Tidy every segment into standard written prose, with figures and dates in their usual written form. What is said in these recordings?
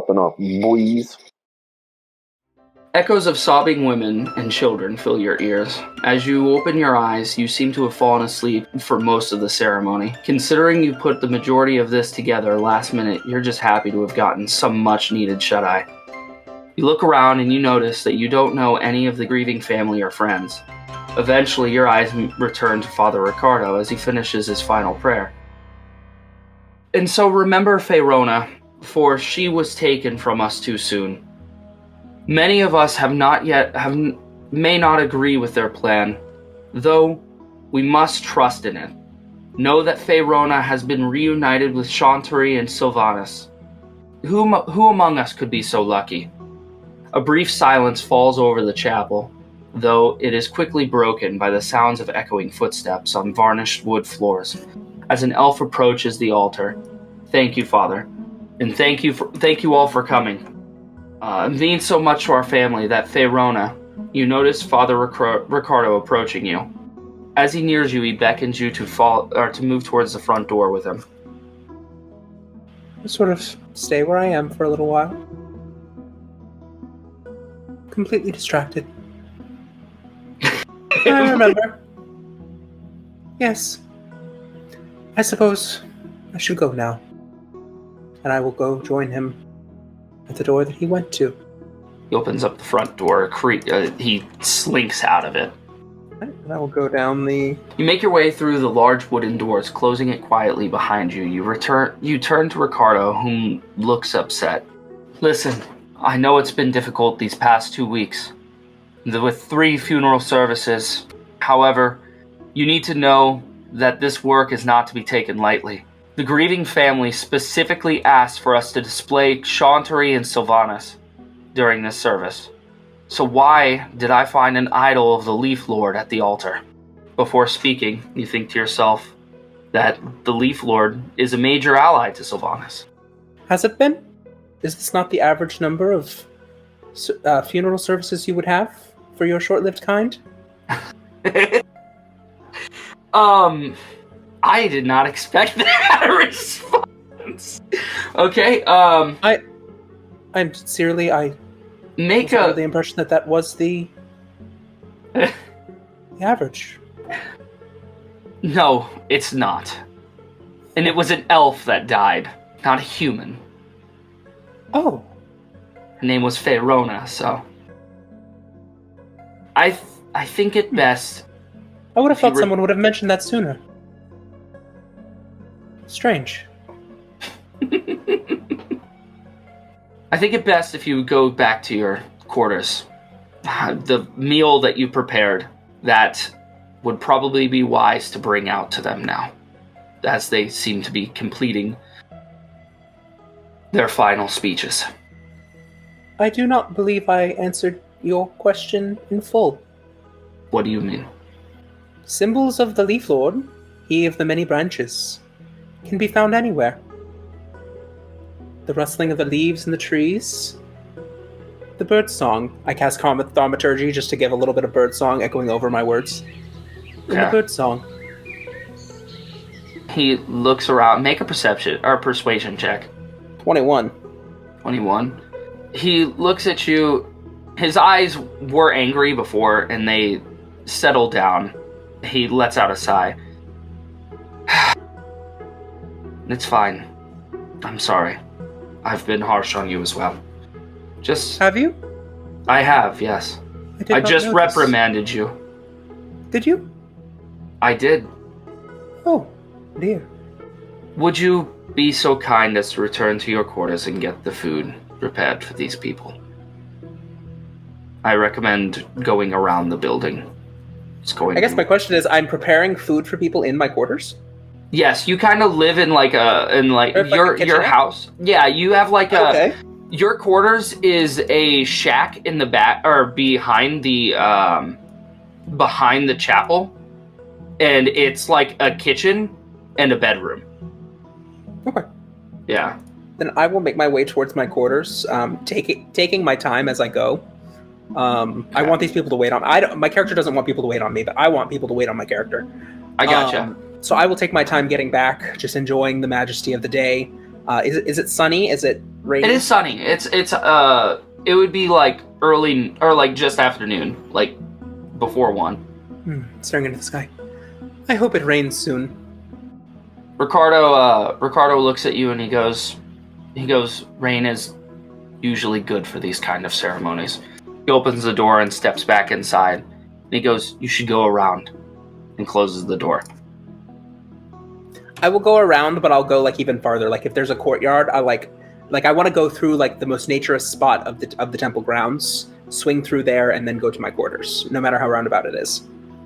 popping off, boys. Echoes of sobbing women and children fill your ears. As you open your eyes, you seem to have fallen asleep for most of the ceremony. Considering you put the majority of this together last minute, you're just happy to have gotten some much-needed shut-eye. You look around and you notice that you don't know any of the grieving family or friends. Eventually, your eyes return to Father Ricardo as he finishes his final prayer. And so remember Faerona, for she was taken from us too soon. Many of us may not agree with their plan, though we must trust in it. Know that Faerona has been reunited with Chantry and Sylvanas. Who among us could be so lucky? A brief silence falls over the chapel, though it is quickly broken by the sounds of echoing footsteps on varnished wood floors as an elf approaches the altar. Thank you, Father, and thank you all for coming. It means so much to our family that Faerona, you notice Father Ricardo approaching you. As he nears you, he beckons you to move towards the front door with him. I'll sort of stay where I am for a little while. Completely distracted. I remember. Yes. I suppose I should go now. And I will go join him at the door that he went to. He opens up the front door. He slinks out of it. And I will go down the... You make your way through the large wooden doors, closing it quietly behind you. You turn to Ricardo, whom looks upset. Listen, I know it's been difficult these past 2 weeks, with 3 funeral services. However, you need to know that this work is not to be taken lightly. The grieving family specifically asked for us to display Chantry and Sylvanas during this service. So why did I find an idol of the Leaf Lord at the altar? Before speaking, you think to yourself that the Leaf Lord is a major ally to Sylvanas. Has it been? Is this not the average number of funeral services you would have for your short-lived kind? I did not expect that response. Okay, I'm sincerely, I make was under the impression that was the average. No, it's not. And it was an elf that died, not a human. Oh. Her name was Faerona, so... I think it best... I would have thought someone would have mentioned that sooner. Strange. I think it best if you go back to your quarters. The meal that you prepared, that would probably be wise to bring out to them now, as they seem to be completing their final speeches. I do not believe I answered your question in full. What do you mean? Symbols of the Leaf Lord, he of the many branches, can be found anywhere. The rustling of the leaves in the trees, the bird song. I cast thaumaturgy just to give a little bit of bird song echoing over my words. And the bird song. He looks around. Make a perception or persuasion check. 21. 21. He looks at you. His eyes were angry before, and they settle down. He lets out a sigh. It's fine. I'm sorry. I've been harsh on you as well. Have you? I have, yes. I just reprimanded you. Did you? I did. Oh, dear. Would you be so kind as to return to your quarters and get the food prepared for these people? I recommend going around the building. I guess my question is, I'm preparing food for people in my quarters? Yes, you kind of live in your house. Yeah, you have your quarters is a shack in the back or behind the chapel, and it's like a kitchen and a bedroom. Okay. Yeah. Then I will make my way towards my quarters, taking my time as I go. Okay. I want these people to wait on. My character doesn't want people to wait on me, but I want people to wait on my character. I gotcha. So I will take my time getting back, just enjoying the majesty of the day. Is it sunny? Is it rainy? It is sunny. It would be like early or like just afternoon, like before 1. Staring into the sky. I hope it rains soon. Ricardo looks at you and he goes, rain is usually good for these kind of ceremonies. He opens the door and steps back inside. And he goes, you should go around, and closes the door. I will go around, but I'll go like even farther. Like if there's a courtyard, I want to go through like the most naturist spot of the temple grounds, swing through there, and then go to my quarters, no matter how roundabout it is.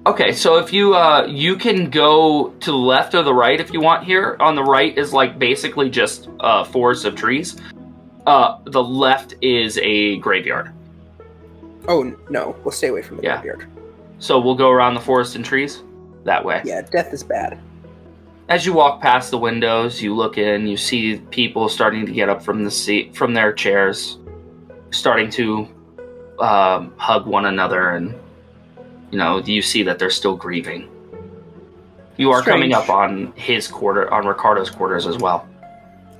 Okay, so if you can go to the left or the right if you want here. On the right is like basically just a forest of trees. The left is a graveyard. Oh, no. We'll stay away from the graveyard. So we'll go around the forest and trees? That way. Yeah, death is bad. As you walk past the windows, you look in, you see people starting to get up from their chairs, starting to hug one another, and you see that they're still grieving. You are coming up on Ricardo's quarters as well.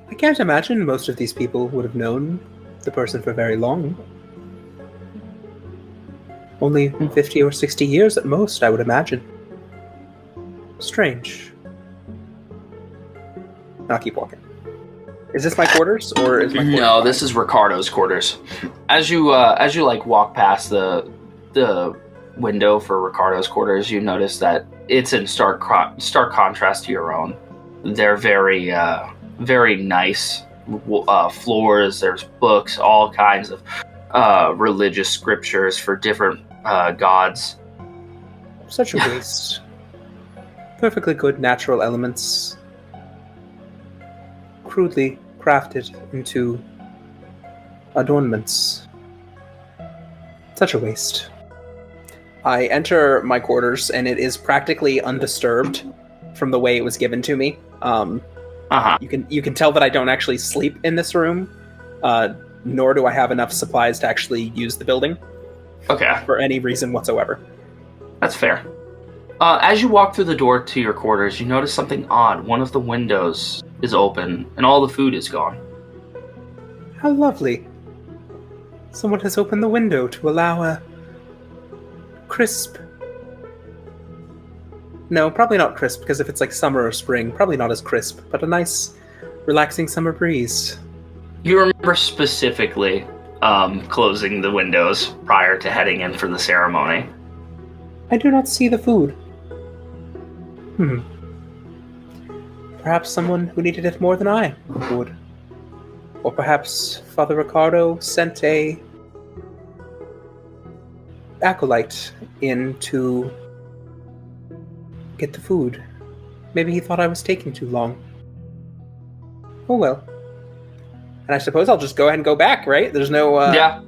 I can't imagine most of these people would have known the person for very long. Only 50 or 60 years at most, I would imagine. Strange. I'll keep walking. Is this my quarters, or is my quarters? No, this is Ricardo's quarters. As you walk past the window for Ricardo's quarters, you notice that it's in stark contrast to your own. They're very very nice floors. There's books, all kinds of religious scriptures for different gods. Such a waste. Perfectly good natural elements, crudely crafted into adornments. Such a waste. I enter my quarters, and it is practically undisturbed from the way it was given to me. You can tell that I don't actually sleep in this room, nor do I have enough supplies to actually use the building. Okay. For any reason whatsoever. That's fair. As you walk through the door to your quarters, you notice something odd. One of the windows is open, and all the food is gone. How lovely. Someone has opened the window to allow a crisp... No, probably not crisp, because if it's like summer or spring, probably not as crisp, but a nice, relaxing summer breeze. You remember specifically closing the windows prior to heading in for the ceremony. I do not see the food. Perhaps someone who needed it more than I would. Or perhaps Father Ricardo sent a acolyte in to get the food. Maybe he thought I was taking too long. Oh well. And I suppose I'll just go ahead and go back, right? There's no... Yeah.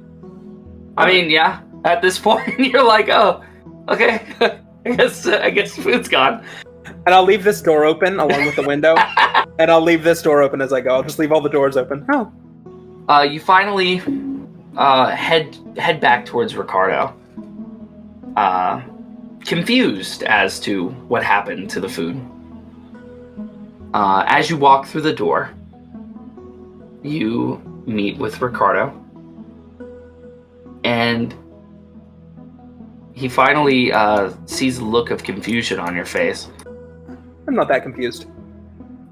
I mean, yeah. At this point, you're like, oh, okay. I guess food's gone. And I'll leave this door open along with the window. And I'll leave this door open as I go. I'll just leave all the doors open. Oh. You finally head back towards Ricardo. Confused as to what happened to the food. As you walk through the door, you meet with Ricardo, and he finally sees a look of confusion on your face. I'm not that confused.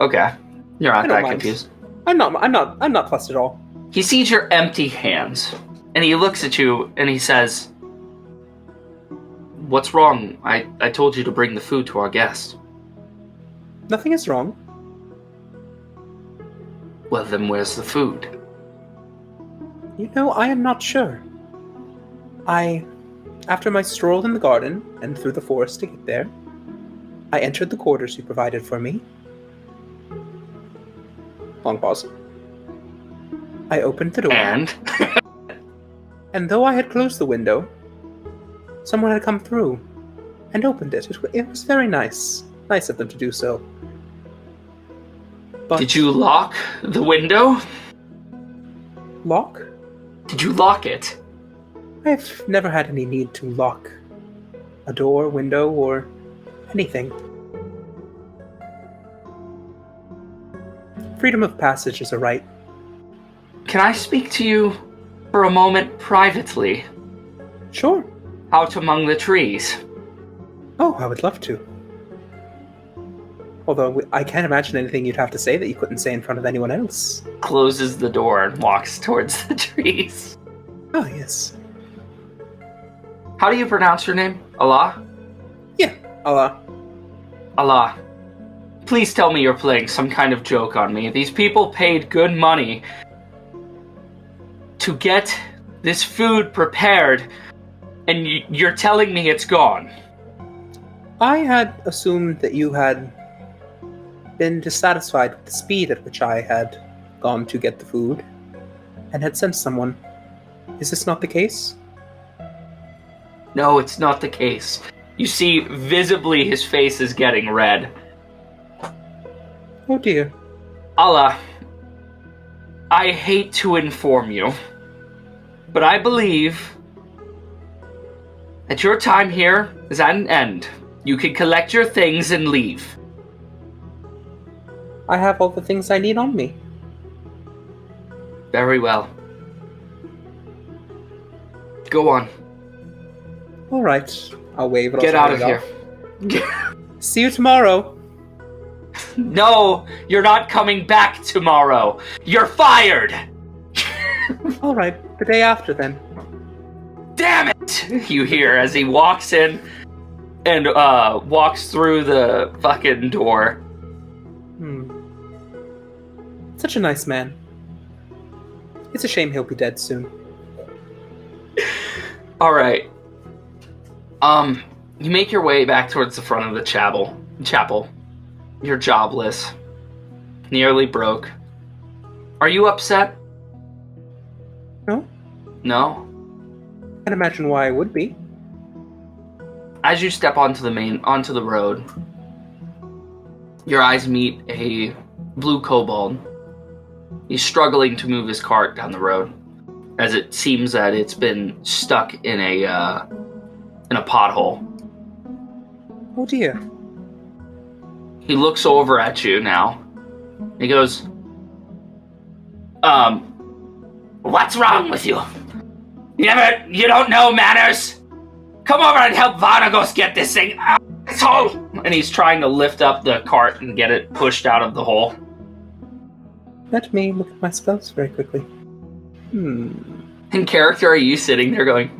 Okay, you're not that confused. I'm not fussed at all. He sees your empty hands, and he looks at you, and he says, "What's wrong? I told you to bring the food to our guest." Nothing is wrong. Well, then where's the food? I am not sure. After my stroll in the garden and through the forest to get there, I entered the quarters you provided for me. Long pause. I opened the door. And though I had closed the window, someone had come through and opened it. It was very nice. Nice of them to do so. But did you lock the window? Lock? Did you lock it? I've never had any need to lock a door, window, or anything. Freedom of passage is a right. Can I speak to you for a moment privately? Sure. Out among the trees. Oh, I would love to. Although I can't imagine anything you'd have to say that you couldn't say in front of anyone else. Closes the door and walks towards the trees. Oh, yes. How do you pronounce your name? Allah? Yeah, Allah. Allah. Please tell me you're playing some kind of joke on me. These people paid good money to get this food prepared, and you're telling me it's gone. I had assumed that you had been dissatisfied with the speed at which I had gone to get the food, and had sent someone. Is this not the case? No, it's not the case. You see, visibly his face is getting red. Oh dear. Allah, I hate to inform you, but I believe that your time here is at an end. You can collect your things and leave. I have all the things I need on me. Very well. Go on. All right. I'll wave it. Get out of here. See you tomorrow. No, you're not coming back tomorrow. You're fired. All right. The day after, then. Damn it! You hear as he walks in and walks through the fucking door. Such a nice man. It's a shame he'll be dead soon. All right. You make your way back towards the front of the chapel. You're jobless. Nearly broke. Are you upset? No. No? Can't imagine why I would be. As you step onto the road, your eyes meet a blue kobold. He's struggling to move his cart down the road, as it seems that it's been stuck in a pothole. Oh dear. He looks over at you now. He goes, what's wrong with you? You don't know manners? Come over and help Varnagos get this thing out, asshole! And he's trying to lift up the cart and get it pushed out of the hole. Let me look at my spells very quickly. In character, are you sitting there going,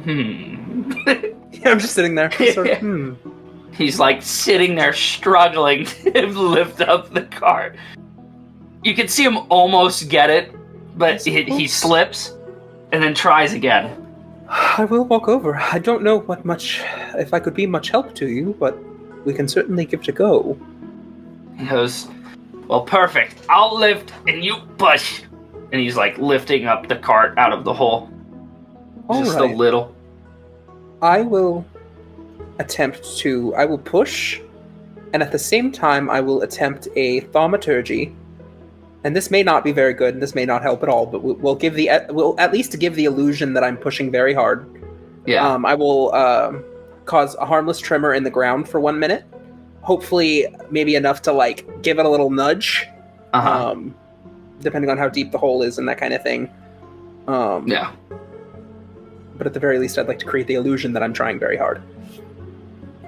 Yeah, I'm just sitting there. Sort of, He's like sitting there struggling to lift up the cart. You can see him almost get it, but he slips and then tries again. I will walk over. I don't know if I could be much help to you, but we can certainly give it a go. He goes, well, perfect. I'll lift and you push. And he's like lifting up the cart out of the hole. Just a little. I will push, and at the same time I will attempt a thaumaturgy. And this may not be very good, and this may not help at all, but we'll at least give the illusion that I'm pushing very hard. Yeah. I will cause a harmless tremor in the ground for 1 minute. Hopefully, maybe enough to like give it a little nudge. Depending on how deep the hole is and that kind of thing. Yeah. But at the very least, I'd like to create the illusion that I'm trying very hard.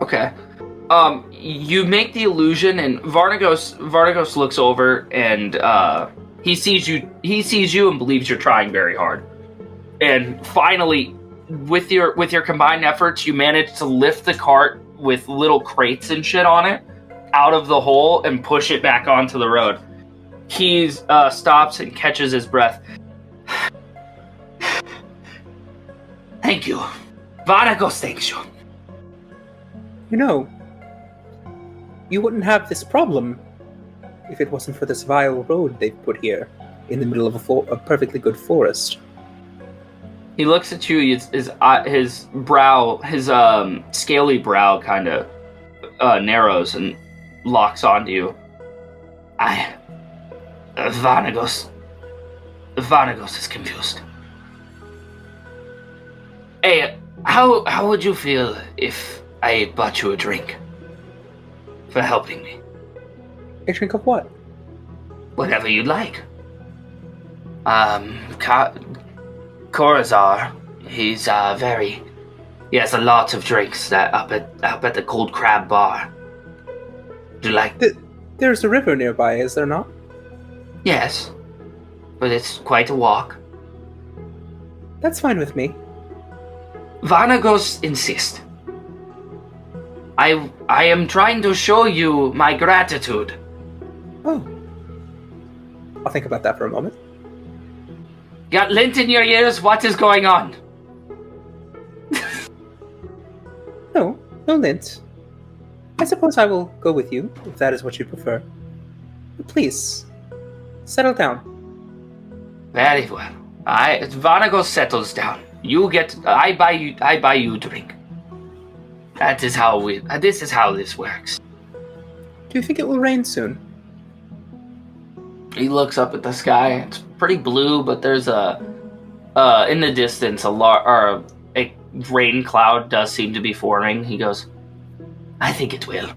Okay. You make the illusion, and Varnagos looks over, and he sees you and believes you're trying very hard. And finally, with your combined efforts, you manage to lift the cart with little crates and shit on it out of the hole and push it back onto the road. He stops and catches his breath. Thank you. Varnagos thanks you. You know, you wouldn't have this problem if it wasn't for this vile road they've put here in the middle of a perfectly good forest. He looks at you. His brow, his scaly brow, kind of narrows and locks onto you. Varnagos is confused. Hey, how would you feel if I bought you a drink for helping me? A drink of what? Whatever you'd like. Corazar, he's he has a lot of drinks that up at the Cold Crab Bar. Do you like? There's a river nearby, is there not? Yes, but it's quite a walk. That's fine with me. Varnagos insist. I am trying to show you my gratitude. Oh. I'll think about that for a moment. Got lint in your ears? What is going on? No lint. I suppose I will go with you, if that is what you prefer. But please, settle down. Very well. Varnagos settles down. I buy you a drink. This is how this works. Do you think it will rain soon? He looks up at the sky. It's pretty blue, but there's in the distance a rain cloud does seem to be forming. He goes, I think it will.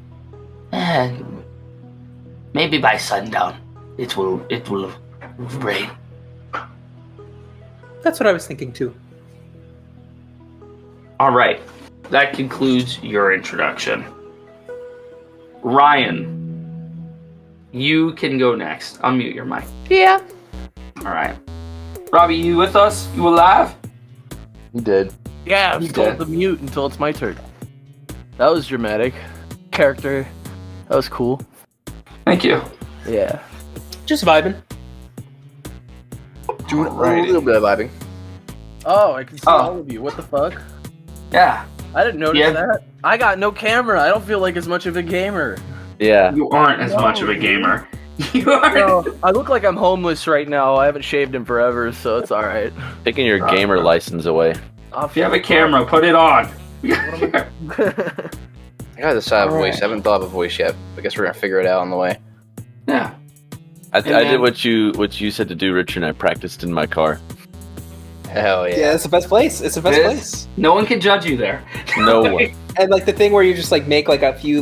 And maybe by sundown it will rain. That's what I was thinking too. All right. That concludes your introduction. Ryan, you can go next. Unmute your mic. Yeah. All right. Robbie, you with us? You alive? You did. Yeah, I'm You still did. the mute until it's my turn. That was dramatic. Character. That was cool. Thank you. Yeah. Just vibing. Doing Alrighty. a little bit of vibing. Oh, I can see Oh. all of you. What the fuck? Yeah. I didn't notice Yeah. that. I got no camera. I don't feel like as much of a gamer. Yeah. You aren't as much of a gamer. You aren't. No, I look like I'm homeless right now. I haven't shaved in forever, so it's alright. Taking your gamer license away. If you have a camera, put it on. I gotta decide a voice. Alright. I haven't thought of a voice yet. I guess we're gonna figure it out on the way. Yeah. I And did then- what you said to do, Richard, and I practiced in my car. Hell yeah. Yeah, it's the best place. It's the best It is. place. No one can judge you there. No one. And like the thing where you just like make like a few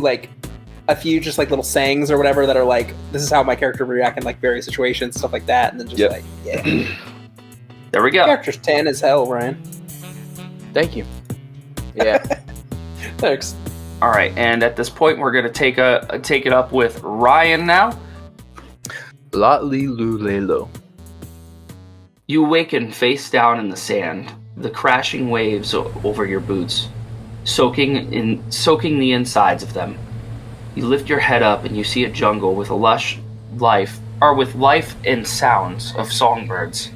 just like little sayings or whatever that are like, this is how my character would react in like various situations, stuff like that, and then just Yep. like, yeah. There we go. Character's 10 as hell, Ryan. Thank you. Yeah. Thanks. All right, and at this point, we're gonna take it up with Ryan now. Lotly lulelo. You awaken face down in the sand, the crashing waves over your boots, soaking the insides of them. You lift your head up and you see a jungle with life and sounds of songbirds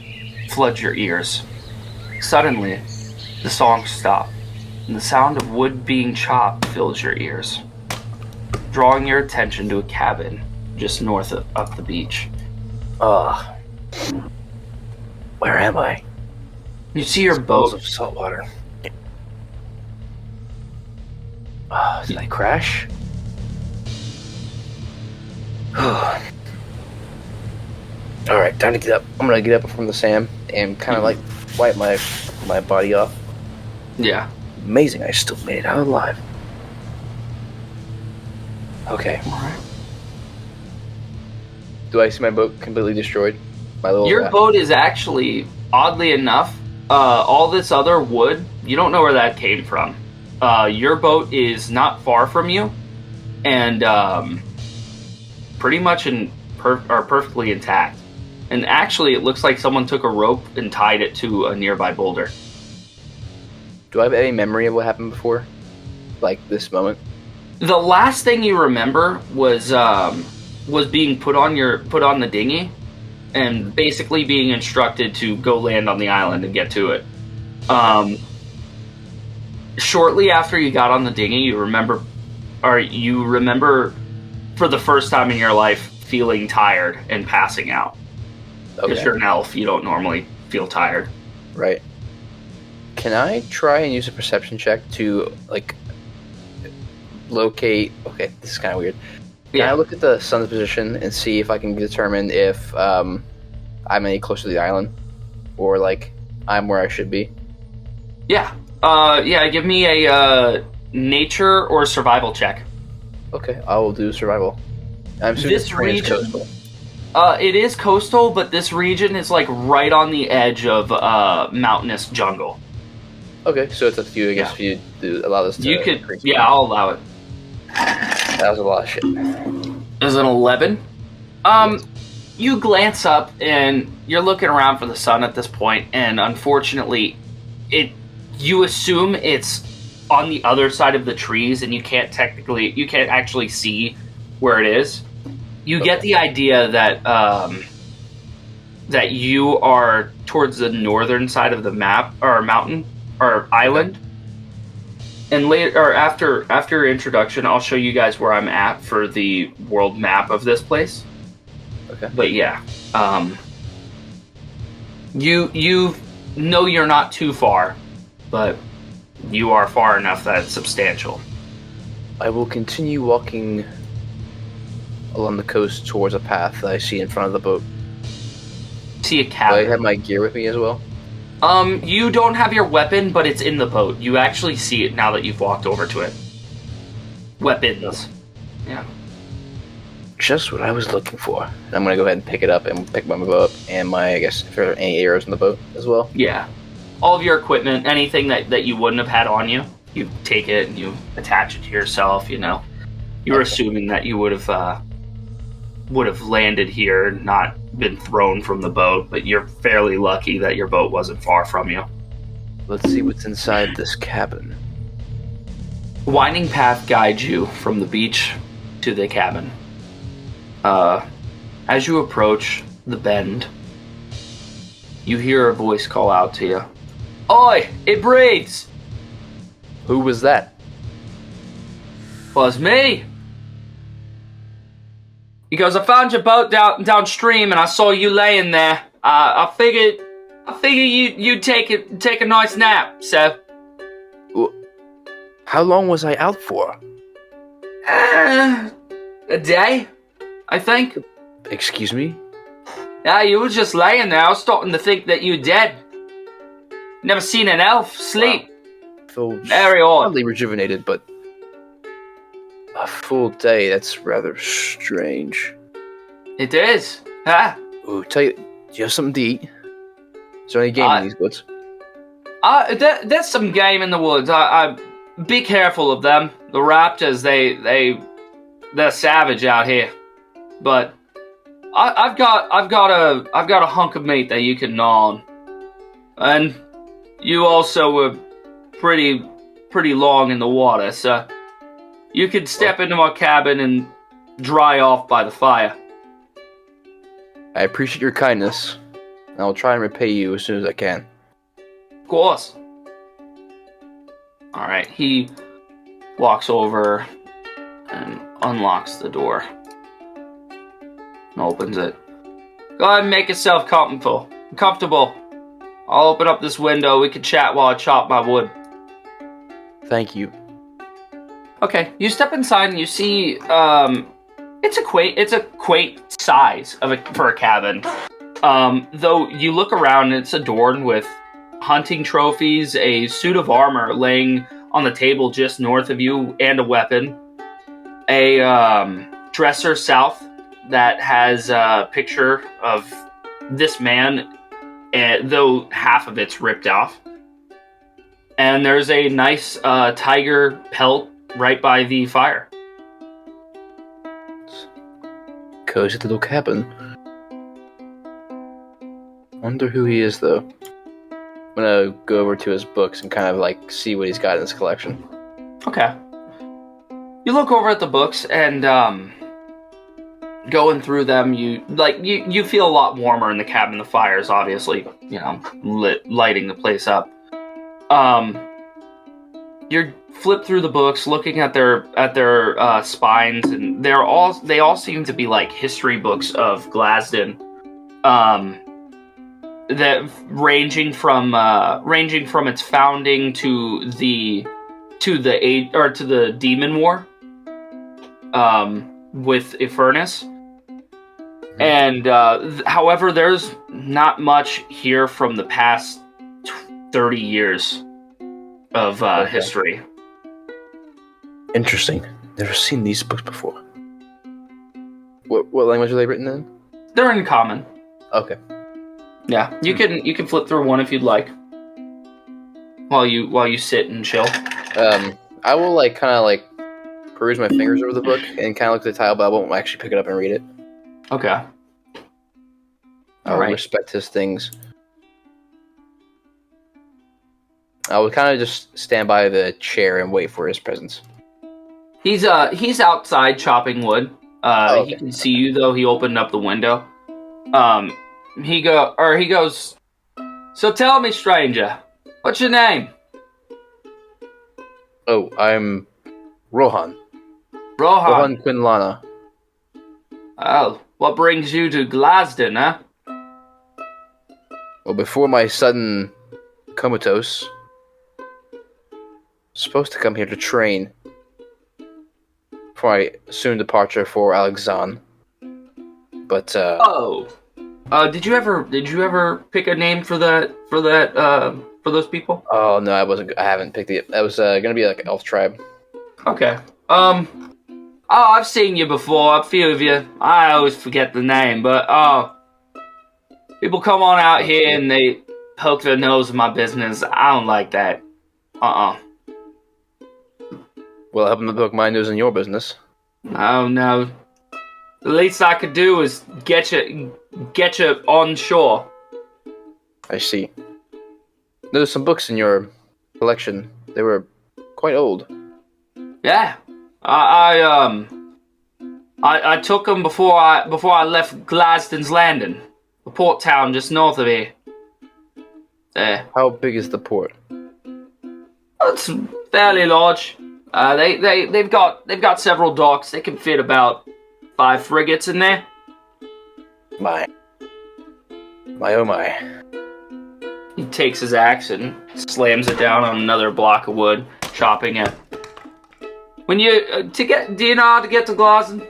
flood your ears. Suddenly, the songs stop, and the sound of wood being chopped fills your ears, drawing your attention to a cabin just north up the beach. Ugh. Where am I? You see your Bowls boat. of salt water. Did I crash? Alright, time to get up. I'm gonna get up from the sand and kind of like wipe my body off. Yeah. Amazing, I still made it out alive. Okay. Alright. Do I see my boat completely destroyed? My little Your raft? boat is actually, oddly enough, all this other wood, you don't know where that came from. Your boat is not far from you, and pretty much are perfectly intact. And actually, it looks like someone took a rope and tied it to a nearby boulder. Do I have any memory of what happened before? Like this moment? The last thing you remember was being put on the dinghy, and basically being instructed to go land on the island and get to it. Shortly after you got on the dinghy, you remember for the first time in your life feeling tired and passing out. Because Okay. you're an elf, you don't normally feel tired. Right. Can I try and use a perception check to, like, locate... Okay, this is kind of weird. Can I look at the sun's position and see if I can determine if I'm any closer to the island? Or, like, I'm where I should be? Yeah. Give me a nature or survival check. Okay, I will do survival. I'm assuming This this terrain is region- coastal. It is coastal, but this region is like right on the edge of mountainous jungle. Okay, so it's up to you, I guess, if you allow this to... You could, yeah, I'll allow it. That was a lot of shit. Is an 11? You glance up and you're looking around for the sun at this point, and unfortunately, you assume it's on the other side of the trees, and you can't actually see where it is. You get the idea that that you are towards the northern side of the map or mountain or island. And later, or after introduction, I'll show you guys where I'm at for the world map of this place. Okay. But yeah, you know you're not too far, but you are far enough that it's substantial. I will continue walking along the coast towards a path that I see in front of the boat. See a Do cabin. I have my gear with me as well? You don't have your weapon, but it's in the boat. You actually see it now that you've walked over to it. Weapons. Yeah. Just what I was looking for. I'm gonna go ahead and pick it up and pick my bow up and my, I guess, if there are any arrows in the boat as well. Yeah. All of your equipment, anything that you wouldn't have had on you, you take it and you attach it to yourself, you know. You were assuming that you would have landed here, not been thrown from the boat, but you're fairly lucky that your boat wasn't far from you. Let's see what's inside this cabin. Winding path guides you from the beach to the cabin. As you approach the bend, you hear a voice call out to you. Oi, it breathes! Who was that? Was me. He goes, I found your boat downstream and I saw you laying there. I figured you'd take a nice nap, so. How long was I out for? A day, I think. Excuse me? Yeah, you were just laying there. I was starting to think that you were dead. Never seen an elf sleep. Feel Very odd. oddly rejuvenated, but a full day, that's rather strange. It is. Huh? Ooh, do you have something to eat? Is there any game in these woods? There's some game in the woods. I be careful of them. The raptors, they're savage out here. But I've got a hunk of meat that you can gnaw on. And you also were pretty long in the water, so you could step into my cabin and dry off by the fire. I appreciate your kindness. I'll try and repay you as soon as I can. Of course. Alright, he walks over and unlocks the door. And opens it. Go ahead and make yourself comfortable. I'll open up this window. We can chat while I chop my wood. Thank you. Okay, you step inside and you see it's a quaint size for a cabin. Though you look around, it's adorned with hunting trophies, a suit of armor laying on the table just north of you, and a weapon. A dresser south that has a picture of this man, though half of it's ripped off. And there's a nice tiger pelt right by the fire. Cozy little cabin. Wonder who he is, though. I'm gonna go over to his books and kind of like see what he's got in his collection. Okay. You look over at the books and going through them, you feel a lot warmer in the cabin. The fire's obviously, lighting the place up. You flip through the books, looking at their spines, and they all seem to be like history books of Glasdon. That ranging from its founding to the Demon War. With Infernus. And however, there's not much here from the past 30 years of history. Interesting. Never seen these books before. What language are they written in? They're in common. Okay. Yeah, you can flip through one if you'd like. While you sit and chill. I will kind of peruse my fingers over the book and kind of look at the title, but I won't actually pick it up and read it. Okay. I'll respect his things. I would kind of just stand by the chair and wait for his presence. He's outside chopping wood. Okay. He can see you though. He opened up the window. He goes. So tell me, stranger, what's your name? Oh, I'm Rohan. Rohan. Quinlana. Oh, what brings you to Glasdon, huh? Well, before my sudden comatose, supposed to come here to train for my soon departure for Alexandre. But did you ever pick a name for those people? Oh no, I haven't picked it. That was gonna be like elf tribe. Okay. I've seen you before. A few of you. I always forget the name, but people come on out here and they poke their nose in my business. I don't like that. Well, help them to poke my nose in your business. Oh no. The least I could do is get you on shore. I see. There's some books in your collection. They were quite old. Yeah. I took them before I left Glasdon's Landing, a port town just north of here. There. How big is the port? It's fairly large. They've got several docks. They can fit about 5 frigates in there. My oh my. He takes his axe and slams it down on another block of wood, chopping it. When you do you know how to get to Glasdon?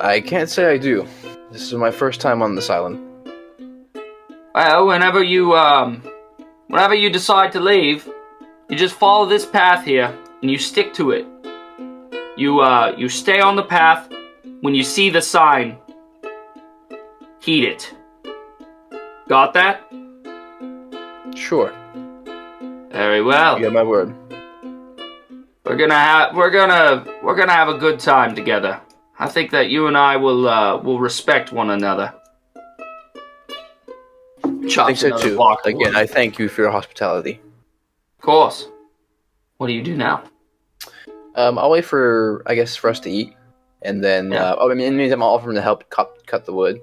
I can't say I do. This is my first time on this island. Well, whenever you decide to leave, you just follow this path here and you stick to it. You stay on the path. When you see the sign, heed it. Got that? Sure. Very well. You got my word. We're gonna have a good time together. I think that you and I will respect one another. I think so too. Again, I thank you for your hospitality. Of course. What do you do now? I'll wait for us to eat, and then in the meantime, I'll offer him to help cut the wood.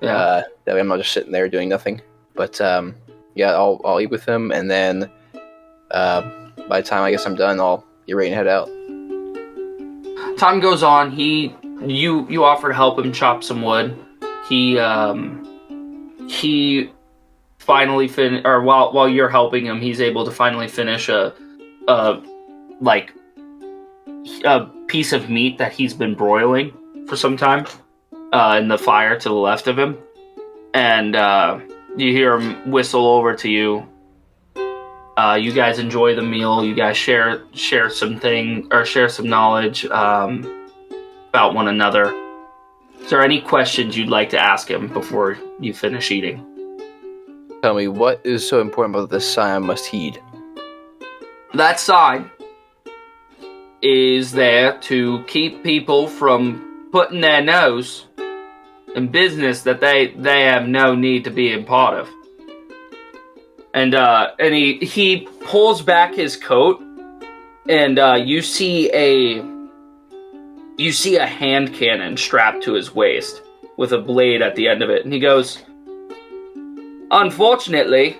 Yeah. That way, I'm not just sitting there doing nothing. But I'll eat with him, and then by the time I'm done, I'll get ready and head out. Time goes on. You offer to help him chop some wood. He finally while you're helping him, he's able to finally finish a piece of meat that he's been broiling for some time in the fire to the left of him, and you hear him whistle over to you. You guys enjoy the meal. You guys share some knowledge about one another. Is there any questions you'd like to ask him before you finish eating? Tell me, what is so important about this sign I must heed? That sign is there to keep people from putting their nose in business that they have no need to be a part of. And he pulls back his coat, and you see a hand cannon strapped to his waist with a blade at the end of it, and he goes, "Unfortunately,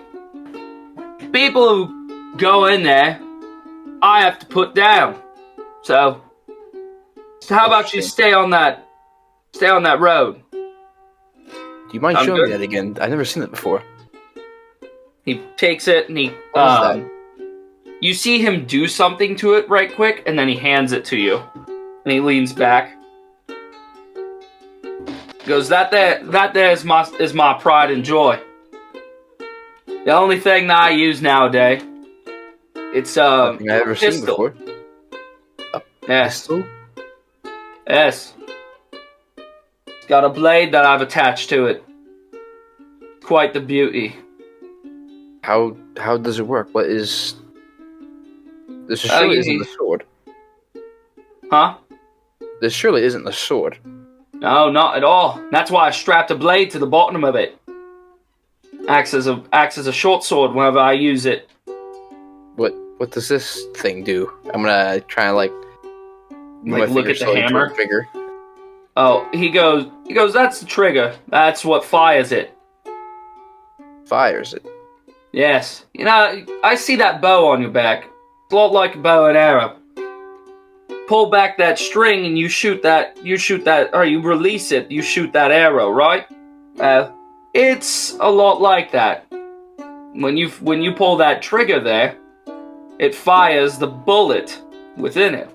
people who go in there, I have to put down. So how about you stay on that road?" Do you mind showing me that again? I've never seen it before. He takes it and you see him do something to it right quick, and then he hands it to you. And he leans back. He goes, that there is my pride and joy. The only thing that I use nowadays. It's I've never pistol. seen before. A Yes. pistol? Yes. got a blade that I've attached to it. Quite the beauty. How does it work? What is... This surely isn't the sword. Huh? This surely isn't the sword. No, not at all. That's why I strapped a blade to the bottom of it. Acts as a short sword whenever I use it. What does this thing do? I'm gonna try and like look at the hammer. Trigger. Oh, he goes, that's the trigger. That's what fires it. Fires it. Yes. You know, I see that bow on your back. It's a lot like a bow and arrow. Pull back that string and you shoot that, or you release it, you shoot that arrow, right? It's a lot like that. When you pull that trigger there, it fires the bullet within it.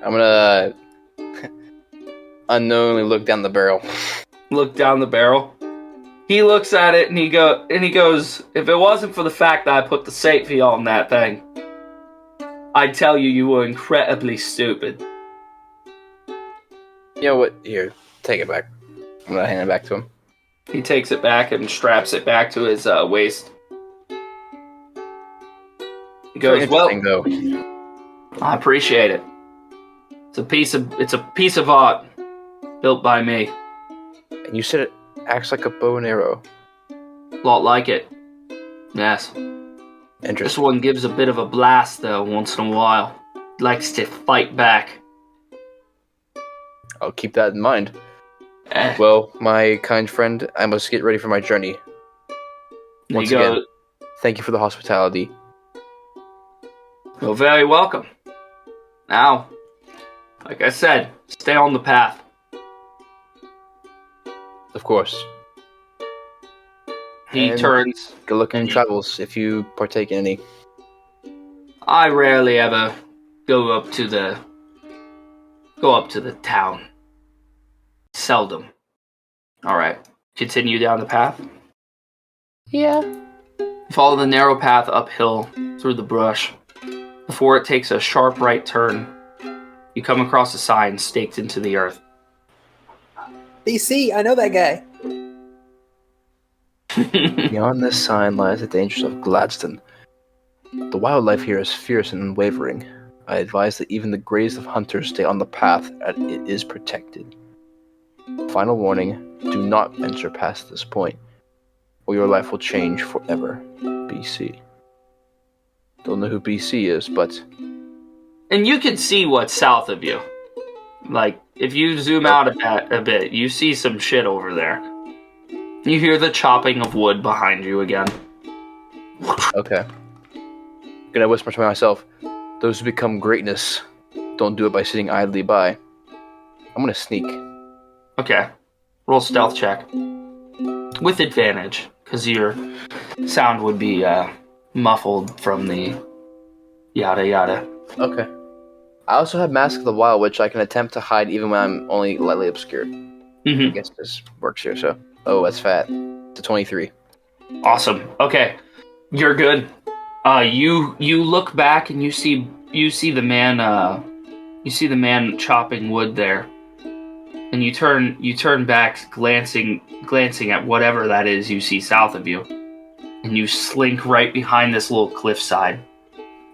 I'm gonna unknowingly look down the barrel. Look down the barrel. He looks at it and he goes, if it wasn't for the fact that I put the safety on that thing, I'd tell you were incredibly stupid. You know what? Here, take it back. I'm gonna hand it back to him. He takes it back and straps it back to his waist. He goes, well, though. I appreciate it. It's a piece of art built by me. And you said it acts like a bow and arrow. A lot like it. Yes. This Interesting. one gives a bit of a blast though once in a while. Likes to fight back. I'll keep that in mind. Well, my kind friend, I must get ready for my journey. Once again, thank you for the hospitality. You're very welcome. Now, like I said, stay on the path. Of course. He And turns. Good luck in travels if you partake in any. I rarely ever go up to the town. Seldom. Alright. Continue down the path. Yeah. Follow the narrow path uphill through the brush. Before it takes a sharp right turn, you come across a sign staked into the earth. BC, I know that guy. Beyond this sign lies the dangers of Glasdon. The wildlife here is fierce and unwavering. I advise that even the greatest of hunters stay on the path as it is protected. Final warning, do not venture past this point, or your life will change forever. BC. Don't know who BC is, but... And you can see what's south of you. Like, if you zoom out a bit, you see some shit over there. You hear the chopping of wood behind you again. Okay. Gonna whisper to myself, those who become greatness don't do it by sitting idly by. I'm gonna sneak. Okay. Roll stealth check. With advantage, because your sound would be muffled from the yada yada. Okay. I also have Mask of the Wild, which I can attempt to hide even when I'm only lightly obscured. I guess this works here, so... Oh, that's fat. It's a 23. Awesome. Okay. You're good. You look back and you see the man chopping wood there. And you turn back glancing at whatever that is you see south of you. And you slink right behind this little cliffside,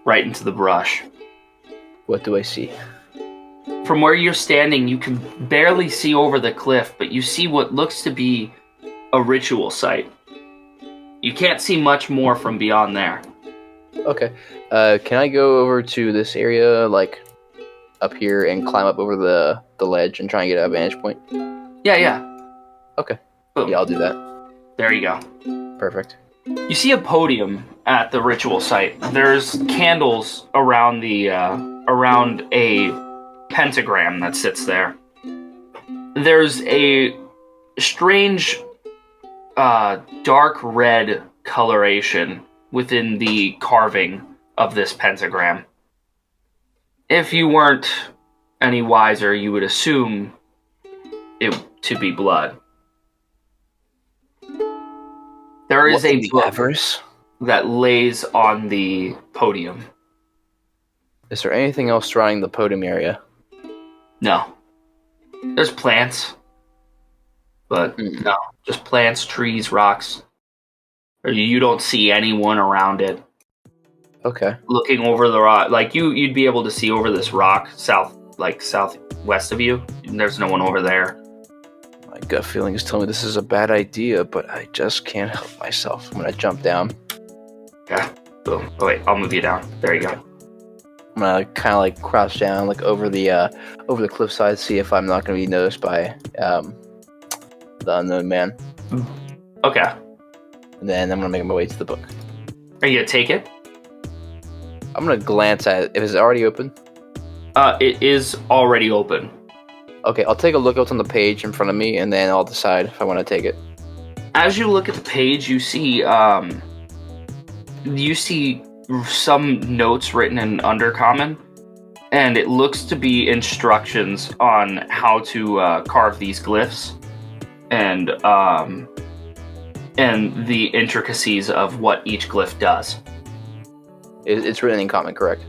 right into the brush. What do I see? From where you're standing, you can barely see over the cliff, but you see what looks to be a ritual site. You can't see much more from beyond there. Okay. Can I go over to this area, like, up here and climb up over the ledge and try and get a vantage point? Yeah. Okay. Boom. Yeah, I'll do that. There you go. Perfect. You see a podium at the ritual site. There's candles around around a pentagram that sits there. There's a strange dark red coloration within the carving of this pentagram. If you weren't any wiser, you would assume it to be blood. There is a book that lays on the podium. Is there anything else surrounding the podium area? No. There's plants, but no, just plants, trees, rocks. Or you don't see anyone around it. Okay. Looking over the rock, like you'd be able to see over this rock southwest of you. And there's no one over there. My gut feeling is telling me this is a bad idea, but I just can't help myself. I'm gonna jump down. Yeah. Boom. Oh wait, I'll move you down. There you go. I'm gonna kind of like crouch down, like over the cliffside, see if I'm not gonna be noticed by the unknown man. Okay. And then I'm gonna make my way to the book. Are you gonna take it? I'm gonna glance at it. If it's already open. It is already open. Okay, I'll take a look at what's on the page in front of me, and then I'll decide if I want to take it. As you look at the page, you see some notes written in Undercommon, and it looks to be instructions on how to carve these glyphs, and the intricacies of what each glyph does. It's written in common, correct?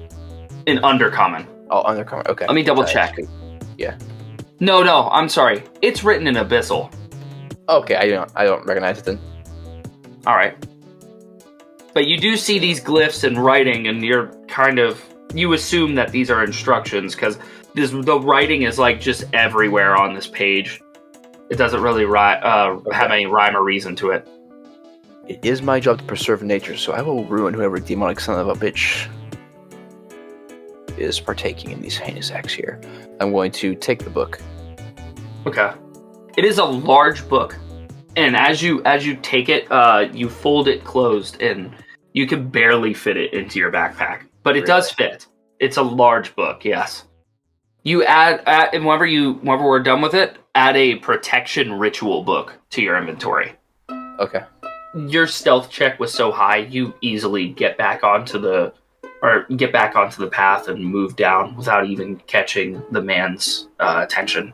In Undercommon. Oh, Undercommon. Okay. Let me double check. Yeah. No, I'm sorry. It's written in Abyssal. Okay, I don't recognize it then. All right. But you do see these glyphs in writing, and you assume that these are instructions because the writing is like just everywhere on this page. It doesn't really have any rhyme or reason to it. It is my job to preserve nature, so I will ruin whoever demonic son of a bitch is partaking in these heinous acts here. I'm going to take the book. Okay. It is a large book, and as you take it, you fold it closed, and you can barely fit it into your backpack. But it does fit. It's a large book, yes. You add and whenever we're done with it, add a protection ritual book to your inventory. Okay. Your stealth check was so high, you easily get back onto the path and move down without even catching the man's attention.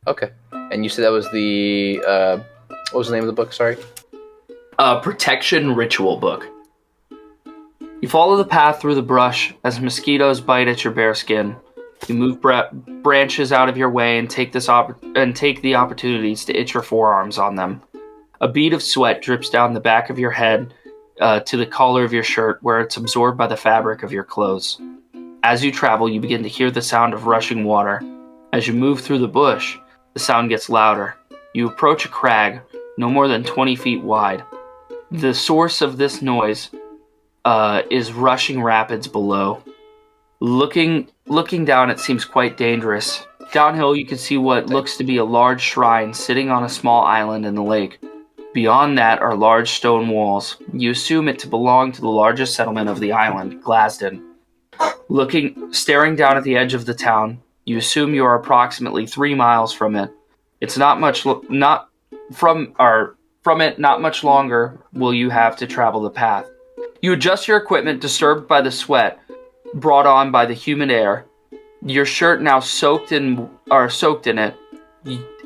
Okay. And you said that was the what was the name of the book? Sorry. Protection ritual book. You follow the path through the brush as mosquitoes bite at your bare skin. You move branches out of your way and take the opportunities to itch your forearms on them. A bead of sweat drips down the back of your head to the collar of your shirt, where it's absorbed by the fabric of your clothes. As you travel, you begin to hear the sound of rushing water. As you move through the bush, the sound gets louder. You approach a crag, no more than 20 feet wide. The source of this noise is rushing rapids below. Looking down, it seems quite dangerous. Downhill, you can see what looks to be a large shrine sitting on a small island in the lake. Beyond that are large stone walls. You assume it to belong to the largest settlement of the island, Glasdon. Staring down at the edge of the town, you assume you are approximately 3 miles from it. It's not much longer will you have to travel the path. You adjust your equipment, disturbed by the sweat brought on by the humid air. Your shirt now soaked in it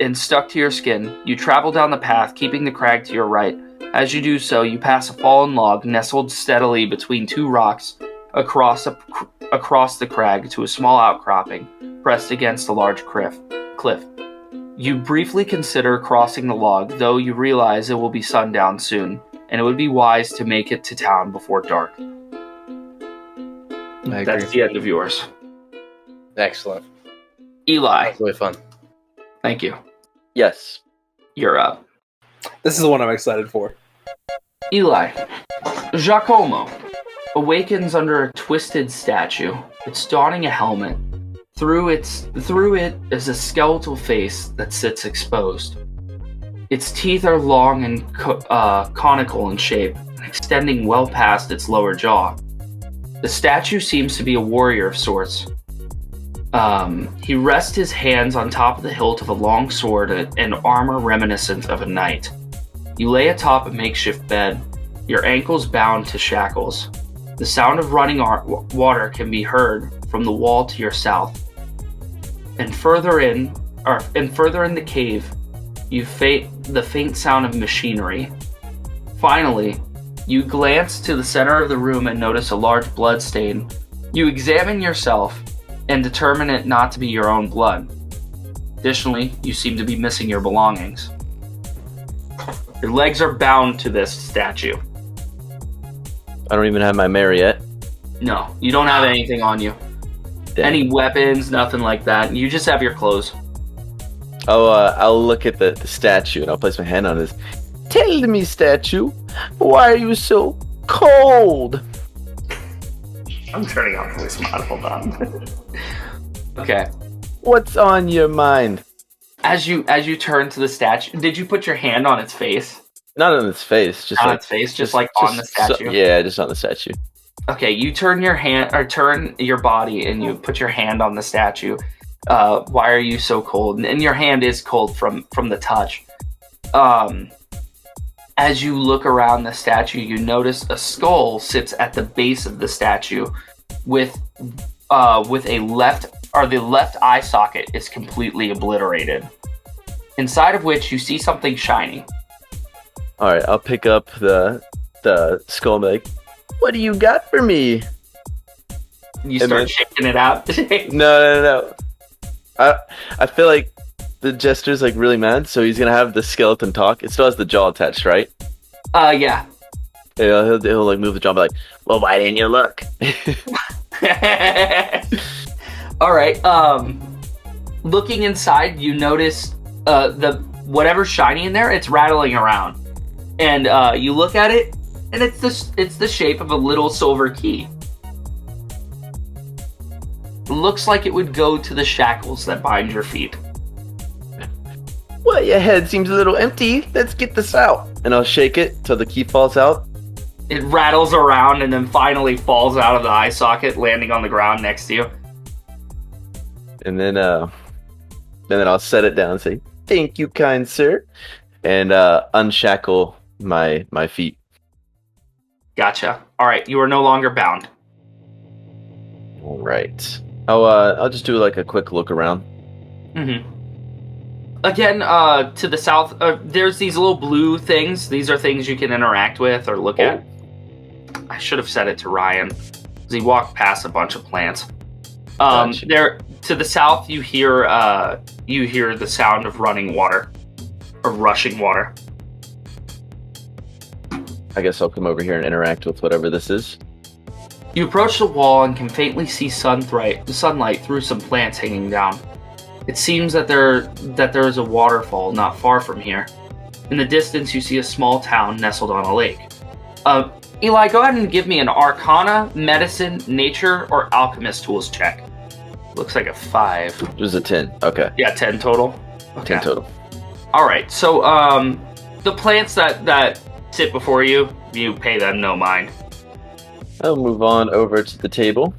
and stuck to your skin. You travel down the path, keeping the crag to your right. As you do so, you pass a fallen log nestled steadily between two rocks across the crag to a small outcropping pressed against a large cliff. You briefly consider crossing the log, though you realize it will be sundown soon, and it would be wise to make it to town before dark. That's the end of yours. Excellent. Eli. That's really fun. Thank you. Yes. You're up. This is the one I'm excited for. Eli. Giacomo awakens under a twisted statue. It's donning a helmet. Through it is a skeletal face that sits exposed. Its teeth are long and conical in shape, extending well past its lower jaw. The statue seems to be a warrior of sorts. He rests his hands on top of the hilt of a long sword and armor reminiscent of a knight. You lay atop a makeshift bed, your ankles bound to shackles. The sound of running water can be heard from the wall to your south. And further in the cave, you the faint sound of machinery. Finally, you glance to the center of the room and notice a large blood stain. You examine yourself and determine it not to be your own blood. Additionally, you seem to be missing your belongings. Your legs are bound to this statue. I don't even have my mare yet. No, you don't have anything on you. Dang. Any weapons, nothing like that. You just have your clothes. I'll look at the statue and I'll place my hand on this. Tell me, statue, why are you so cold? I'm turning off voice mod. Hold on. Okay. What's on your mind? As you turn to the statue, did you put your hand on its face? Not on its face, just On like its face, just like on the statue. yeah, just on the statue. Okay, you turn your hand or turn your body and you put your hand on the statue. Why are you so cold? And your hand is cold from the touch. As you look around the statue, you notice a skull sits at the base of the statue, with a the left eye socket is completely obliterated. Inside of which you see something shiny. All right, I'll pick up the skull and be like, "What do you got for me?" You start shaking it out. No. I feel like the jester's like really mad, so he's gonna have the skeleton talk. It still has the jaw attached, right? Yeah. Yeah, he'll like move the jaw and be like, "Well, why didn't you look?" All right. Looking inside, you notice the whatever's shiny in there. It's rattling around, and you look at it, and it's the shape of a little silver key. Looks like it would go to the shackles that bind your feet. Well, your head seems a little empty. Let's get this out. And I'll shake it till the key falls out. It rattles around and then finally falls out of the eye socket, landing on the ground next to you. And then I'll set it down and say, "Thank you, kind sir," and unshackle my feet. Gotcha. All right, you are no longer bound. All right. I'll just do like a quick look around. Mm-hmm. Again, to the south, there's these little blue things. These are things you can interact with or look at. I should have said it to Ryan, because he walked past a bunch of plants. Gotcha. There, to the south, you hear the sound of running water, or rushing water. I guess I'll come over here and interact with whatever this is. You approach the wall and can faintly see sunlight through some plants hanging down. It seems that there is a waterfall not far from here. In the distance, you see a small town nestled on a lake. Eli, go ahead and give me an Arcana, Medicine, Nature, or Alchemist tools check. Looks like a 5. It was a 10. Okay. Yeah, 10 total. Okay. 10 total. All right. So, the plants that sit before you, you pay them no mind. I'll move on over to the table.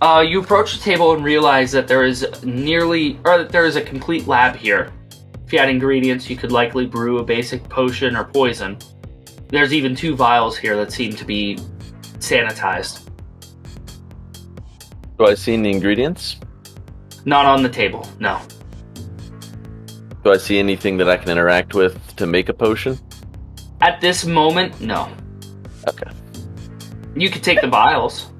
You approach the table and realize that there is a complete lab here. If you had ingredients, you could likely brew a basic potion or poison. There's even 2 vials here that seem to be sanitized. Do I see any ingredients? Not on the table, no. Do I see anything that I can interact with to make a potion? At this moment, no. Okay. You could take the vials.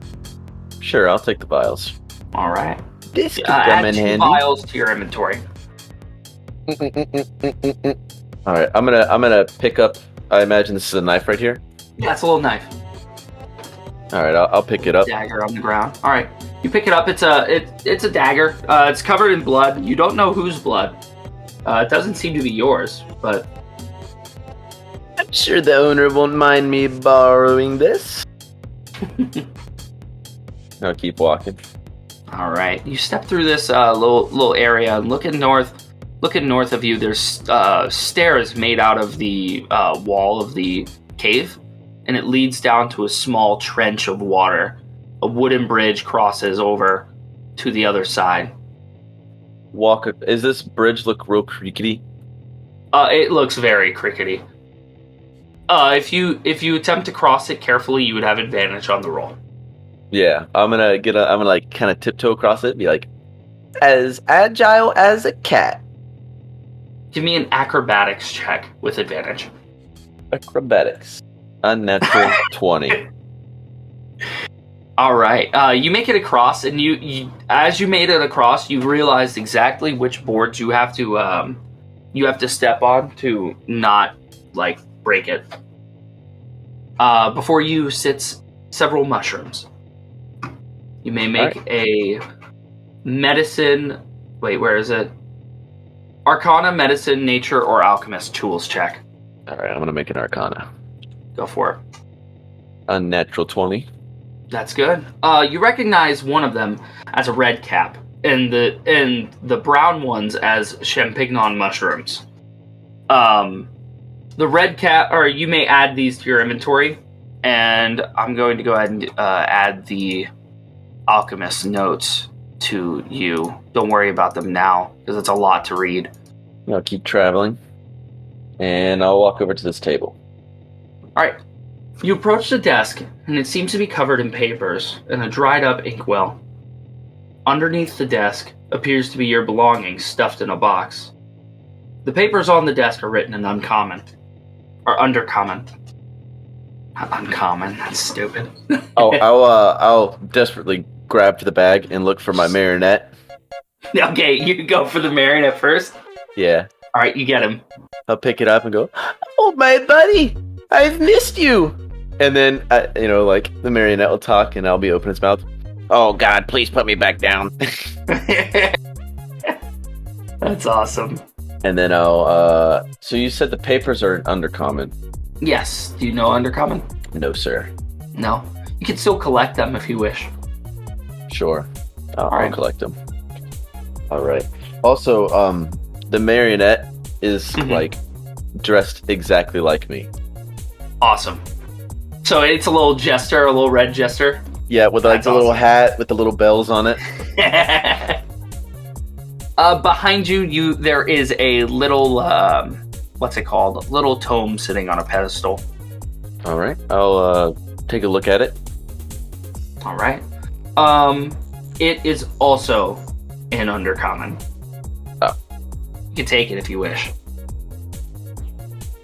Sure, I'll take the vials. All right. This could Add come in 2 handy. vials to your inventory. All right, I'm gonna pick up. I imagine this is a knife right here. Yeah, it's a little knife. All right, I'll pick it up. Dagger on the ground. All right, you pick it up. It's a dagger. It's covered in blood. You don't know whose blood. It doesn't seem to be yours, but I'm sure the owner won't mind me borrowing this. I'll keep walking. all right. You step through this little area and looking north of you. There's stairs made out of the wall of the cave, and it leads down to a small trench of water. A wooden bridge crosses over to the other side. Is this bridge look real creaky? It looks very crickety. If you attempt to cross it carefully, you would have advantage on the roll. Yeah, I'm gonna like kind of tiptoe across it, and be like, as agile as a cat. Give me an acrobatics check with advantage. Acrobatics, unnatural 20. All right. You make it across, and you as you made it across, you realized exactly which boards you have to step on to not like break it. Before you sits several mushrooms. You may make a medicine. Wait, where is it? Arcana, medicine, nature, or alchemist tools check. All right, I'm gonna make an Arcana. Go for it. Unnatural 20. That's good. You recognize one of them as a red cap, and the brown ones as champignon mushrooms. The red cap, or you may add these to your inventory, and I'm going to go ahead and add the alchemist notes to you. Don't worry about them now, because it's a lot to read. I'll keep traveling, and I'll walk over to this table. All right. You approach the desk, and it seems to be covered in papers and a dried-up inkwell. Underneath the desk appears to be your belongings stuffed in a box. The papers on the desk are written in uncommon. Or undercommon. Not uncommon, that's stupid. I'll desperately grab for the bag and look for my marionette. Okay, you go for the marionette first? Yeah. Alright, you get him. I'll pick it up and go, "Oh, my buddy! I've missed you!" And then, the marionette will talk and I'll be opening its mouth. "Oh, God, please put me back down." That's awesome. And then I'll, so you said the papers are undercommon? Yes. Do you know undercommon? No, sir. No. You can still collect them if you wish. Sure. I'll Alright. collect them. Alright. Also, the marionette is, dressed exactly like me. Awesome. So it's a little jester, a little red jester. Yeah, with That's the little awesome. hat with the little bells on it. Behind you, there is a little, what's it called? A little tome sitting on a pedestal. All right, I'll take a look at it. All right. It is also in undercommon. Oh. You can take it if you wish.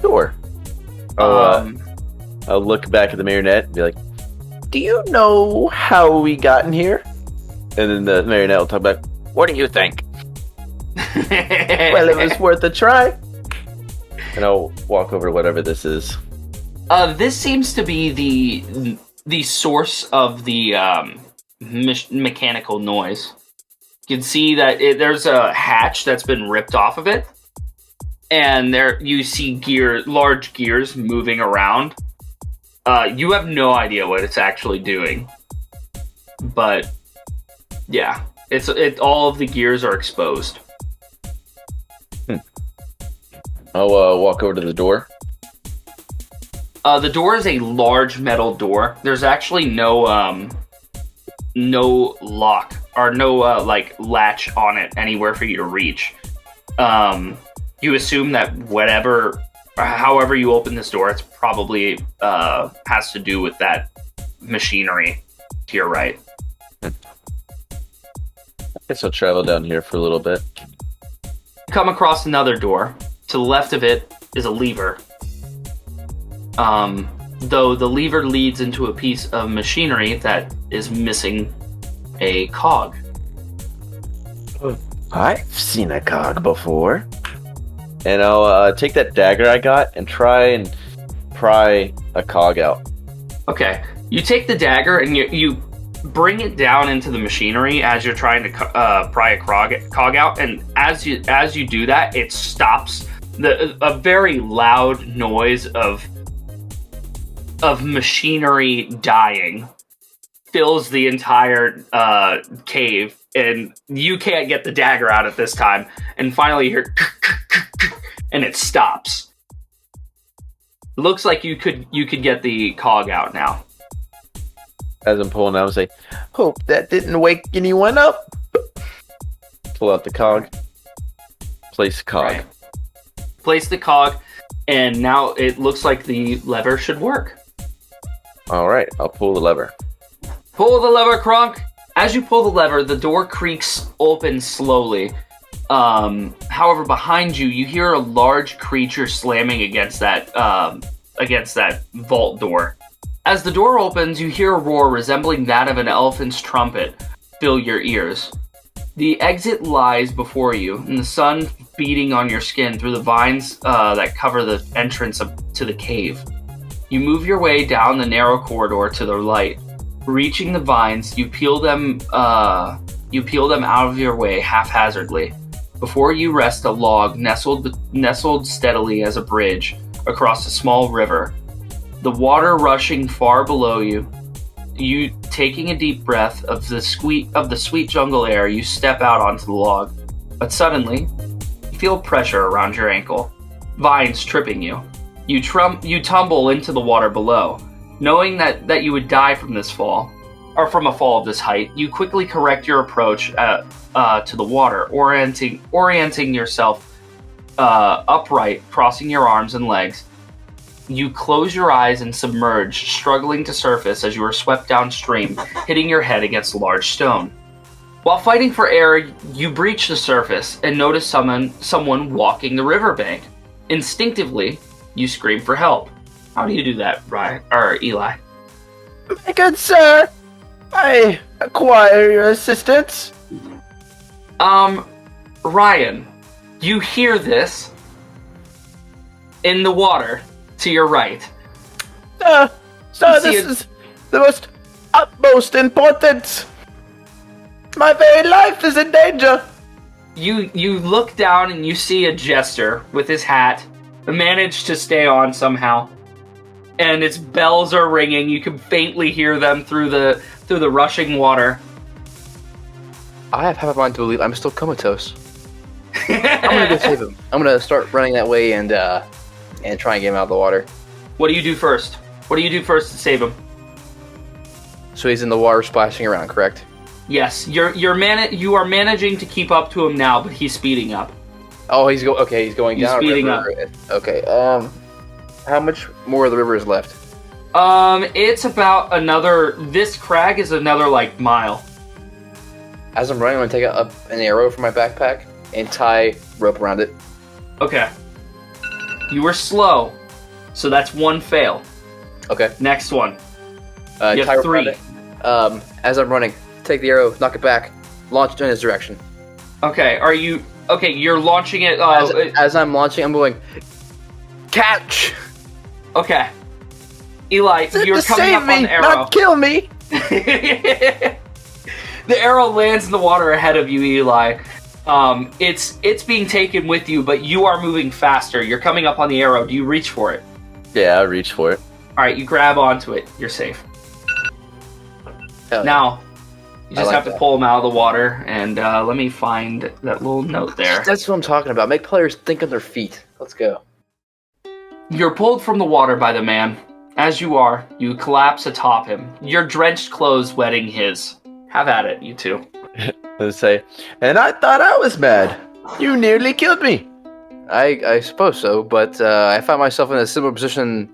Sure. I'll look back at the marionette and be like, "Do you know how we got in here?" And then the marionette will talk about, "What do you think?" "Well, it was worth a try." And I'll walk over to whatever this is. This seems to be the source of the mechanical noise. You can see that there's a hatch that's been ripped off of it, and there you see large gears moving around. You have no idea what it's actually doing, but yeah, all of the gears are exposed. I'll walk over to the door. The door is a large metal door. There's actually no lock or no latch on it anywhere for you to reach. You assume that however you open this door, it's probably has to do with that machinery to your right. I guess I'll travel down here for a little bit. You come across another door. To the left of it is a lever. Though the lever leads into a piece of machinery that is missing a cog. I've seen a cog before. And I'll take that dagger I got and try and pry a cog out. Okay. You take the dagger and you bring it down into the machinery as you're trying to pry a cog out, and as you do that, it stops. A very loud noise of machinery dying fills the entire cave, and you can't get the dagger out at this time. And finally, you hear, and it stops. Looks like you could get the cog out now. As I'm pulling out, I say, "Hope that didn't wake anyone up." Pull out the cog. Place cog. Right. Place the cog, and now it looks like the lever should work. All right, I'll pull the lever. Pull the lever, Kronk. As you pull the lever, the door creaks open slowly. However, behind you, you hear a large creature slamming against that vault door. As the door opens, you hear a roar resembling that of an elephant's trumpet fill your ears. The exit lies before you, and the sun beating on your skin through the vines that cover the entrance to the cave. You move your way down the narrow corridor to the light. Reaching the vines, you peel them out of your way haphazardly. Before you rest a log nestled steadily as a bridge across a small river. The water rushing far below you. You taking a deep breath of the sweet jungle air, you step out onto the log. But suddenly, you feel pressure around your ankle. Vines tripping you. You tumble into the water below. Knowing that you would die from this fall, or from a fall of this height, you quickly correct your approach to the water, orienting yourself upright, crossing your arms and legs. You close your eyes and submerge, struggling to surface as you are swept downstream, hitting your head against a large stone. While fighting for air, you breach the surface and notice someone walking the riverbank. Instinctively, you scream for help. How do you do that, Ryan or Eli? My good sir, I acquire your assistance. Ryan, you hear this in the water to your right. Sir, this is the most utmost importance. My very life is in danger. You look down and you see a jester with his hat, managed to stay on somehow. And its bells are ringing. You can faintly hear them through the rushing water. I have half a mind to believe I'm still comatose. I'm gonna go save him. I'm gonna start running that way and try and get him out of the water. What do you do first? What do you do first to save him? So he's in the water splashing around, correct? Yes, you are managing to keep up to him now, but he's speeding up. Oh, he's going He's down. speeding up. Okay. How much more of the river is left? It's about another. This crag is another mile. As I'm running, I'm gonna take an arrow from my backpack and tie rope around it. Okay. You were slow, so that's one fail. Okay. Next one. You tie have rope around 3. it. As I'm running, take the arrow, knock it back, launch it in his direction. Okay. Are you okay? You're launching it. As I'm launching, I'm going catch. Okay. Eli, you're to coming save up me, on the arrow. not kill me. The arrow lands in the water ahead of you, Eli. It's being taken with you, but you are moving faster. You're coming up on the arrow. Do you reach for it? Yeah, I reach for it. All right, you grab onto it. You're safe. Hell yeah. Now, you just like have to that. pull him out of the water, and let me find that little note there. That's what I'm talking about. Make players think on their feet. Let's go. You're pulled from the water by the man. As you are, you collapse atop him, your drenched clothes wetting his. Have at it, you two. Let's say, and I thought I was mad. You nearly killed me. I suppose so, but I found myself in a similar position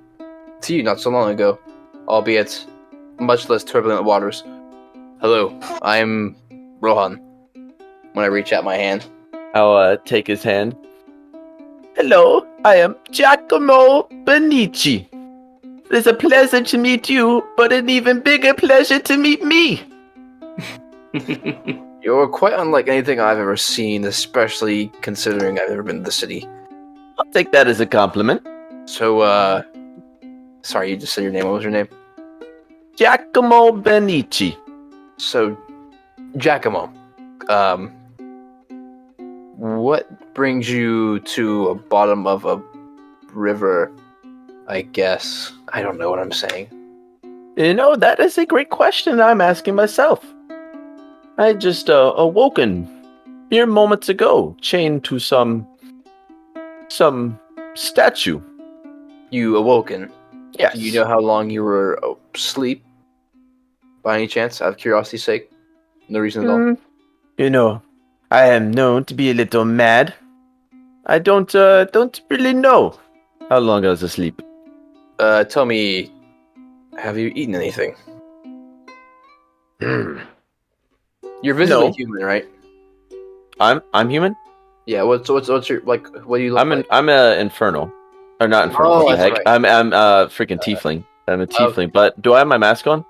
to you not so long ago, albeit much less turbulent waters. Hello, I'm Rohan. When I reach out my hand. I'll take his hand. Hello, I am Giacomo Benici. It is a pleasure to meet you, but an even bigger pleasure to meet me. You're quite unlike anything I've ever seen, especially considering I've never been to the city. I'll take that as a compliment. So, sorry, you just said your name. What was your name? Giacomo Benici. So, Giacomo, what brings you to a bottom of a river, I guess? I don't know what I'm saying. You know, that is a great question I'm asking myself. I just awoken mere moments ago, chained to some statue. You awoken. Yes. Do you know how long you were asleep? By any chance, out of curiosity's sake? No reason at all. You know, I am known to be a little mad. I don't really know how long I was asleep. Tell me, have you eaten anything? You're visibly No. human, right? I'm human. Yeah. What's your what do you look like? I'm a infernal, or not infernal. Oh, what the that's heck? right. I'm freaking tiefling. I'm a tiefling, but do I have my mask on?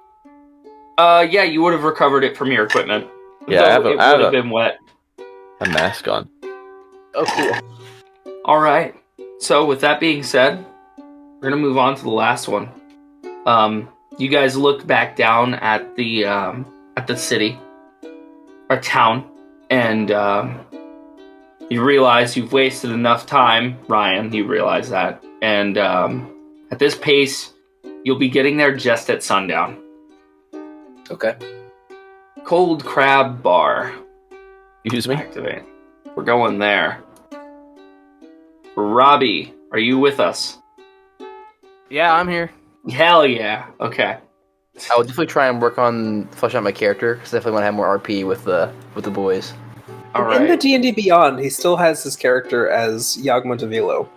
Yeah, you would have recovered it from your equipment. Yeah, Though it would have been wet. a mask on. Oh, cool. All right. So with that being said, we're gonna move on to the last one. You guys look back down at the city or town, and you realize you've wasted enough time, Ryan. You realize that, and at this pace, you'll be getting there just at sundown. Okay. Cold Crab Bar. Excuse me? Activate. We're going there. Robbie, are you with us? Yeah, I'm here. Hell yeah. Okay. I would definitely try and work on fleshing out my character, because I definitely want to have more RP with the boys. All In the right. D&D Beyond, he still has his character as Yag Montevilo.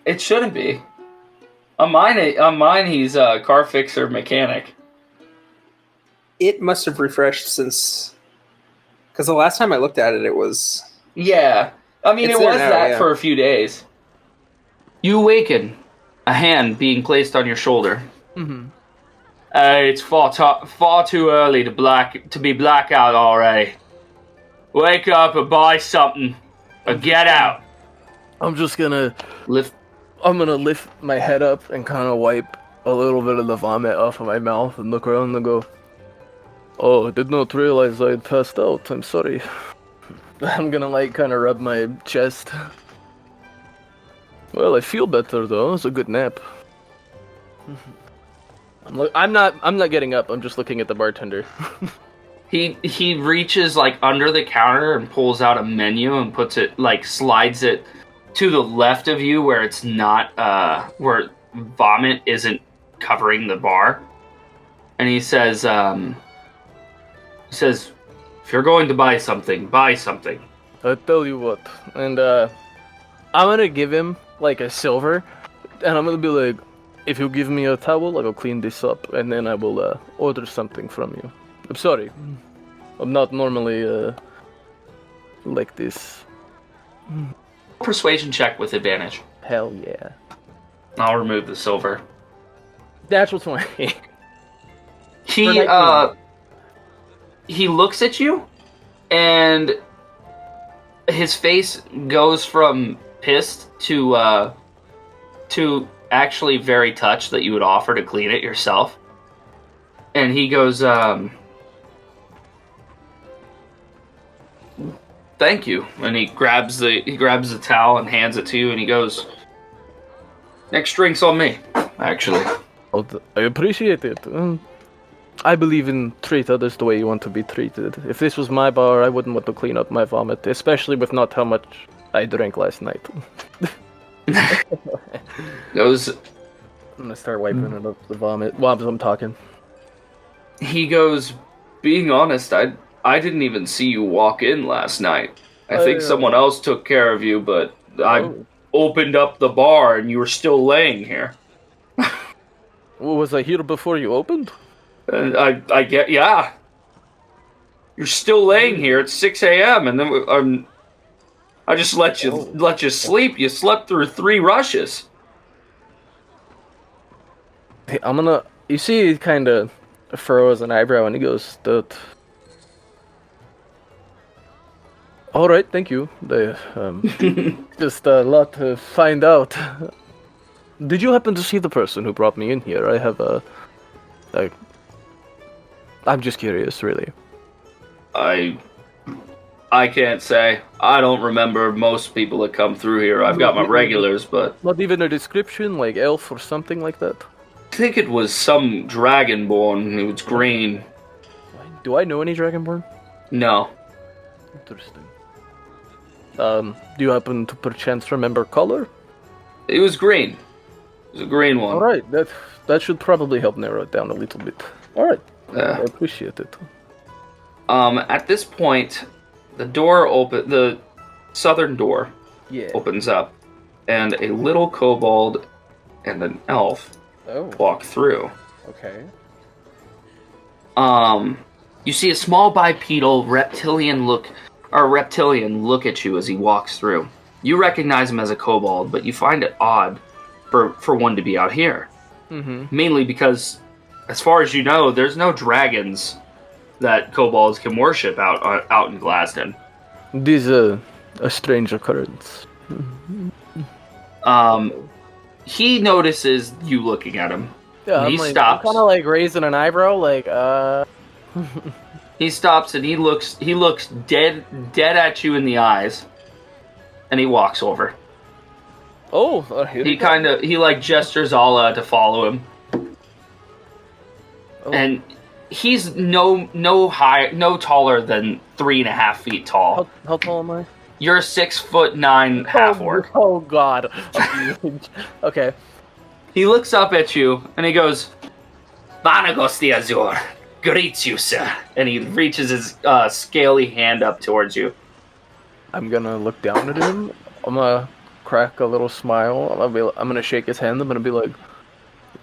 It shouldn't be. On mine, he's a car fixer mechanic. It must have refreshed since... Because the last time I looked at it, it was... Yeah. I mean, It's it was there now, that yeah. for a few days. You awaken, a hand being placed on your shoulder. Mm-hmm. It's far too early to be blackout already. Wake up and buy something, or get out. I'm just gonna Lift. I'm gonna lift my head up and kind of wipe a little bit of the vomit off of my mouth and look around and go, "Oh, I did not realize I had passed out. I'm sorry." I'm gonna like kind of rub my chest. Well, I feel better though. It was a good nap. I'm not getting up. I'm just looking at the bartender. He reaches like under the counter and pulls out a menu and puts it like slides it to the left of you where it's not where vomit isn't covering the bar. And he says if you're going to buy something, buy something. I tell you what, and I'm gonna give him like a silver, and I'm gonna be like, if you give me a towel, I will clean this up, and then I will order something from you. I'm sorry, I'm not normally like this. Persuasion check with advantage. Hell yeah. I'll remove the silver. Natural 20. He looks at you, and his face goes from pissed to actually very touched that you would offer to clean it yourself. And he goes, "Thank you." And he grabs the towel and hands it to you, and he goes, "Next drink's on me." Actually, Oh, I appreciate it. I believe in treat others the way you want to be treated. If this was my bar, I wouldn't want to clean up my vomit, especially with not how much I drank last night. goes. I'm gonna start wiping it up the vomit while I'm talking. He goes, "Being honest, I didn't even see you walk in last night. I think someone else took care of you, but I opened up the bar and you were still laying here." Was I here before you opened? And I get, yeah. You're still laying here at 6 a.m. and then I just let you sleep. You slept through 3 rushes. Hey, you see he kind of furrows an eyebrow and he goes, "That... Alright, thank you. Just a lot to find out. Did you happen to see the person who brought me in here? I have I'm just curious, really." I can't say. I don't remember most people that come through here. I've got my regulars, but Not even a description, like elf or something like that? I think it was some dragonborn who was green. Do I know any Dragonborn? No. Interesting. Do you happen to perchance remember color? It was green. It was a green one. Alright, that should probably help narrow it down a little bit. Alright, Yeah. I appreciate it. At this point, the southern door Yeah. opens up, and a little kobold and an elf Oh, walk through. okay. You see a small bipedal reptilian look at you as he walks through. You recognize him as a kobold, but you find it odd for one to be out here. Mm-hmm. Mainly because, as far as you know, there's no dragons that kobolds can worship out in Glasdon. This is a strange occurrence. He notices you looking at him. Yeah, He I'm stops. kind of like raising an eyebrow, like He stops and he looks dead at you in the eyes, and he walks over. Oh, He like gestures Alla to follow him, and he's no taller than 3.5 feet tall. How tall am I? You're 6'9" half orc. Oh God. Okay. He looks up at you and he goes, "Varnagos the Azure greets you, sir," and he reaches his scaly hand up towards you. I'm gonna look down at him. I'm gonna crack a little smile. I'm gonna shake his hand. I'm gonna be like,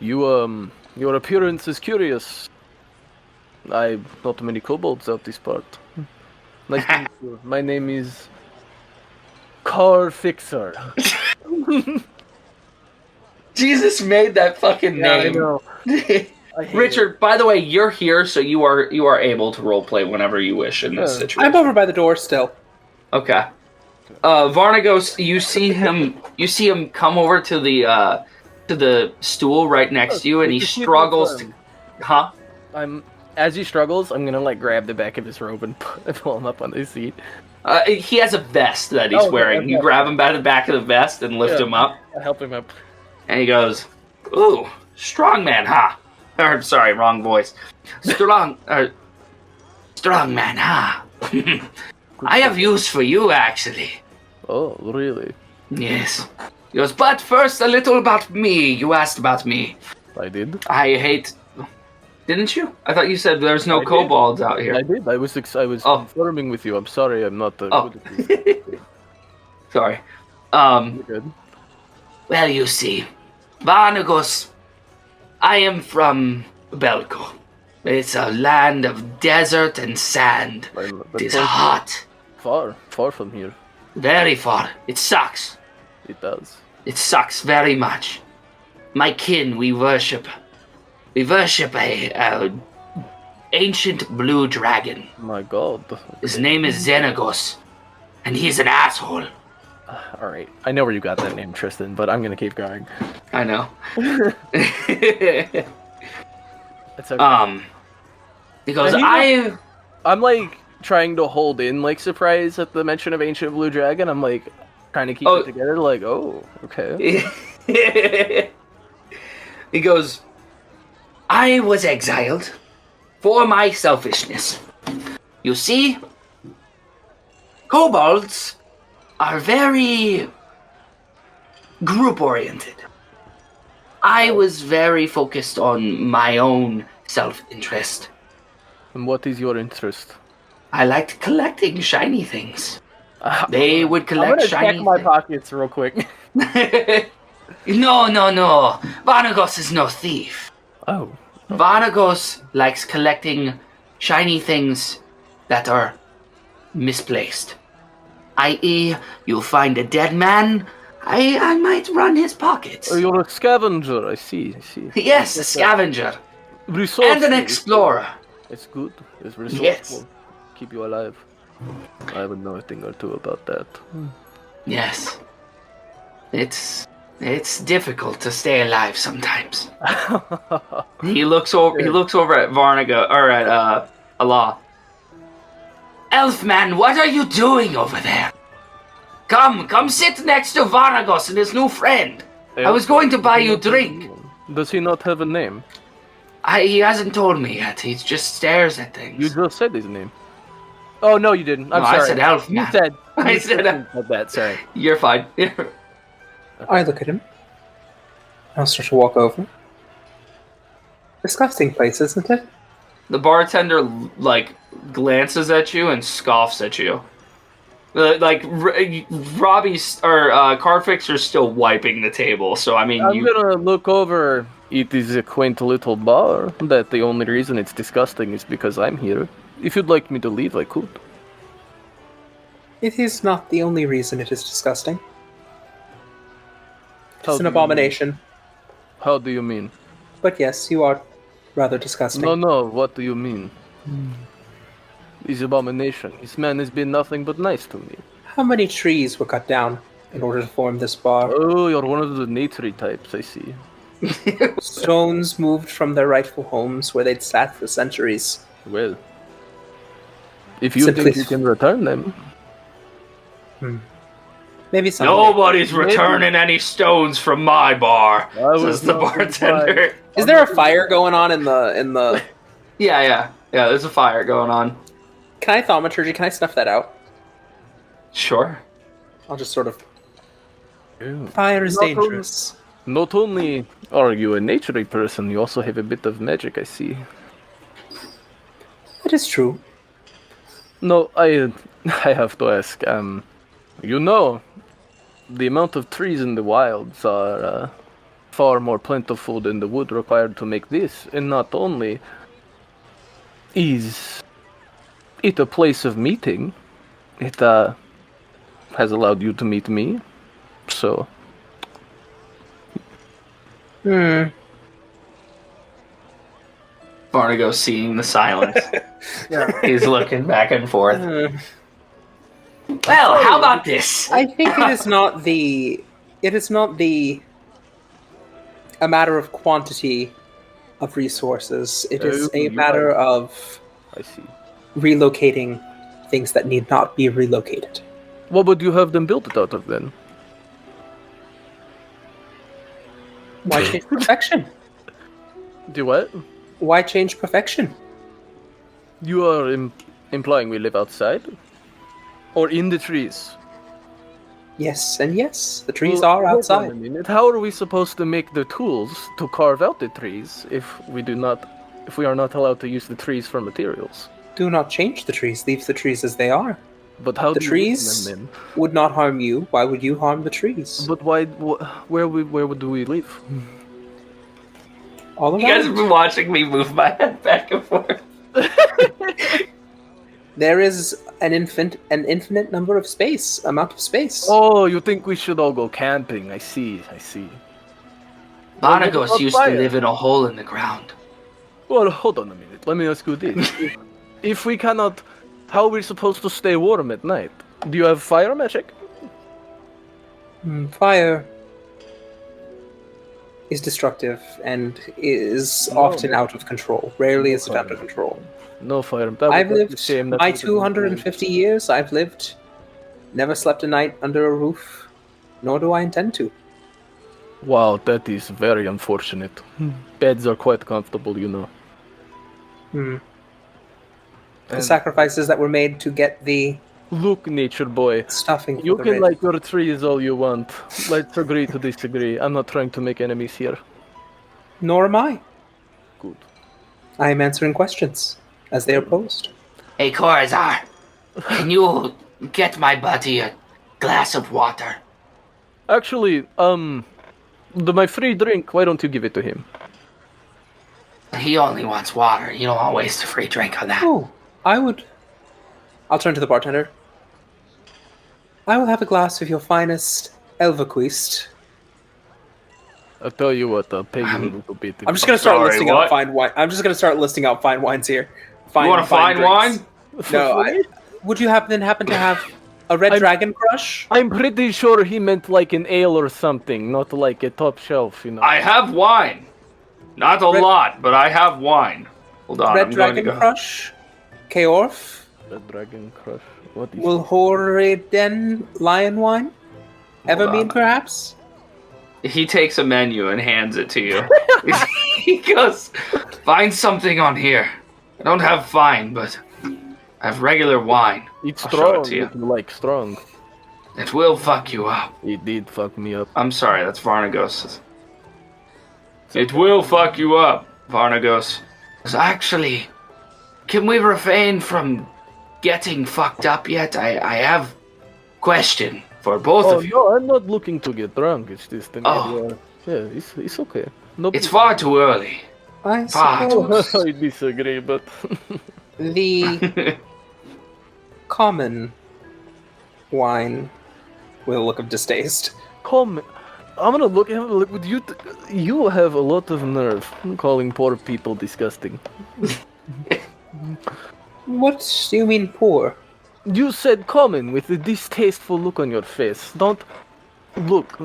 your appearance is curious. I not many kobolds out this part. Nice to meet you. My name is Car Fixer. Jesus made that fucking name. I know. Richard, by the way, you're here, so you are able to roleplay whenever you wish in this situation. I'm over by the door still. Okay. Varnagos, you see him come over to the stool right next to you, and he struggles to. Huh? As he struggles, I'm gonna like grab the back of his robe and pull him up on his seat. He has a vest that he's wearing. Okay. You grab him by the back of the vest and lift him up. I help him up. And he goes, "Ooh, strong man, huh?" Or, sorry, wrong voice. Strong man, huh? I have use for you, actually. Oh, really? Yes. He goes, "But first, a little about me. You asked about me. I did. I hate... Didn't you? I thought you said there's no kobolds out here." I did. I was confirming with you. I'm sorry. I'm not good at this. Sorry. You're good. Well, you see, Varnagos, I am from Belcos. It's a land of desert and sand. It is hot. Far from here. Very far. It sucks. It does. It sucks very much. My kin, we worship a ancient blue dragon. My God. His name is Xenagos, and he's an asshole. All right. I know where you got that name, Tristan, but I'm gonna keep going. I know. It's okay. He goes, I'm like trying to hold in like surprise at the mention of ancient blue dragon. I'm like trying to keep it together. Like, oh, okay. He goes, "I was exiled for my selfishness. You see, kobolds are very group-oriented. I was very focused on my own self-interest. And what is your interest? I liked collecting shiny things. They would collect shiny I'm gonna check my pockets real quick. No. Varnagos is no thief. Oh. Varnagos likes collecting shiny things that are misplaced. I.e., you'll find a dead man, I might run his pockets. Oh, you're a scavenger, I see. Yes, a scavenger. Resourceful. And an explorer. It's good. It's resourceful. Yes. Keep you alive. I would know a thing or two about that. Yes. It's difficult to stay alive sometimes. He looks over at Varnaga, or at Allah. "Elfman, what are you doing over there? Come sit next to Varnagos and his new friend. I was going to buy you a drink." Does he not have a name? He hasn't told me yet. He just stares at things. You just said his name. Oh, no, you didn't. I'm No, sorry. I said Elfman. You said... I said that, sorry. You're fine. I look at him. I'll start to walk over. Disgusting place, isn't it? The bartender, like, glances at you and scoffs at you. Robbie's, or Carfixer's still wiping the table, so I mean, I'm gonna look over. It is a quaint little bar, that the only reason it's disgusting is because I'm here. If you'd like me to leave, I could. It is not the only reason it is disgusting. How It's an do you abomination. mean? How do you mean? But yes, you are rather disgusting. No, what do you mean? This abomination. This man has been nothing but nice to me. How many trees were cut down in order to form this bar? Oh, you're one of the naturey types, I see. Stones moved from their rightful homes where they'd sat for centuries. Well, if you Simply- think you can return them, Maybe someday. Nobody's returning any stones from my bar, I says was the not bartender. Is there a fire going on in the? Yeah. There's a fire going on. Can I thaumaturgy? Can I snuff that out? Sure. I'll just sort of. Ew. Fire is Not only- dangerous. Not only are you a naturey person, you also have a bit of magic, I see. That is true. No, I have to ask, you know, the amount of trees in the wilds are far more plentiful than the wood required to make this, and not only is it a place of meeting, it has allowed you to meet me, so... Varnagos seeing the silence. He's looking back and forth. Well, how about this? I think it is not the. It is not a matter of quantity of resources. It is Oh, a you're matter right. of I see. relocating things that need not be relocated. What would you have them built it out of then? Why change perfection? Do what? Why change perfection? You are implying we live outside? Or in the trees? Yes and yes. The trees Well, are hold on outside. a minute. How are we supposed to make the tools to carve out the trees if we are not allowed to use the trees for materials? Do not change the trees. Leave the trees as they are. But how The do you make trees them then? would not harm you. Why would you harm the trees? But why? Where do we live? All around. You guys have been watching me move my head back and forth. There is an infinite number of amount of space. Oh, you think we should all go camping? I see. Varnagos used to fire. live in a hole in the ground. Well, hold on a minute. Let me ask you this: if we cannot, how are we supposed to stay warm at night? Do you have fire magic? Fire is destructive and is No, often out of control. Rarely is it fire. under control. No fire. That I've would be a lived shame. That my would have been 250 years. I've lived, never slept a night under a roof, nor do I intend to. Wow, that is very unfortunate. Beds are quite comfortable, you know. The sacrifices that were made to get the Look, nature boy, stuffing. for you the can rid- like your trees all you want. Let's agree to disagree. I'm not trying to make enemies here. Nor am I. Good. I am answering questions as they are posed. Hey, Corazar, can you get my buddy a glass of water? Actually, my free drink, why don't you give it to him? He only wants water. You don't want to waste a free drink on that. Oh, I would. I'll turn to the bartender. I will have a glass of your finest Elvaquist. I'll tell you what, I'll pay you a little bit. I'm just gonna start sorry, listing what? out fine wine. I'm just gonna start listing out fine wines here. You want a fine drinks. wine? No. Would you happen to have a red I'm- dragon crush? I'm pretty sure he meant like an ale or something, not like a top shelf, you know. I have wine. Not a Red- lot, but I have wine. Hold on, Red I'm going to dragon go. crush? Keorf? Red Dragon Crush. What is Will Horiden lion wine? Ever on. mean perhaps? He takes a menu and hands it to you. He goes, find something on here. I don't have fine, but I have regular wine. It's I'll show it strong, to you. if you like strong. It will fuck you up. It did fuck me up. I'm sorry, that's Varnagos. It will fuck you up, Varnagos. Actually, can we refrain from getting fucked up yet? I have question for both Oh of you. no, I'm not looking to get drunk. It's just an Oh. area. Yeah, it's okay. No, It's far too early. I Far suppose too I disagree, but the common wine with a look of distaste. I'm gonna look at him. Look, with you. You have a lot of nerve calling poor people disgusting. What do you mean poor? You said common with a distasteful look on your face. Don't look.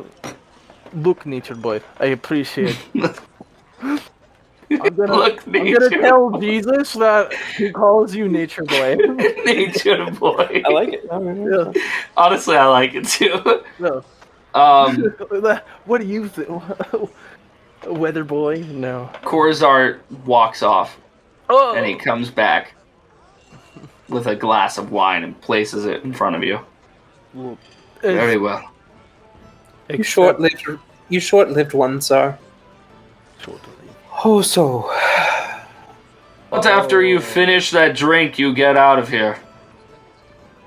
Look, nature boy. I appreciate. I'm gonna tell Jesus that he calls you nature boy. Nature boy. I like it. Yeah. Honestly, I like it too. No. What do you think? Weather boy? No. Corzart walks off, Oh. and he comes back with a glass of wine and places it in front of you. Well, Very well. You short-lived one, sir. Oh, so. But after you finish that drink, you get out of here.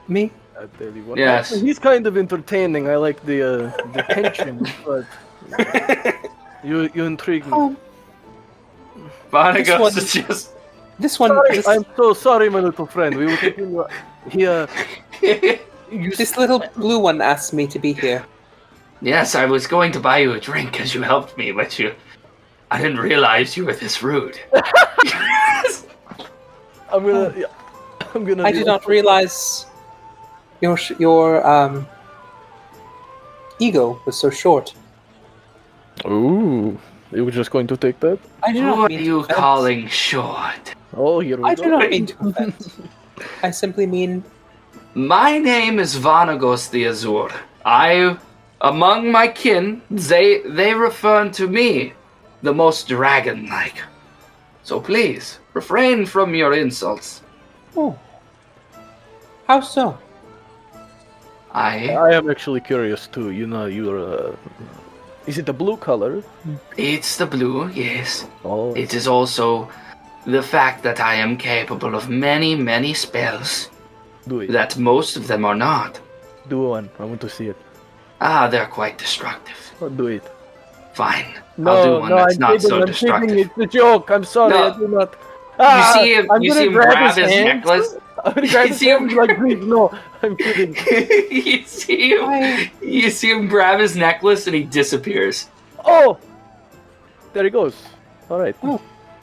Me? I tell you what. Yes. He's kind of entertaining. I like the tension, but you intrigue me. Varnagos is just. This one. Sorry, I'm so sorry, my little friend. We will continue. This little blue one asked me to be here. Yes, I was going to buy you a drink because you helped me, but I didn't realize you were this rude. I'm gonna. I did not realize your ego was so short. Ooh, you were just going to take that? I do Who not are mean to you offend. calling short? Oh, here we I go. do not mean to offend. I simply mean My name is Varnagos the Azure. Among my kin, they refer to me the most dragon-like. So please, refrain from your insults. oh, how so? I am actually curious too. You know, you're. Is it the blue color? It's the blue, yes. Oh. It is also the fact that I am capable of many, many spells. Do it. That most of them are not. Do one. I want to see it. They're quite destructive. Oh, do it. Fine. I'll do one that's I'm not kidding, so I'm destructive. Kidding. It's a joke. I'm sorry. No. I do not. You see him grab his necklace? I'm gonna grab his see him- hands like, please, no. I'm kidding. you see him grab his necklace and he disappears. Oh! There he goes. Alright.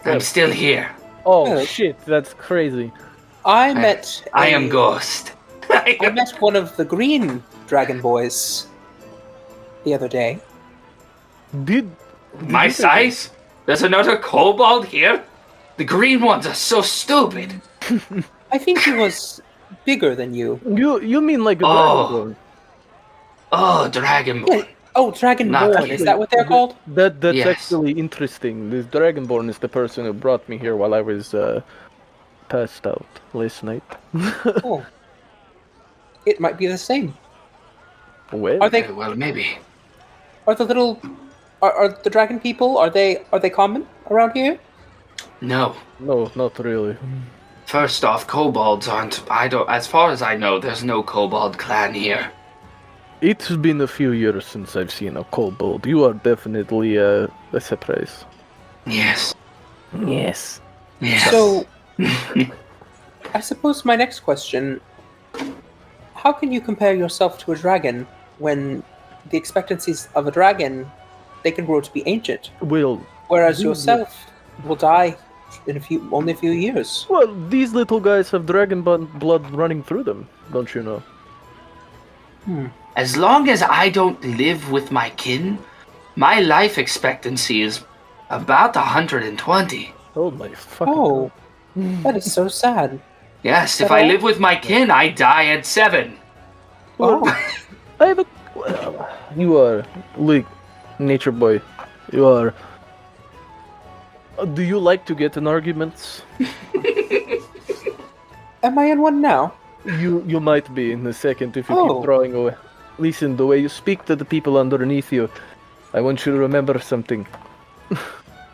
I'm still here. Oh, Good. shit. That's crazy. I met. I am Ghost. I met one of the green dragon boys the other day. Did My you say size? There's another kobold here? The green ones are so stupid. I think he was bigger than you. You mean like a Oh. dragonborn? Oh, Dragonborn. Yeah. Oh, Dragonborn. Not Is that what they're called? That's Yes. actually interesting. This dragonborn is the person who brought me here while I was passed out last night. Oh. It might be the same. Well, Are they? Well, maybe. Are the little? Are the dragon people? Are they common around here? No. no, not really. First off, kobolds aren't. As far as I know, there's no kobold clan here. It's been a few years since I've seen a kobold. You are definitely a surprise. Yes. Yes. Yes. So, I suppose my next question: how can you compare yourself to a dragon when the expectancies of a dragon they can grow to be ancient, Well, whereas yourself will die in only a few years? well, these little guys have dragon blood running through them. Don't you know? As long as I don't live with my kin, my life expectancy is about 120. Oh my fucking. Oh, that is so sad. Yes, if I live with my kin, I die at 7. Well, Oh. I have a. You are like nature boy. You are. Do you like to get in arguments? Am I in one now? You might be in a second if you Oh. keep drawing away. Listen, the way you speak to the people underneath you, I want you to remember something.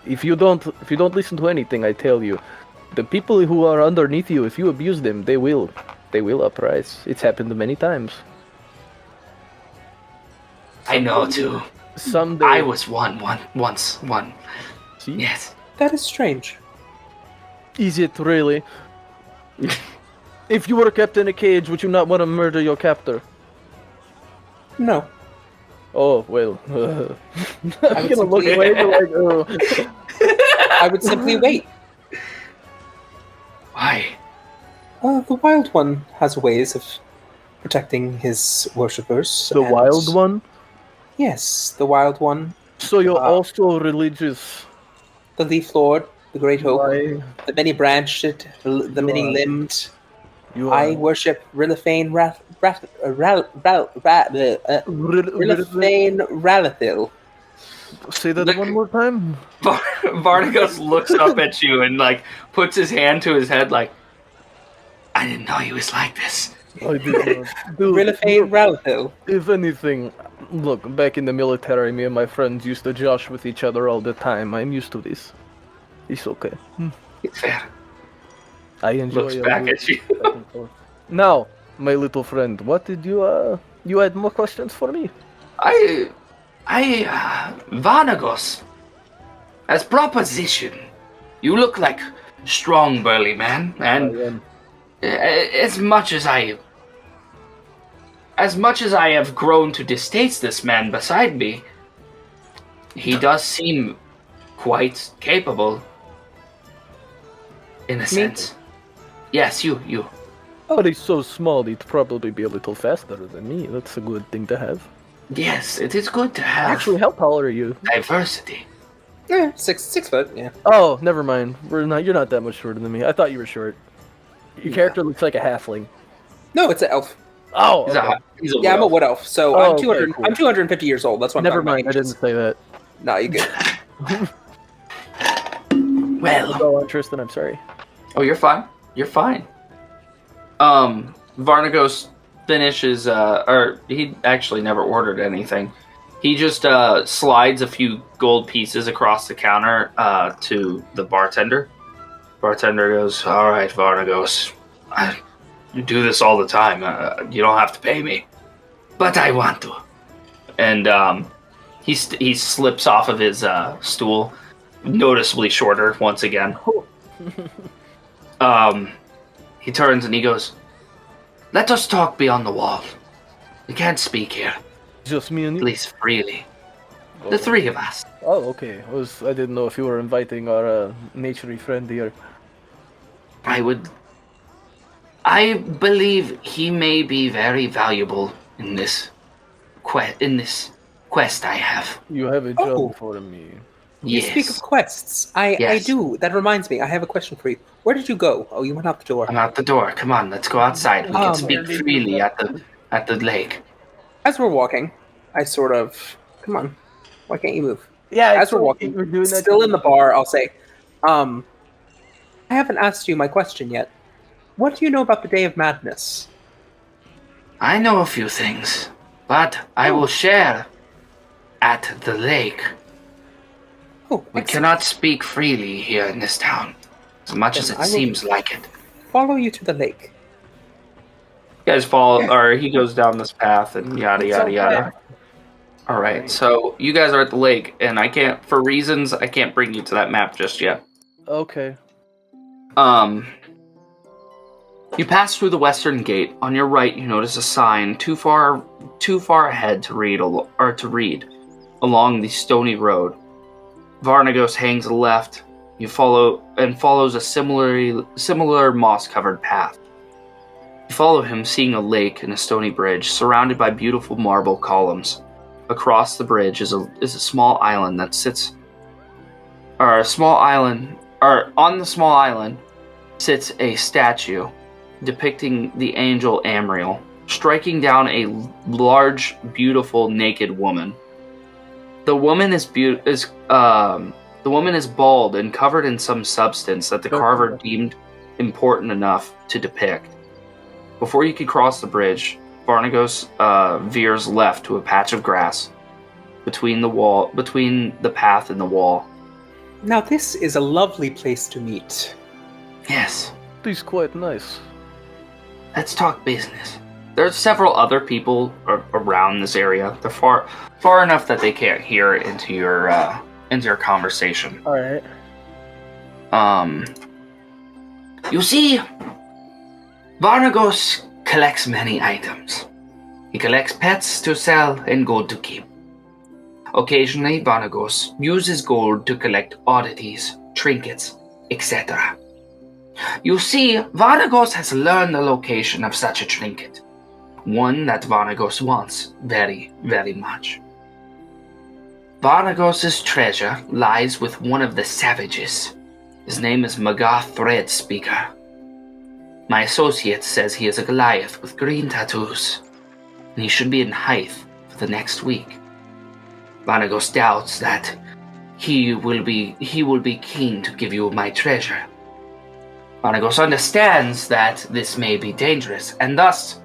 if you don't listen to anything I tell you, the people who are underneath you, if you abuse them, they will uprise. It's happened many times. I know too. Someday. I was once one. See? Yes. That is strange. Is it really? If you were kept in a cage, would you not want to murder your captor? No. Oh, well. I I'm would gonna look simply- away and be like, oh. I would simply wait. Why? The Wild One has ways of protecting his worshippers. The and- wild one? Yes, the Wild One, So you're Ah. also religious. the Leaf Lord, the Great Oak, Why? the many-branched, the You many-limbed. You I worship Rilithane Ralathil. Say that Look- one more time? Varnagos looks up at you and like puts his hand to his head like, I didn't know he was like this. I did not. Dude, Rilithane look, Ralathil. if anything, look, back in the military, me and my friends used to josh with each other all the time. I'm used to this. It's okay. Fair. I enjoy Looks a back good at you. back and forth. Now, my little friend, what did you had more questions for me? Varnagos, as proposition, you look like strong burly man, and I am. as much as I have grown to distaste this man beside me, he does seem quite capable. In a sense. Yes, you. But he's so small, he'd probably be a little faster than me. That's a good thing to have. Yes, it is good to have Actually, how tall are you? diversity. Yeah, 6 foot. Yeah. Oh, never mind. You're not that much shorter than me. I thought you were short. Your character looks like a halfling. No, it's an elf. Oh, He's okay. he's a Yeah, I'm a wolf. wood elf. So Oh, I'm okay, 200. cool. I'm 250 years old. That's what I'm Never talking mind. I about. didn't say that. No, you good. Well, Oh, Tristan, I'm sorry. oh, you're fine. You're fine. Varnagos finishes, or he actually never ordered anything. He just slides a few gold pieces across the counter to the bartender. Bartender goes, "All right, Varnagos, you do this all the time. You don't have to pay me, but I want to." And he slips off of his stool, noticeably shorter once again. He turns and he goes, "Let us talk beyond the wall. We can't speak here, Just me and at you. least freely. The three of us." Oh, okay. I didn't know if you were inviting our naturey friend here. I believe he may be very valuable in this quest I have. You have a job Oh. for me. You Yes. speak of quests. I Yes. do. That reminds me. I have a question for you. Where did you go? Oh, you went out the door. I'm out the door. Come on, let's go outside. We can speak freely at the lake. As we're walking, I sort of come on. Why can't you move? Yeah, As we're walking, we're doing that. still in the bar, I'll say, I haven't asked you my question yet. What do you know about the Day of Madness? I know a few things, but I will share at the lake. Oh, We excellent. cannot speak freely here in this town, as much as Then it I will- seems like it. Follow you to the lake. You guys follow, or he goes down this path and yada yada yada. All right, so you guys are at the lake, and for reasons, I can't bring you to that map just yet. Okay. You pass through the western gate. On your right, you notice a sign too far ahead to read along the stony road. Varnagos hangs left. You follows a similar moss-covered path. You follow him, seeing a lake and a stony bridge surrounded by beautiful marble columns. Across the bridge is a small island that on the small island sits a statue depicting the angel Amriel, striking down a large, beautiful, naked woman. The woman is bald and covered in some substance that the carver deemed important enough to depict. Before you can cross the bridge, Varnagos veers left to a patch of grass between the path and the wall. Now, this is a lovely place to meet. Yes, This is quite nice. let's talk business. There are several other people around this area. They're far enough that they can't hear into your conversation. All right. You see, Varnagos collects many items. He collects pets to sell and gold to keep. Occasionally, Varnagos uses gold to collect oddities, trinkets, etc. You see, Varnagos has learned the location of such a trinket. One that Varnagos wants very, very much. Varnagos' treasure lies with one of the savages. His name is Magath Threadspeaker. My associate says he is a Goliath with green tattoos, and he should be in Hythe for the next week. Varnagos doubts that he will be keen to give you my treasure. Varnagos understands that this may be dangerous, and thus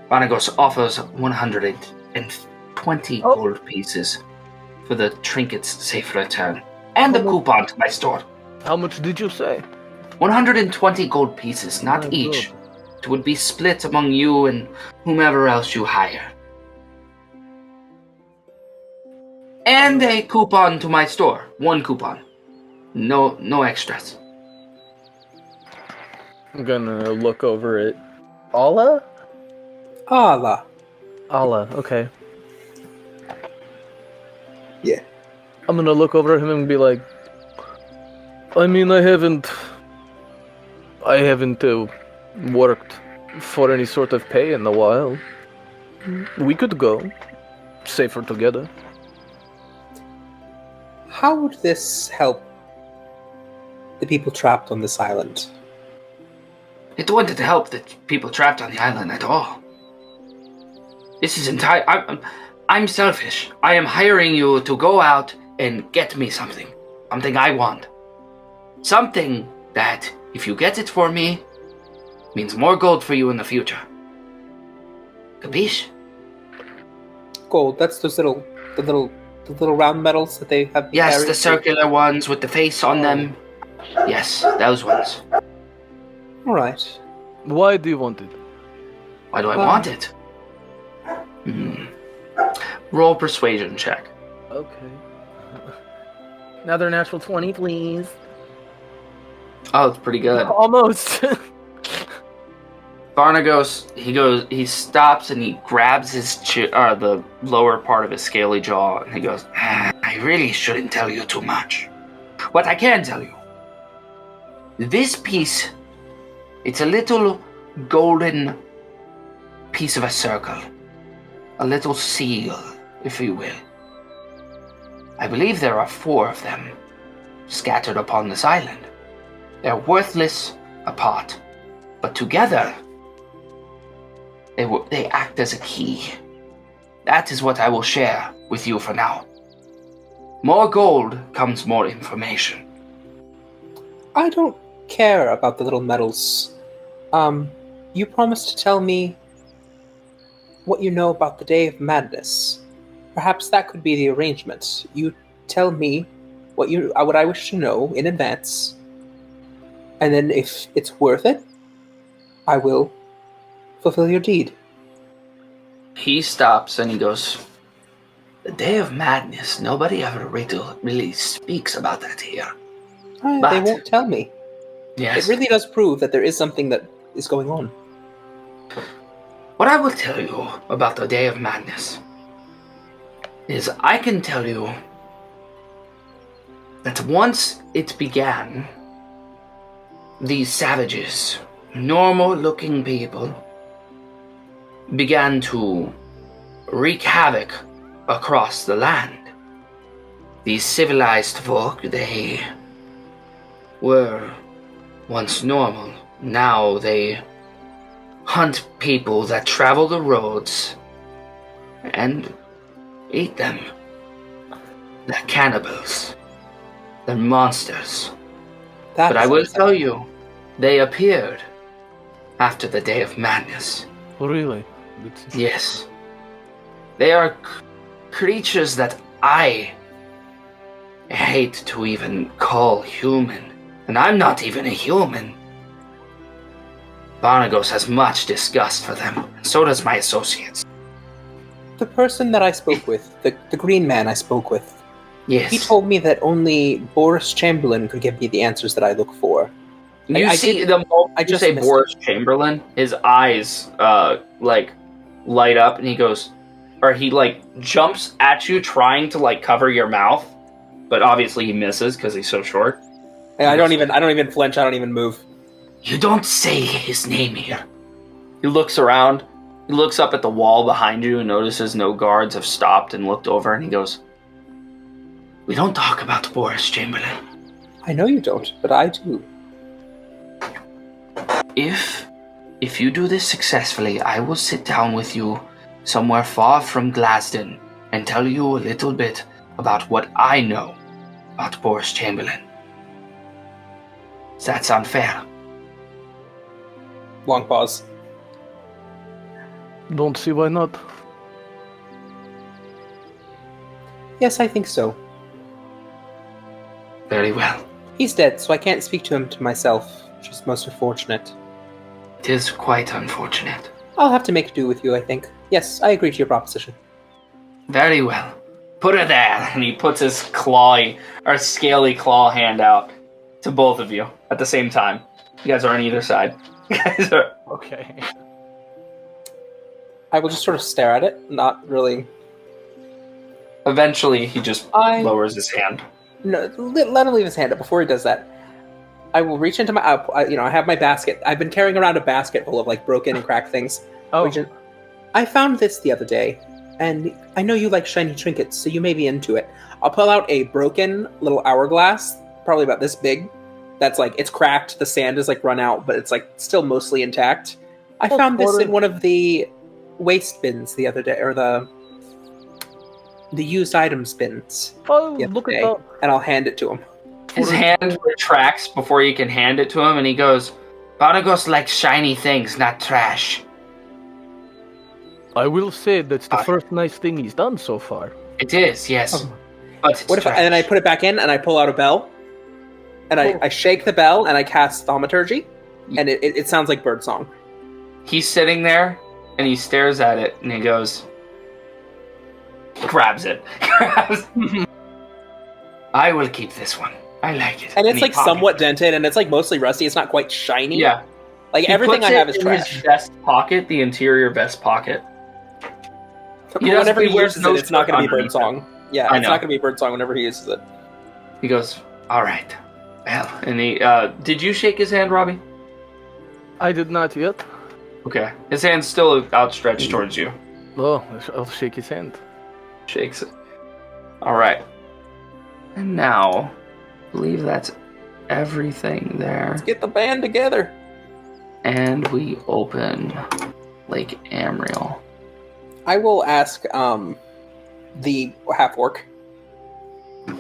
Varnagos offers 120 gold pieces for the trinket's safe return, and a coupon to my store. How much did you say? 120 gold pieces, not each. It would be split among you and whomever else you hire. And a coupon to my store. One coupon. No extras. I'm gonna look over at Allah? Allah. Allah, okay. Yeah. I'm gonna look over at him and be like, I mean, I haven't worked for any sort of pay in a while. We could go. Safer together. How would this help the people trapped on this island? It wouldn't help the people trapped on the island at all. This is I'm selfish. I am hiring you to go out and get me something. Something I want. Something that, if you get it for me, means more gold for you in the future. Capiche? Gold, that's the little round medals that they have. Yes, carried? the circular ones with the face on them. Yes, those ones. Alright. Why do you want it? Why do I want it? Roll persuasion check. Okay. Another natural 20, please. Oh, it's pretty good. Almost. Varnagos, he stops and he grabs the lower part of his scaly jaw and he goes, I really shouldn't tell you too much. What I can tell you, this piece, it's a little golden piece of a circle. A little seal, if you will. I believe there are 4 of them scattered upon this island. They're worthless apart, but together they act as a key. That is what I will share with you for now. More gold comes more information. I don't care about the little medals. You promised to tell me what you know about the Day of Madness. Perhaps that could be the arrangement. You tell me what I wish to know in advance, and then if it's worth it, I will fulfill your deed. He stops and he goes, the Day of Madness, nobody ever really speaks about that here. They But- won't tell me. Yes. It really does prove that there is something that is going on. What I will tell you about the Day of Madness is I can tell you that once it began, these savages, normal-looking people, began to wreak havoc across the land. These civilized folk, they were once normal. Now they hunt people that travel the roads and eat them. They're cannibals. They're monsters. That But I is will upsetting. tell you, they appeared after the Day of Madness. Really? Yes. They are creatures that I hate to even call human. And I'm not even a human. Varnagos has much disgust for them, and so does my associates. The person that I spoke with, the green man I spoke with, Yes. he told me that only Boris Chamberlain could give me the answers that I look for. You I see, did- the moment I you just say missed Boris Chamberlain, his eyes light up, and he goes, or he like jumps at you trying to like cover your mouth, but obviously he misses because he's so short. I don't even flinch. I don't even move. You don't say his name here. He looks around. He looks up at the wall behind you and notices no guards have stopped and looked over, and he goes, "We don't talk about Boris Chamberlain. I know you don't, but I do. If you do this successfully, I will sit down with you somewhere far from Glasdon and tell you a little bit about what I know about Boris Chamberlain. Does that sound fair?" Long pause. Don't see why not. Yes, I think so. Very well. He's dead, so I can't speak to him to myself, which is most unfortunate. It is quite unfortunate. I'll have to make do with you, I think. Yes, I agree to your proposition. Very well. Put her there. And he puts his scaly claw hand out to both of you at the same time. You guys are on either side. You guys are... Okay. I will just sort of stare at it, not really... Eventually, he just lowers his hand. No, let him leave his hand up. Before he does that, I will reach into my... I have my basket. I've been carrying around a basket full of, like, broken and cracked things. Oh. I found this the other day, and I know you like shiny trinkets, so you may be into it. I'll pull out a broken little hourglass, probably about this big. That's like, it's cracked, the sand is like run out, but it's like still mostly intact. I found this in one of the waste bins the other day, or the used items bins. Oh, look at that. And I'll hand it to him. His hand retracts before you can hand it to him, and he goes, "Varnagos likes shiny things, not trash." I will say that's the first nice thing he's done so far. It is, yes. Oh. But it's and then I put it back in, and I pull out a bell, and I shake the bell, and I cast Thaumaturgy, and it sounds like birdsong. He's sitting there, and he stares at it, and he goes... He grabs it. I will keep this one. I like it. And it's like somewhat dented, and it's like mostly rusty. It's not quite shiny. Yeah. Like everything I have is trash. His vest pocket, the interior vest pocket. Whenever he uses it, it's not going to be birdsong. Yeah, I it's know. not going to be birdsong whenever he uses it. He goes, "All right." Well, and he did you shake his hand, Robbie? I did not yet. Okay. His hand's still outstretched towards you. Oh, I'll shake his hand. Shakes it. All right. And now, I believe that's everything there. Let's get the band together. And we open Lake Amriel. I will ask the half-orc. Do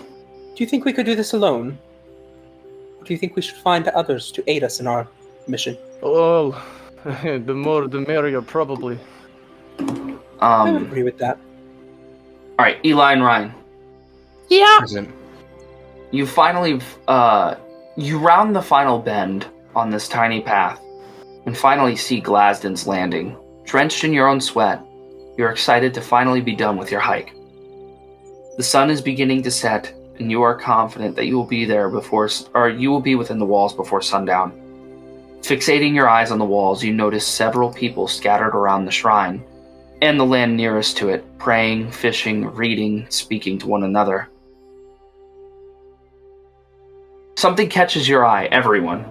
you think we could do this alone? Or do you think we should find others to aid us in our mission? Oh, the more the merrier, probably. I would agree with that. All right, Eli and Ryan. Yeah. You finally, you round the final bend on this tiny path and finally see Glasdon's landing. Drenched in your own sweat, you're excited to finally be done with your hike. The sun is beginning to set, and you are confident that you will be there you will be within the walls before sundown. Fixating your eyes on the walls, you notice several people scattered around the shrine and the land nearest to it, praying, fishing, reading, speaking to one another. Something catches your eye, everyone.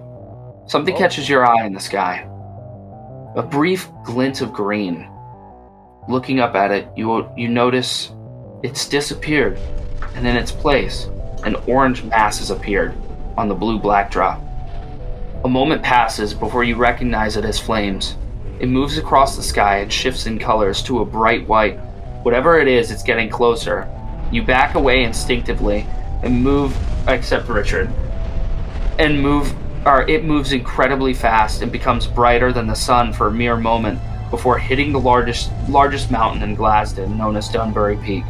Something catches your eye in the sky. A brief glint of green. Looking up at it, you notice it's disappeared, and in its place, an orange mass has appeared on the blue backdrop. A moment passes before you recognize it as flames. It moves across the sky and shifts in colors to a bright white. Whatever it is, it's getting closer. You back away instinctively and move, except Richard, it moves incredibly fast and becomes brighter than the sun for a mere moment before hitting the largest mountain in Glasdon, known as Dunbury Peak.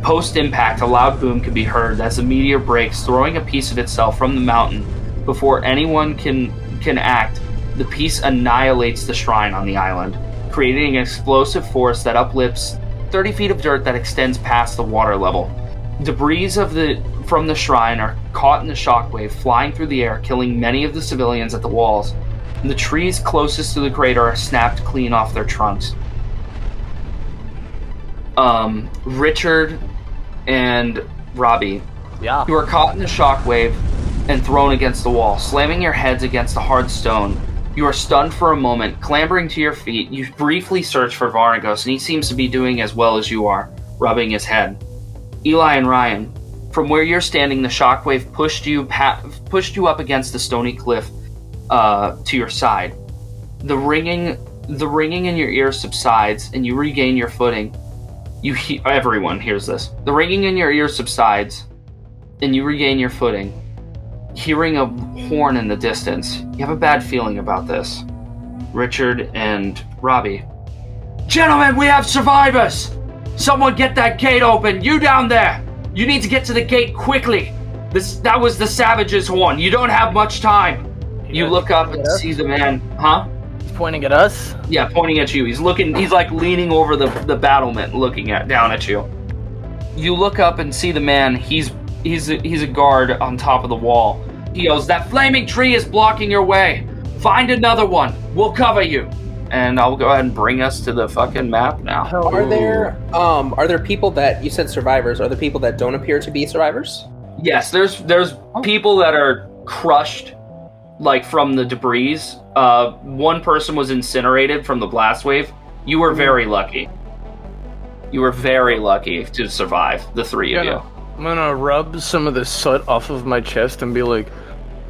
Post-impact, a loud boom can be heard as the meteor breaks, throwing a piece of itself from the mountain. Before anyone can act, the piece annihilates the shrine on the island, creating an explosive force that uplifts 30 feet of dirt that extends past the water level. Debris from the shrine are caught in the shockwave, flying through the air, killing many of the civilians at the walls. And the trees closest to the crater are snapped clean off their trunks. Richard and Robbie, Yeah. you are caught in the shockwave and thrown against the wall, slamming your heads against the hard stone. You are stunned for a moment. Clambering to your feet, you briefly search for Varnagos, and he seems to be doing as well as you are, rubbing his head. Eli and Ryan, from where you're standing, the shockwave pushed you up against the stony cliff to your side. The ringing in your ears subsides, and you regain your footing. Everyone hears this. The ringing in your ears subsides, and you regain your footing. Hearing a horn in the distance, you have a bad feeling about this. Richard and Robbie. Gentlemen, we have survivors! Someone get that gate open! You down there! You need to get to the gate quickly! That was the Savage's horn. You don't have much time. You look up and see the man. Huh? He's pointing at us? Yeah, pointing at you. He's like leaning over the battlement, looking down at you. You look up and see the man. He's a guard on top of the wall. He goes, "That flaming tree is blocking your way. Find another one. We'll cover you." And I'll go ahead and bring us to the fucking map now. Are there people that you said survivors? Are there people that don't appear to be survivors? Yes, there's people that are crushed, like from the debris. One person was incinerated from the blast wave. You were very lucky. You were very lucky to survive, the three of you. I'm gonna rub some of the soot off of my chest and be like,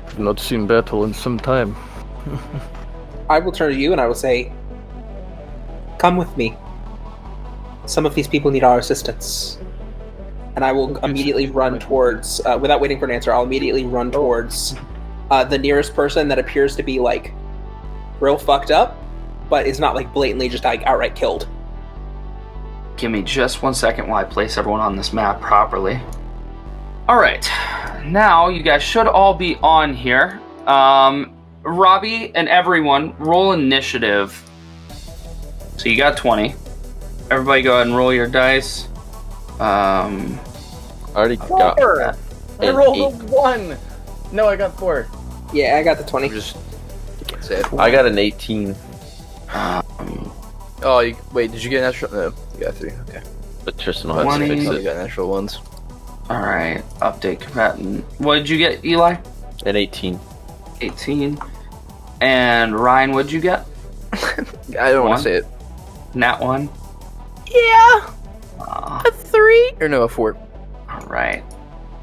"I've not seen battle in some time." I will turn to you and I will say, "Come with me. Some of these people need our assistance." And I will immediately run towards, without waiting for an answer, I'll immediately run towards the nearest person that appears to be, like, real fucked up, but is not, like, blatantly just, like, outright killed. Give me just 1 second while I place everyone on this map properly. Alright, now you guys should all be on here. Robbie and everyone, roll initiative. So you got 20. Everybody go ahead and roll your dice. I already got 4! I an rolled 8. a 1! No, I got 4. Yeah, I got the 20. You can't say it. I got an 18. Oh, wait, did you get an natural? No, you got 3. Okay. But Tristan will have to 20. fix Oh, you it. got natural ones. Alright, update combatant. What did you get, Eli? An 18. 18. And Ryan, what'd you get? I don't want One? to say it. Nat 1? Yeah! A 3? Or no, a 4. Alright.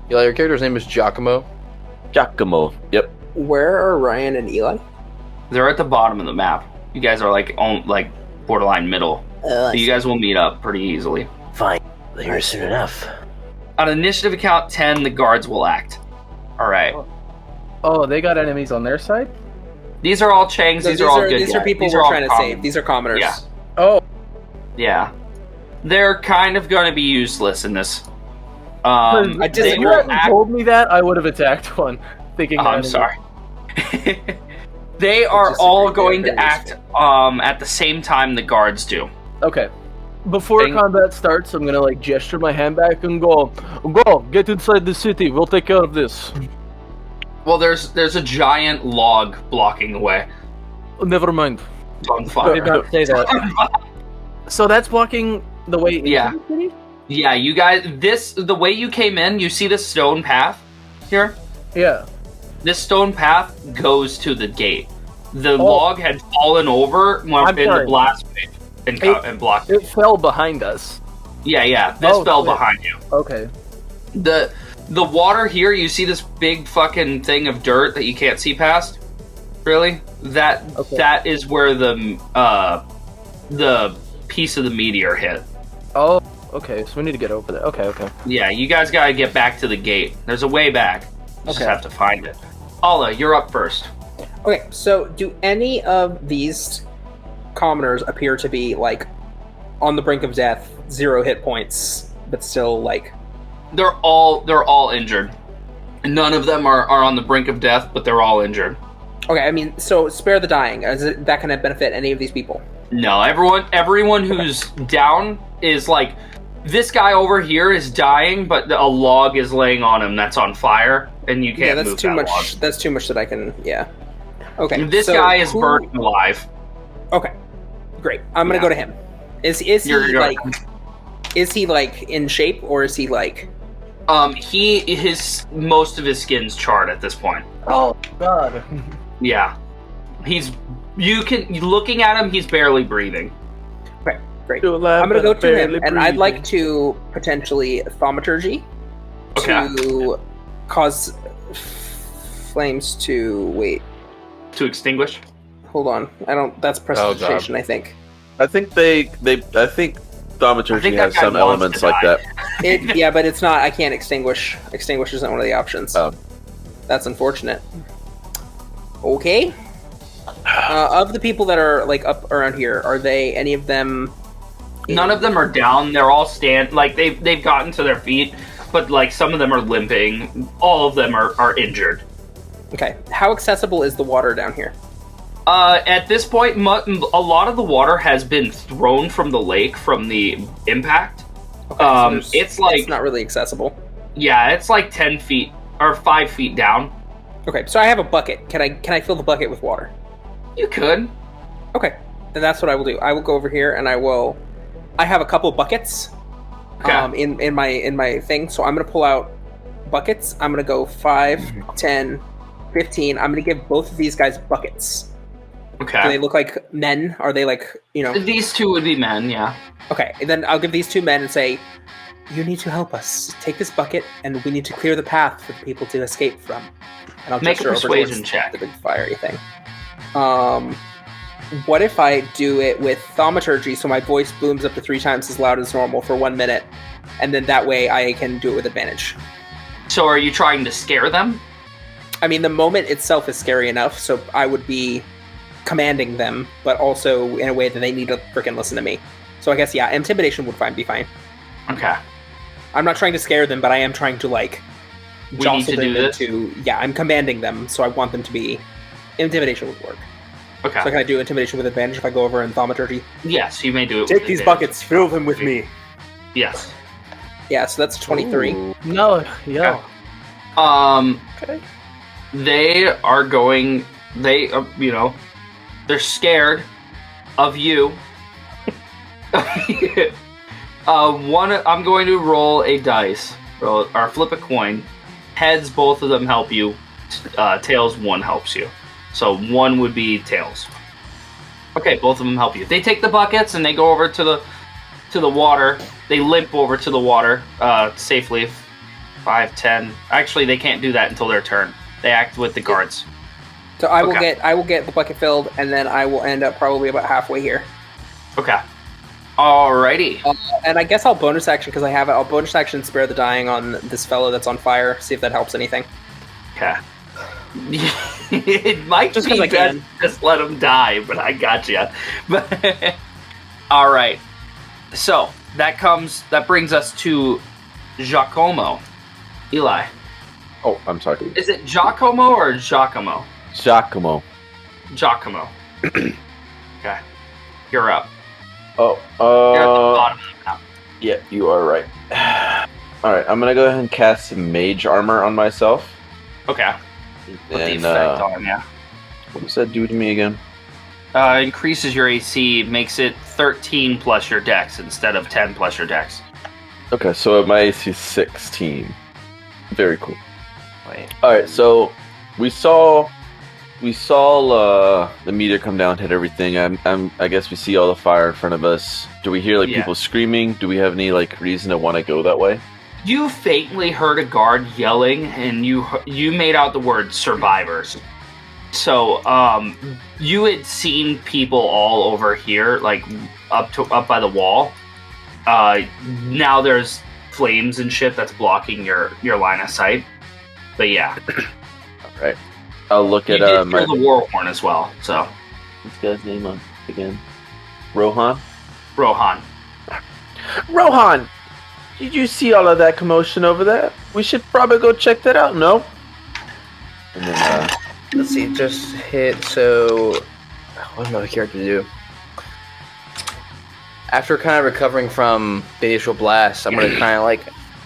Eli, your character's name is Giacomo. Giacomo. Yep. Where are Ryan and Eli? They're at the bottom of the map. You guys are like borderline middle. You guys will meet up pretty easily. Fine. There soon enough. On initiative count 10, the guards will act. Alright. Oh, they got enemies on their side? These are all Changs, these are all good These are guys. people These we're are all trying to common. save. These are commoners. Yeah. Oh, Yeah. They're kind of going to be useless in this. I if disagree. you hadn't told me that, I would have attacked one. Thinking Oh, I'm enemy. sorry. They are all disagree. going They're to act at the same time the guards do. Okay. Before Thing- combat starts, I'm gonna like gesture my hand back and go, get inside the city. We'll take care of this. Well, there's a giant log blocking the way. Oh, never mind. It's on I fire. did not say that. So that's blocking the way into Yeah. the city? Yeah, you guys, the way you came in, you see this stone path here? Yeah. This stone path goes to the gate. The Oh. log had fallen over when I'm in sorry. the blast wave and blocked it. It fell behind us. Yeah, this Oh, fell shit. behind you. Okay. The water here, you see this big fucking thing of dirt that you can't see past? Really? Okay. That is where the piece of the meteor hit. Oh, okay. So we need to get over there. Okay. Yeah, you guys gotta get back to the gate. There's a way back. You just Okay. have to find it. Alla, you're up first. Okay, so do any of these commoners appear to be, like, on the brink of death, 0 hit points, but still, like... They're all injured. None of them are on the brink of death, but they're all injured. Okay, I mean, so spare the dying. Is that going to benefit any of these people? No, everyone who's down is like, this guy over here is dying, but a log is laying on him that's on fire, and you can't Yeah, that's move too that much. log. That's too much that I can... Yeah. Okay. This so guy is who- burning alive. Okay, great. I'm gonna Yeah. go to him. Is he You're gonna go- like? Is he like in shape or is he like? Most of his skin's charred at this point. Oh God. Yeah, looking at him, he's barely breathing. Okay, great. Do a lab I'm gonna go and to him, barely and I'd like breathing. to potentially thaumaturgy to cause flames to wait. To extinguish. Hold on, I don't. That's prestidigitation, I think. I think I think thaumaturgy has that guy some wants elements to like die. that. Yeah, but it's not. I can't extinguish. Extinguish isn't one of the options. Oh. That's unfortunate. Okay. Of the people that are like up around here, are they any of them? None of them are down. They're all they've gotten to their feet, but like some of them are limping. All of them are injured. Okay. How accessible is the water down here? At this point, a lot of the water has been thrown from the lake from the impact. Okay, so it's not really accessible. Yeah, it's like 10 feet or 5 feet down. Okay, so I have a bucket. Can I fill the bucket with water? You could. Okay, then that's what I will do. I will go over here and I have a couple buckets. Okay. In my thing, so I'm gonna pull out buckets. I'm gonna go 5, 10, 15. I'm gonna give both of these guys buckets. Okay. Do they look like men? Are they like, These two would be men, yeah. Okay, and then I'll give these two men and say, you need to help us. Take this bucket, and we need to clear the path for the people to escape from. And I'll Make a gesture over persuasion towards check. the big fiery thing. What if I do it with thaumaturgy, so my voice booms up to 3 times as loud as normal for 1 minute, and then that way I can do it with advantage? So are you trying to scare them? I mean, the moment itself is scary enough, so I would be commanding them, but also in a way that they need to freaking listen to me. So I guess, yeah, intimidation would be fine. Okay. I'm not trying to scare them, but I am trying to, like, We need jostle to them do this? into... Yeah, I'm commanding them, so I want them to be... Intimidation would work. Okay. So can I do intimidation with advantage if I go over in thaumaturgy? Yes, you may do it. Take with these advantage. buckets, fill them with me. Yes. Yeah, so that's 23. Ooh. No, yeah. Okay. They are going. They're scared of you. I'm going to roll a dice, or flip a coin. Heads, both of them help you. Tails, one helps you. So one would be tails. Okay, both of them help you. They take the buckets and they go over to the water. They limp over to the water safely. 5, 10. Actually, they can't do that until their turn. They act with the guards. So I will get the bucket filled, and then I will end up probably about halfway here. Okay. Alrighty. And I guess I'll bonus action, because I have it. I'll bonus action spare the dying on this fellow that's on fire, see if that helps anything. Okay. It might Just be 'cause I best can. just let him die, but I got you. But all right. So that brings us to Giacomo. Eli, Oh, I'm sorry. is it Giacomo or Giacomo? Giacomo. Giacomo. Okay, you're up. Oh, You're at the bottom of the map. yeah, you are right. All right, I'm gonna go ahead and cast some mage armor on myself. Okay. With the And effect on, yeah. what does that do to me again? Increases your AC, makes it 13 plus your dex instead of 10 plus your dex. Okay, so my AC is 16. Very cool. Wait. All right, so we saw the meteor come down, hit everything. I guess we see all the fire in front of us. Do we hear like Yeah. people screaming? Do we have any like reason to want to go that way? You faintly heard a guard yelling, and you made out the word "survivors." So, you had seen people all over here, like up by the wall. Now there's flames and shit that's blocking your line of sight. But yeah, All right, I'll look you at did my. hear the war horn as well. So, This guy's name again. Rohan. Rohan. Rohan, did you see all of that commotion over there? We should probably go check that out. No. And then Let's see, just hit, so... What does my character do? After kind of recovering from the initial blast, I'm going to kind of, like,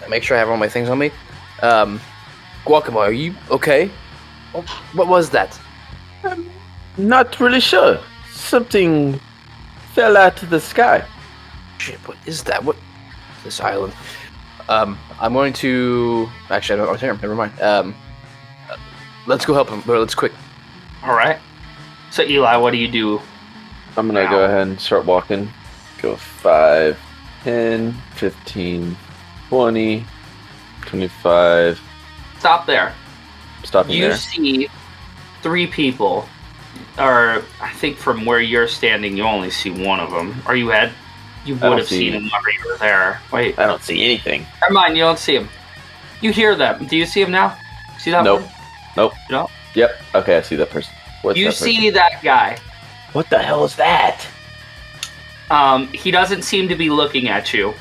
make sure I have all my things on me. Guacamole, are you okay? What was that? I'm not really sure. Something fell out of the sky. Shit, what is that? What? this island. I'm going to... Actually, I don't know. Never mind. Let's go help him. But let's quick. All right. So, Eli, what do you do? I'm going to go ahead and start walking. Go 5, 10, 15, 20, 25. Stop there. Stopping there. You see 3 people. Or, I think from where you're standing, you only see one of them. Or you had... You would have seen him whenever you were there. Wait. I don't see anything. Never mind, you don't see him. You hear them. Do you see him now? See that Nope. one? Nope. No? Yep. Okay, I see that person. What's You that person? see that guy. What the hell is that? He doesn't seem to be looking at you.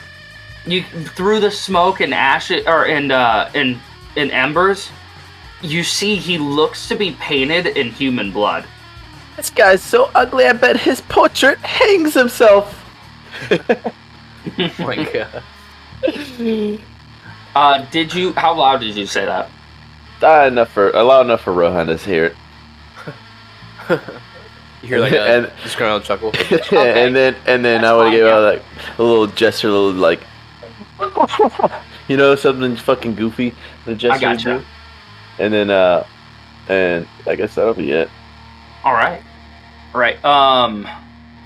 You through the smoke and ashes, or and embers, you see he looks to be painted in human blood. This guy's so ugly, I bet his portrait hangs himself. Oh my god. How loud did you say that? Loud enough for Rohan to hear it. You hear like a disgruntled chuckle. Okay. and then I would give out like a little gesture, a little like, something fucking goofy. The gesture. I gotcha. Do. And then and I guess that'll be it. All right.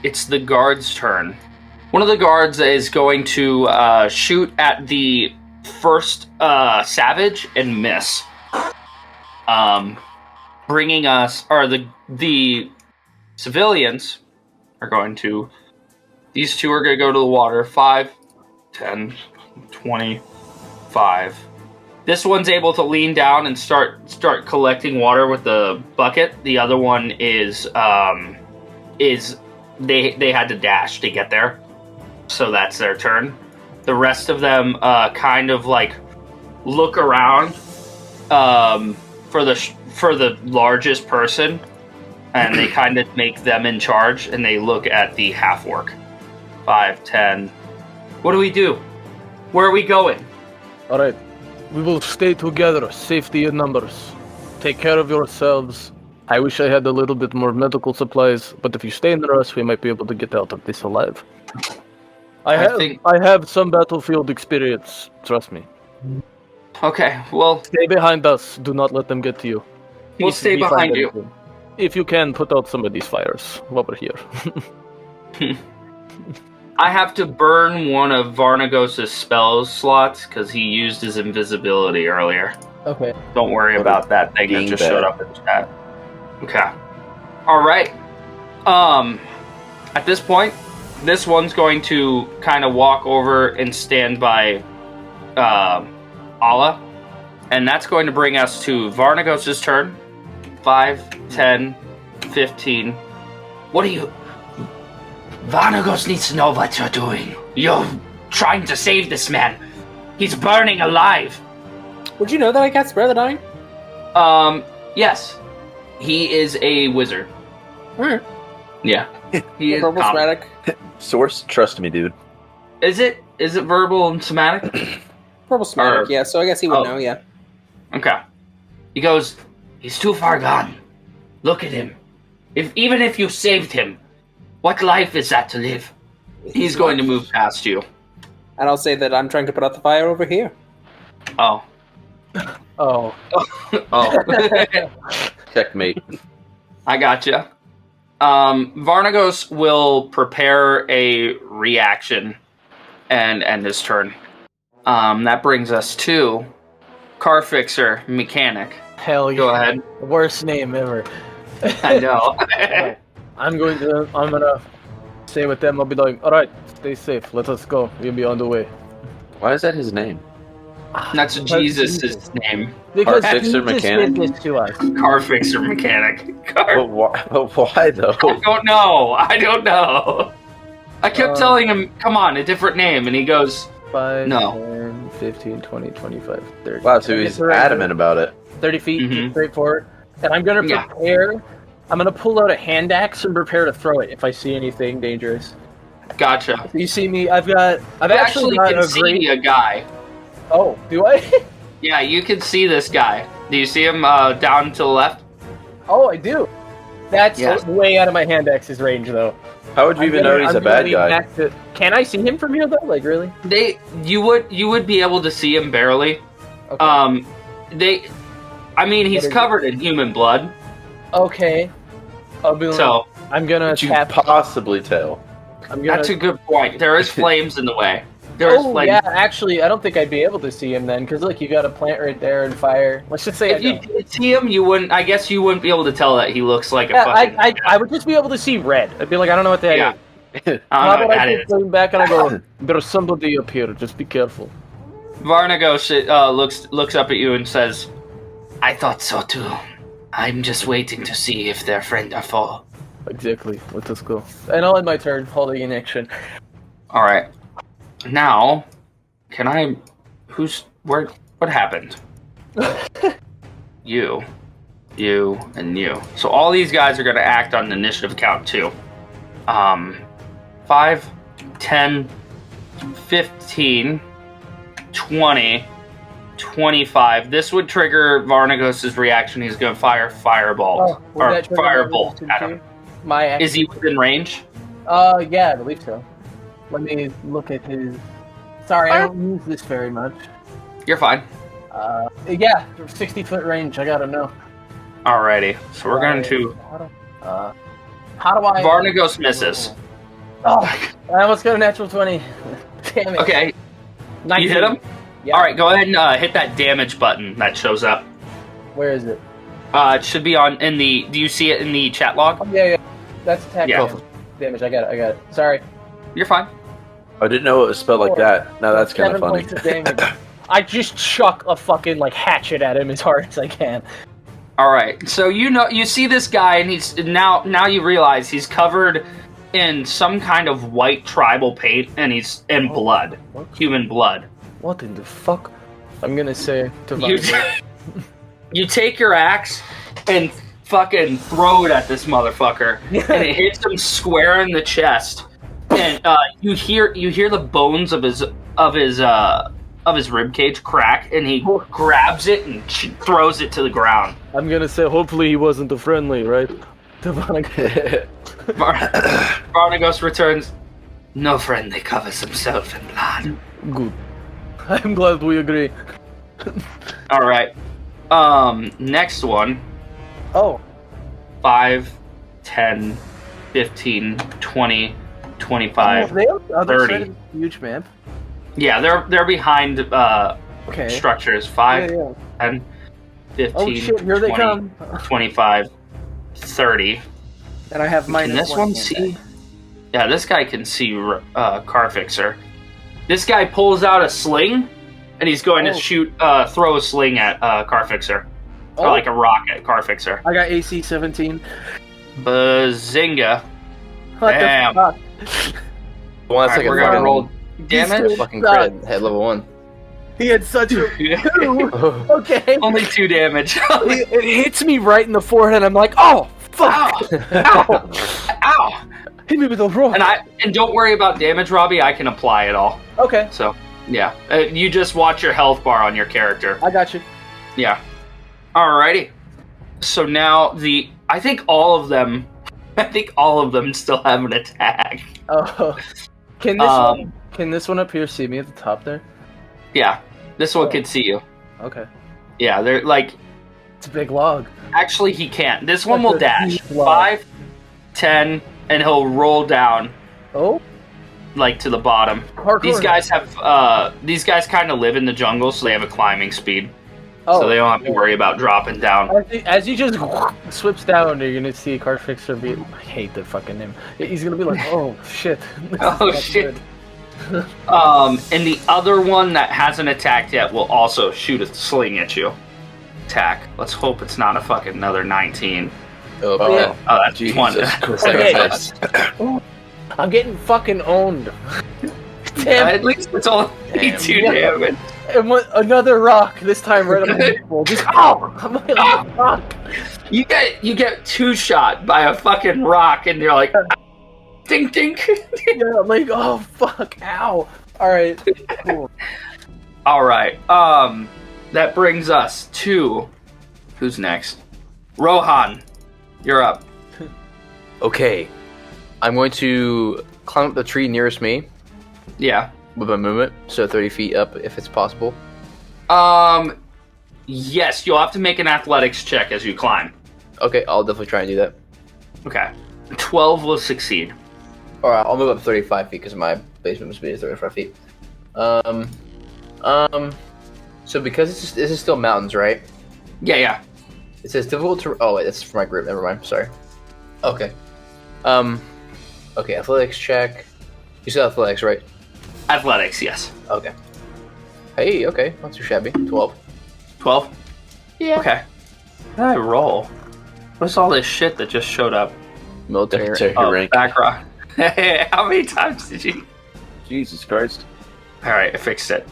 It's the guard's turn. One of the guards is going to shoot at the first savage and miss. Bringing us, or the civilians are going to, these 2 are going to go to the water. 5, 10, 25. This one's able to lean down and start collecting water with the bucket. The other one is they had to dash to get there. So that's their turn. The rest of them kind of like look around for the largest person, and they kind of make them in charge, and they look at the half-orc. 5, 10. What do we do? Where are we going? All right. We will stay together. Safety in numbers. Take care of yourselves. I wish I had a little bit more medical supplies, but if you stay near us, we might be able to get out of this alive. I have some battlefield experience. Trust me. Okay, well... Stay behind us. Do not let them get to you. We'll stay behind you. If you can, put out some of these fires while we're here. I have to burn one of Varnagos' spells slots because he used his invisibility earlier. Okay. Don't worry about that thing that just showed up in chat. Okay. Alright. At this point, this one's going to kind of walk over and stand by Allah. And that's going to bring us to Varnagos' turn. 5, 10, 15. What are you... Varnagos needs to know what you're doing. You're trying to save this man. He's burning alive. Would you know that I cast Spare the Dying? Yes. He is a wizard. Alright. Yeah. He is Verbal somatic. Source, trust me, dude. Is it verbal and somatic? Verbal somatic, yeah, so I guess he would know, yeah. Okay. He goes, he's too far gone. Look at him. Even if you saved him, what life is that to live? He's going to move past you. And I'll say that I'm trying to put out the fire over here. Oh. Oh. Checkmate. I gotcha. Varnagos will prepare a reaction and end his turn. That brings us to Car Fixer Mechanic. Hell yeah. Go ahead. Worst name ever. I know. I'm gonna stay with them. I'll be like, alright, stay safe. Let us go. We'll be on the way. Why is that his name? That's Jesus' name. Because Car Fixer Jesus Mechanic? did this to us. Car Fixer Mechanic. But why though? I don't know. I kept telling him, come on, a different name. And he goes, 5, No. 10, 15, 20, 25, 30. Wow, so he's adamant about it. 30 feet, Mhm. straight forward. And I'm gonna prepare. I'm gonna pull out a hand axe and prepare to throw it if I see anything dangerous. gotcha. You see me? I've Actually got can a see great. a guy. Oh, do I? Yeah, you can see this guy. Do you see him down to the left? Oh, I do. That's Yes. way out of my hand axe's range, though. How would you even know he's a bad guy? Back to Can I see him from here though? Like really? You would be able to see him barely. Okay. He's covered in human blood. Okay. So I'm gonna Could you tap. possibly tell? That's a good point. There is flames in the way. There's flames. Yeah. Actually, I don't think I'd be able to see him then, because look, you got a plant right there and fire. Let's just say If you did see him, you wouldn't. I guess you wouldn't be able to tell that he looks like a fucking. I would just be able to see red. I'd be like, I don't know what that is. Yeah. How I don't know about what I that just is. lean back and I go, there's somebody up here. Just be careful. Varnagos looks up at you and says, "I thought so too. I'm just waiting to see if their friend are full." Exactly. Let us go. And I'll end my turn holding an action. All right. Now, can I? What happened? You, and you. So all these guys are going to act on the initiative count too. 5, 10, 15, 20, 25. This would trigger Varnagos' reaction. He's going to fire fireball or firebolt at him. My action. Is he within range? Yeah, I believe so. Let me look at his. Sorry, I don't use this very much. You're fine. Yeah, 60-foot range. I gotta know. Alrighty. So we're going to. How do I? Varnagos misses. Oh, I almost got a natural 20. Damn it. Okay. 19. You hit him? Yeah. Alright, go ahead and hit that damage button that shows up. Where is it? It should be in the. Do you see it in the chat log? Oh, yeah. That's attack Yeah. damage. I got it. Sorry. You're fine. I didn't know it was spelled like that. Now that's kind of 7 funny. points of damage. I just chuck a fucking hatchet at him as hard as I can. All right. So you see this guy, and he's now you realize he's covered in some kind of white tribal paint, and he's in blood, human blood. What in the fuck? I'm gonna say to You, Varnagos. you take your axe and fucking throw it at this motherfucker, and it hits him square in the chest. And you hear the bones of his rib cage crack, and he grabs it and throws it to the ground. I'm gonna say hopefully he wasn't a friendly, right? To Varnagos. Varnagos returns. No friendly covers himself in blood. Good. I'm glad we agree. All right. Next one. Oh. 5, 10, 15, 20, 25, They on the other 30. side of the huge map. Yeah, they're behind Okay. structures. 5, Yeah. 10, 15, Oh shit! Here 20, they come. 25, 30. And I have Can minus this one see? Yeah, this guy can see Carfixer. This guy pulls out a sling, and he's going to throw a sling at Carfixer. Or like a rock at Carfixer. I got AC 17. Bazinga. What Damn. the fuck? One Alright, second. we're gonna roll damage. Fucking crit. Hit level 1. He had such a okay. Only 2 damage. It hits me right in the forehead. I'm like, oh fuck! Ow! Ow! Hit me with a rock. And don't worry about damage, Robbie. I can apply it all. Okay, So yeah, you just watch your health bar on your character. I got you. Yeah. Alrighty. So now I think all of them still have an attack. Oh, can this one up here see me at the top there? Yeah. This one can see you. Okay, Yeah, they're like. it's a big log. Actually, he can't. This one will That's a dash. huge log. 5, 10, and he'll roll down Oh, like to the bottom. parkour. These guys kind of live in the jungle, so they have a climbing speed. Oh, So they don't have to worry about dropping down. As he just swips down, you're gonna see Carfixer be. I hate the fucking name. He's gonna be like, oh shit. This Oh, is not shit. good. And the other one that hasn't attacked yet will also shoot a sling at you. Attack. Let's hope it's not a fucking another 19. Oh, Yeah. Oh, that's Jesus 20. Christ. Okay. I'm getting fucking owned. Damn. At least it's only 2 damage. And another rock. This time right on the table. Just I'm like, oh, fuck. You get 2 shot by a fucking rock, and you're like, dink dink. Yeah, I'm like, oh fuck, ow. All right, cool. All right. That brings us to who's next? Rohan, you're up. Okay. I'm going to climb up the tree nearest me Yeah. with my movement, so 30 feet up if it's possible. Yes, you'll have to make an athletics check as you climb. Okay, I'll definitely try and do that. Okay. 12 will succeed. Alright, I'll move up 35 feet because my base movement speed is 35 feet. So because this is still mountains, right? Yeah. It says difficult to... Oh, wait, that's for my group. Never mind. Sorry. Okay. Okay, athletics check. You said athletics, right? Athletics, yes. Okay. Hey, okay. Not too shabby. 12. 12? Yeah. Okay. How did I roll? What's all this shit that just showed up? Military. Rank. Background. How many times did you... Jesus Christ. Alright, I fixed it.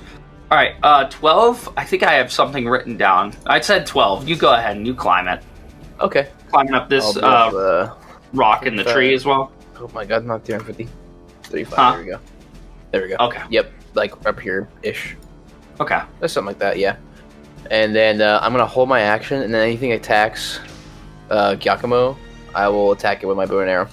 Alright, 12. I think I have something written down. I said 12. You go ahead and you climb it. Okay. Climbing up this rock in the tree as well. Oh my god, not 350. 35. Huh? There we go. There we go. Okay. Yep, like up here-ish. Okay. Or something like that, yeah. And then I'm going to hold my action, and then anything attacks Giacomo, I will attack it with my bow and arrow.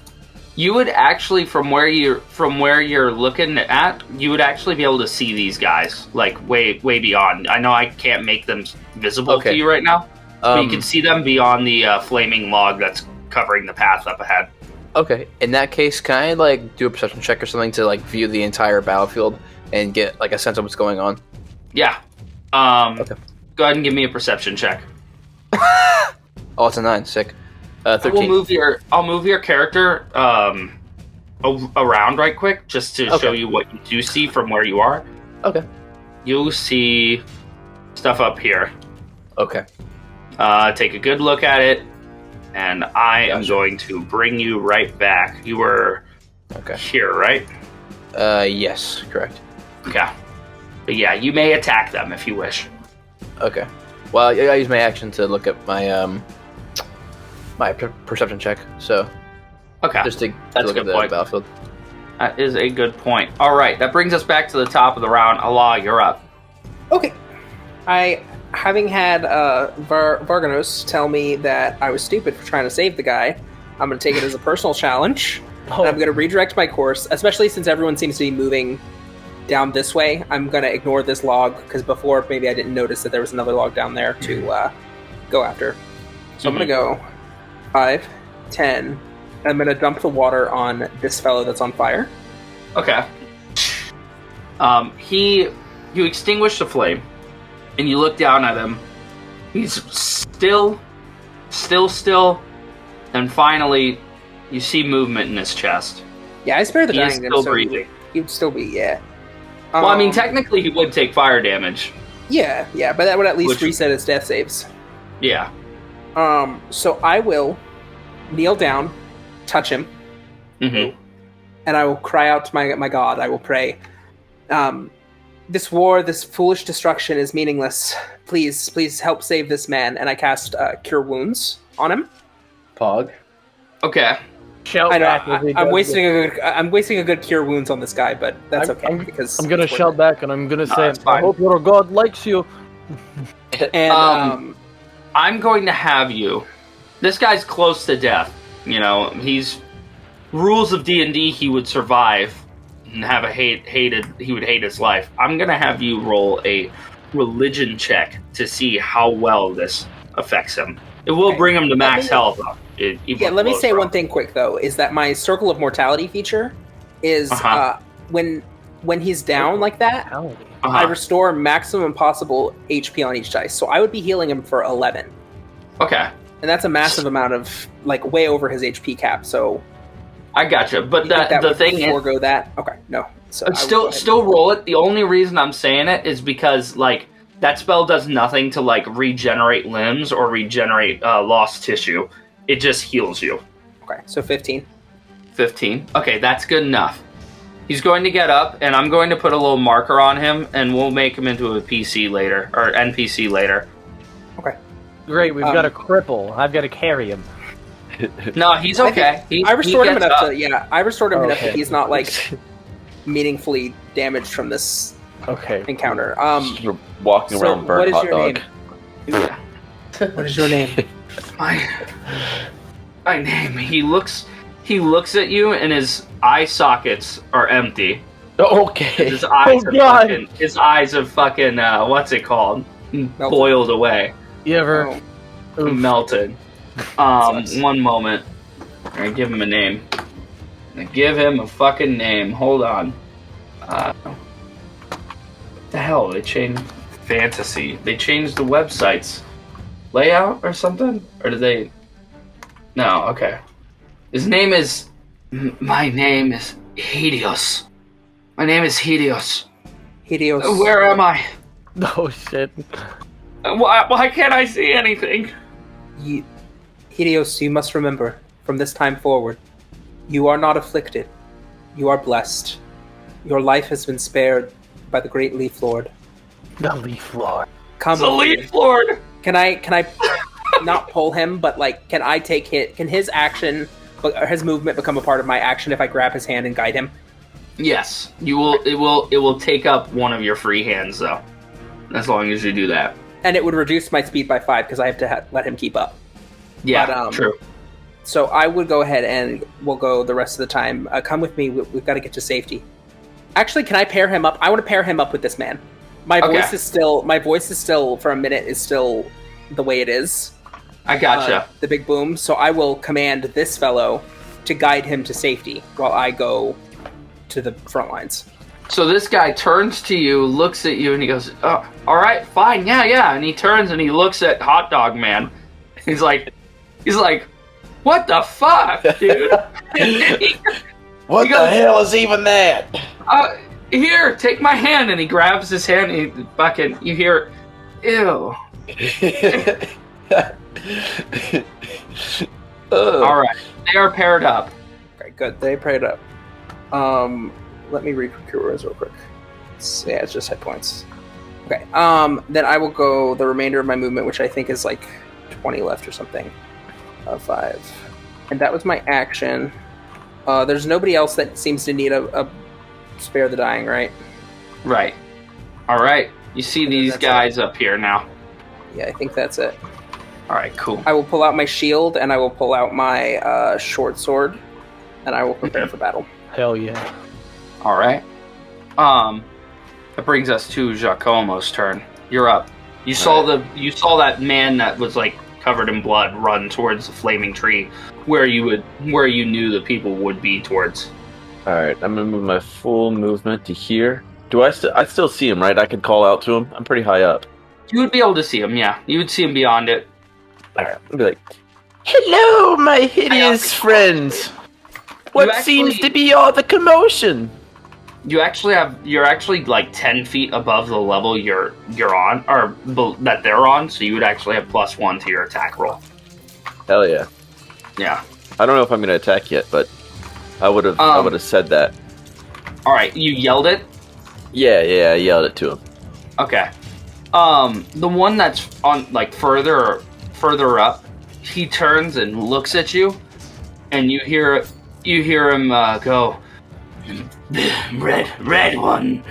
You would actually, from where you're looking at, you would actually be able to see these guys, like way beyond. I know I can't make them visible to you right now, but you can see them beyond the flaming log that's covering the path up ahead. Okay, in that case, can I like do a perception check or something to like view the entire battlefield and get like a sense of what's going on? Yeah. Okay. Go ahead and give me a perception check. Oh, it's a 9. Sick. 13. I'll move your character around right quick just to show you what you do see from where you are. Okay. You'll see stuff up here. Okay. Take a good look at it, and I am going to bring you right back. You were here, right? Yes, correct. Okay. But yeah, you may attack them if you wish. Okay. Well, I use my action to look at my perception check. So Okay. just to That's look a at good the point. battlefield. That is a good point. All right, that brings us back to the top of the round. Allah, you're up. Okay. Having had Varnagos tell me that I was stupid for trying to save the guy, I'm going to take it as a personal challenge. And I'm going to redirect my course, especially since everyone seems to be moving down this way. I'm going to ignore this log, because before maybe I didn't notice that there was another log down there to go after. So I'm going to go 5, 10. I'm going to dump the water on this fellow that's on fire. Okay. You extinguish the flame, and you look down at him. He's still, and finally, you see movement in his chest. Yeah, I spare the He is dying. still breathing. He'd still be, yeah. Well, I mean, technically, he would take fire damage. Yeah, but that would at least Which- reset his death saves. Yeah. So I will kneel down, touch him, Mm-hmm. and I will cry out to my god. I will pray. This war, this foolish destruction is meaningless. Please help save this man. And I cast Cure Wounds on him. Pog. Okay. Shout I know, back. as he I'm does wasting a good Cure Wounds on this guy, but that's okay because I'm gonna it's worth shout it. back and I'm gonna say, it's I fine. hope your god likes you. And I'm going to have you. This guy's close to death. You know, he's rules of D&D. He would survive and have he would hate his life. I'm gonna have you roll a religion check to see how well this affects him. It will Okay. bring him to max me- health. let me say one thing quick though, is that my Circle of Mortality feature is when he's down like that, I restore maximum possible HP on each dice. So I would be healing him for 11. Okay, And that's a massive amount of, like, way over his HP cap, so... I gotcha. But you think that the would thing is, forego that? Okay, no. So I will go ahead. still roll it. The only reason I'm saying it is because, like, that spell does nothing to, like, regenerate limbs or regenerate lost tissue. It just heals you. Okay, so 15. 15. Okay, that's good enough. He's going to get up, and I'm going to put a little marker on him, and we'll make him into a PC later, or NPC later. Okay. Great, we've got a cripple. I've got to carry him. No, he's okay. I restored him gets enough up. to... Yeah, I restored him enough that Okay. he's not, like, meaningfully damaged from this Okay. encounter. You're walking So around burnt what is hot your dog. name? Yeah. What is your name? My name. He looks at you, and his eye sockets are empty, Okay. His eyes, God. his eyes are fucking. What's it called? Boiled away, You ever? Oh, Oof. melted. Sucks. One moment. I give him a name. I give him a fucking name. Hold on. What the hell? They changed fantasy. They changed the website's layout or something? Or did they? No. Okay. His name is. My name is Helios. My name is Helios. Helios. Where am I? Oh shit. Why can't I see anything? Helios, you must remember, from this time forward, you are not afflicted. You are blessed. Your life has been spared by the great Leaf Lord. The Leaf Lord. Come The with me. Leaf Lord. Can I not pull him, but like, can I take can his action or his movement become a part of my action if I grab his hand and guide him? Yes, you will. It will take up one of your free hands though, as long as you do that. And it would reduce my speed by 5 because I have to let him keep up. Yeah, But, true. So I would go ahead and we'll go the rest of the time. Come with me. We've got to get to safety. Actually, can I pair him up? I want to pair him up with this man. My voice is still for a minute is still the way it is. I gotcha. The big boom. So I will command this fellow to guide him to safety while I go to the front lines. So this guy turns to you, looks at you, and he goes, "Oh, all right, fine, yeah." And he turns and he looks at Hot Dog Man. He's like, "What the fuck, dude? What He goes- the hell is even that? Here, take my hand." And he grabs his hand. And he fucking, you hear, "Ew." All right, they are paired up. Okay, good. They paired up. Let me read Procurers real quick. Yeah, it's just hit points. Okay. Then I will go the remainder of my movement, which I think is like 20 left or something. 5. And that was my action. There's nobody else that seems to need a spare the dying, right? Right. All right. You see these That's guys up here now. Yeah, I think that's it. All right, cool. I will pull out my shield and I will pull out my short sword, and I will prepare for battle. Hell yeah. All right. That brings us to Giacomo's turn. You're up. You saw that man that was like covered in blood run towards the flaming tree, where you knew the people would be towards. All right, I'm gonna move my full movement to here. I still see him, right? I can call out to him. I'm pretty high up. You would be able to see him, yeah. You would see him beyond it. All right, I'll be like, "Hello, my hideous friends. What seems to be all the commotion?" You're actually like 10 feet above the level you're on, or that they're on, so you would actually have +1 to your attack roll. Hell yeah. Yeah. I don't know if I'm gonna attack yet, but I would have said that. All right, you yelled it. Yeah, I yelled it to him. Okay. The one that's on like further up, he turns and looks at you, and you hear him go, red one,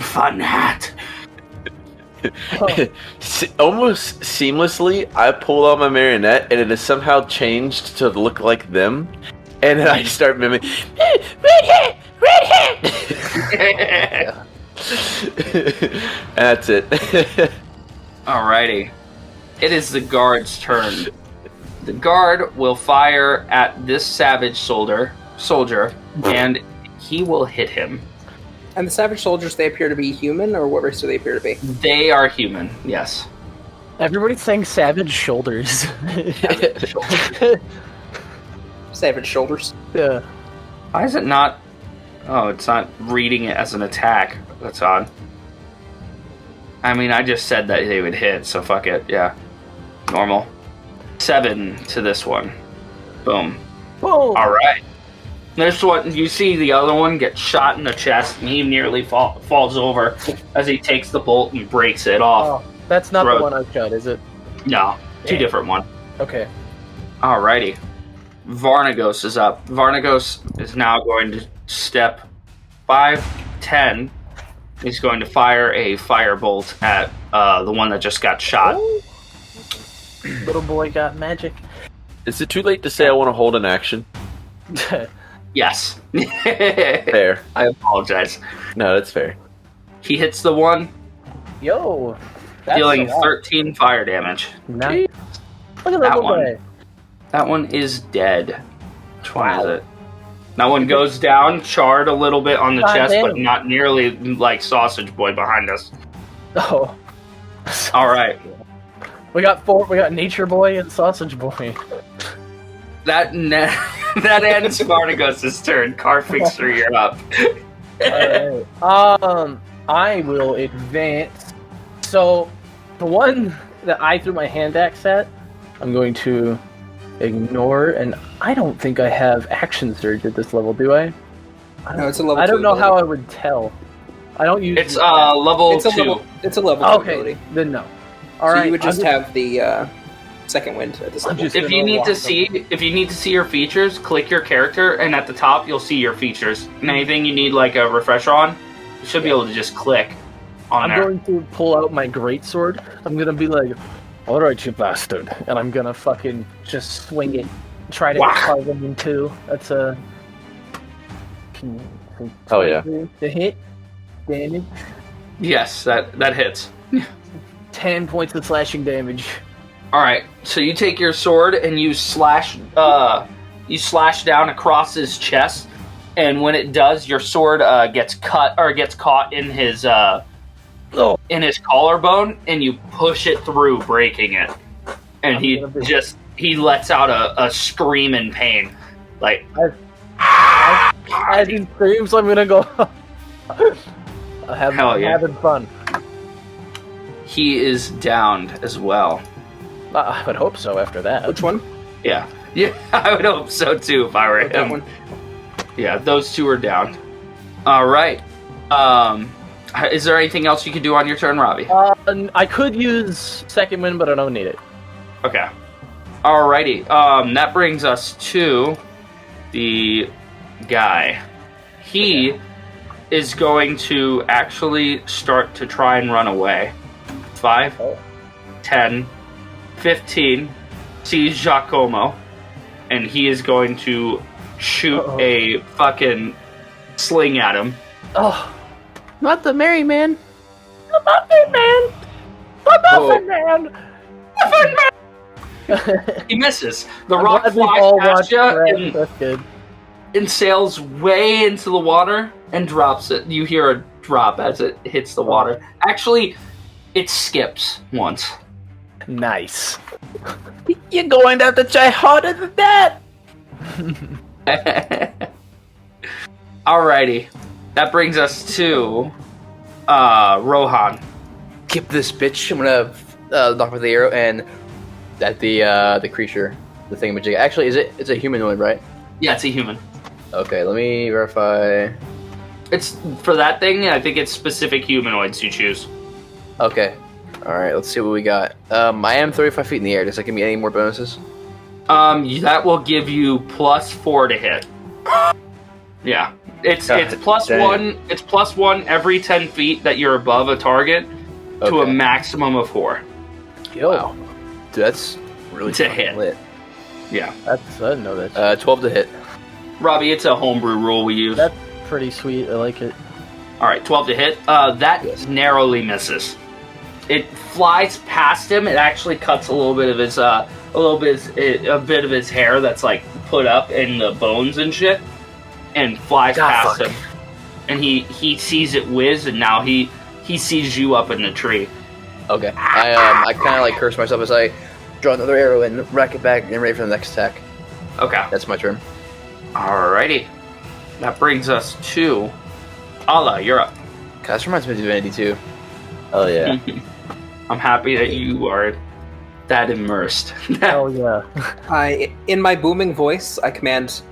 fun hat. Almost seamlessly, I pull out my marionette, and it has somehow changed to look like them, and then I start mimicking, red hat. That's it. Alrighty. It is the guard's turn. The guard will fire at this savage soldier, and he will hit him. And the savage soldiers, they appear to be human, or what race do they appear to be? They are human, yes. Everybody's saying savage shoulders. Savage shoulders. Yeah. Why is it not... Oh, it's not reading it as an attack. That's odd. I mean, I just said that they would hit, so fuck it, yeah. Normal. 7 to this one. Boom. Whoa. Alright. This one, you see the other one get shot in the chest, and he nearly falls over as he takes the bolt and breaks it off. Oh, that's not Throat. the one I shot, is it? No, two Yeah. different one. Okay. Alrighty. Varnagos is up. Varnagos is now going to step 5, 10. He's going to fire a firebolt at the one that just got shot. Oh. Little boy got magic. Is it too late to say I want to hold an action? Yes. Fair. I apologize. No, that's fair. He hits the one, Yo, that's dealing a lot. 13 fire damage. Nice. Look at That that one. one. That one is dead. Which one is Wow. it? That one goes down, charred a little bit on the God chest, damn. but not nearly like Sausage Boy behind us. Oh. All right. We got 4. We got Nature Boy and Sausage Boy. That ends Varnagos' turn. Car Fixer, you're up. Alright. I will advance. So, the one that I threw my hand axe at, I'm going to ignore, and I don't think I have action surge at this level, do I? No, it's a level. I don't 2 know how I ability. would tell. I don't use. It's level It's a 2. level. It's a level 2 Okay, ability. then no. So All right, you would just I'm have the second wind at this I'm level. just If you gonna need walk to up. see your features, click your character, and at the top you'll see your features. And anything you need like a refresher on, you should be able to just click on I'm there. going to pull out my greatsword. I'm gonna be like, "All right, you bastard," and I'm gonna fucking just swing it, try to Whack. carve him in two. That's a. Oh, yeah. The hit damage. Yes, that hits. 10 points of slashing damage. All right, so you take your sword and you slash down across his chest, and when it does, your sword gets caught in his collarbone, and you push it through, breaking it. And he lets out a scream in pain, like As he screams, I'm gonna go. Hell yeah. Having fun. he is downed as well. I would hope so after that. Which one? Yeah, I would hope so too if I were That him. one. Yeah, those two are down. All right. Is there anything else you could do on your turn, Robbie? I could use second wind, but I don't need it. Okay. Alrighty. That brings us to the guy. He is going to actually start to try and run away. 5, 10, 15. Sees Giacomo, and he is going to shoot a fucking sling at him. Oh, not the merry man. The muffin man. The muffin man. He misses. The I'm rock glad we flies all past watched you Fred. and That's good. sails way into the water and drops it. You hear a drop as it hits the water. Actually, it skips once. Nice. You're going to have to try harder than that. Alrighty. That brings us to Rohan. Keep this bitch. I'm gonna knock with the arrow and at the creature, the thingamajig. Actually, it's a humanoid, right? Yeah, it's a human. Okay, let me verify. It's for that thing, I think it's specific humanoids you choose. Okay, all right. Let's see what we got. I am 35 feet in the air. Does that give me any more bonuses? That will give you +4 to hit. Yeah. It's plus dang. 1. It's +1 every 10 feet that you're above a target to a Okay. maximum of 4. Yo, Wow, dude, that's really To fucking hit. lit. Yeah. that's I didn't know that. 12 to hit. Robbie, it's a homebrew rule we use. That's pretty sweet. I like it. All right, 12 to hit. That Yes. narrowly misses. It flies past him. It actually cuts a little bit of his a bit of his hair that's like put up in the bones and shit, and flies past fuck. him. And he sees it whiz, and now he sees you up in the tree. Okay, I kind of like curse myself as I draw another arrow and rack it back and ready for the next attack. Okay. That's my turn. Alrighty. That brings us to Allah. You're up. God, this reminds me of Divinity too. Oh yeah. I'm happy that you are that immersed. Hell yeah. In my booming voice, I command,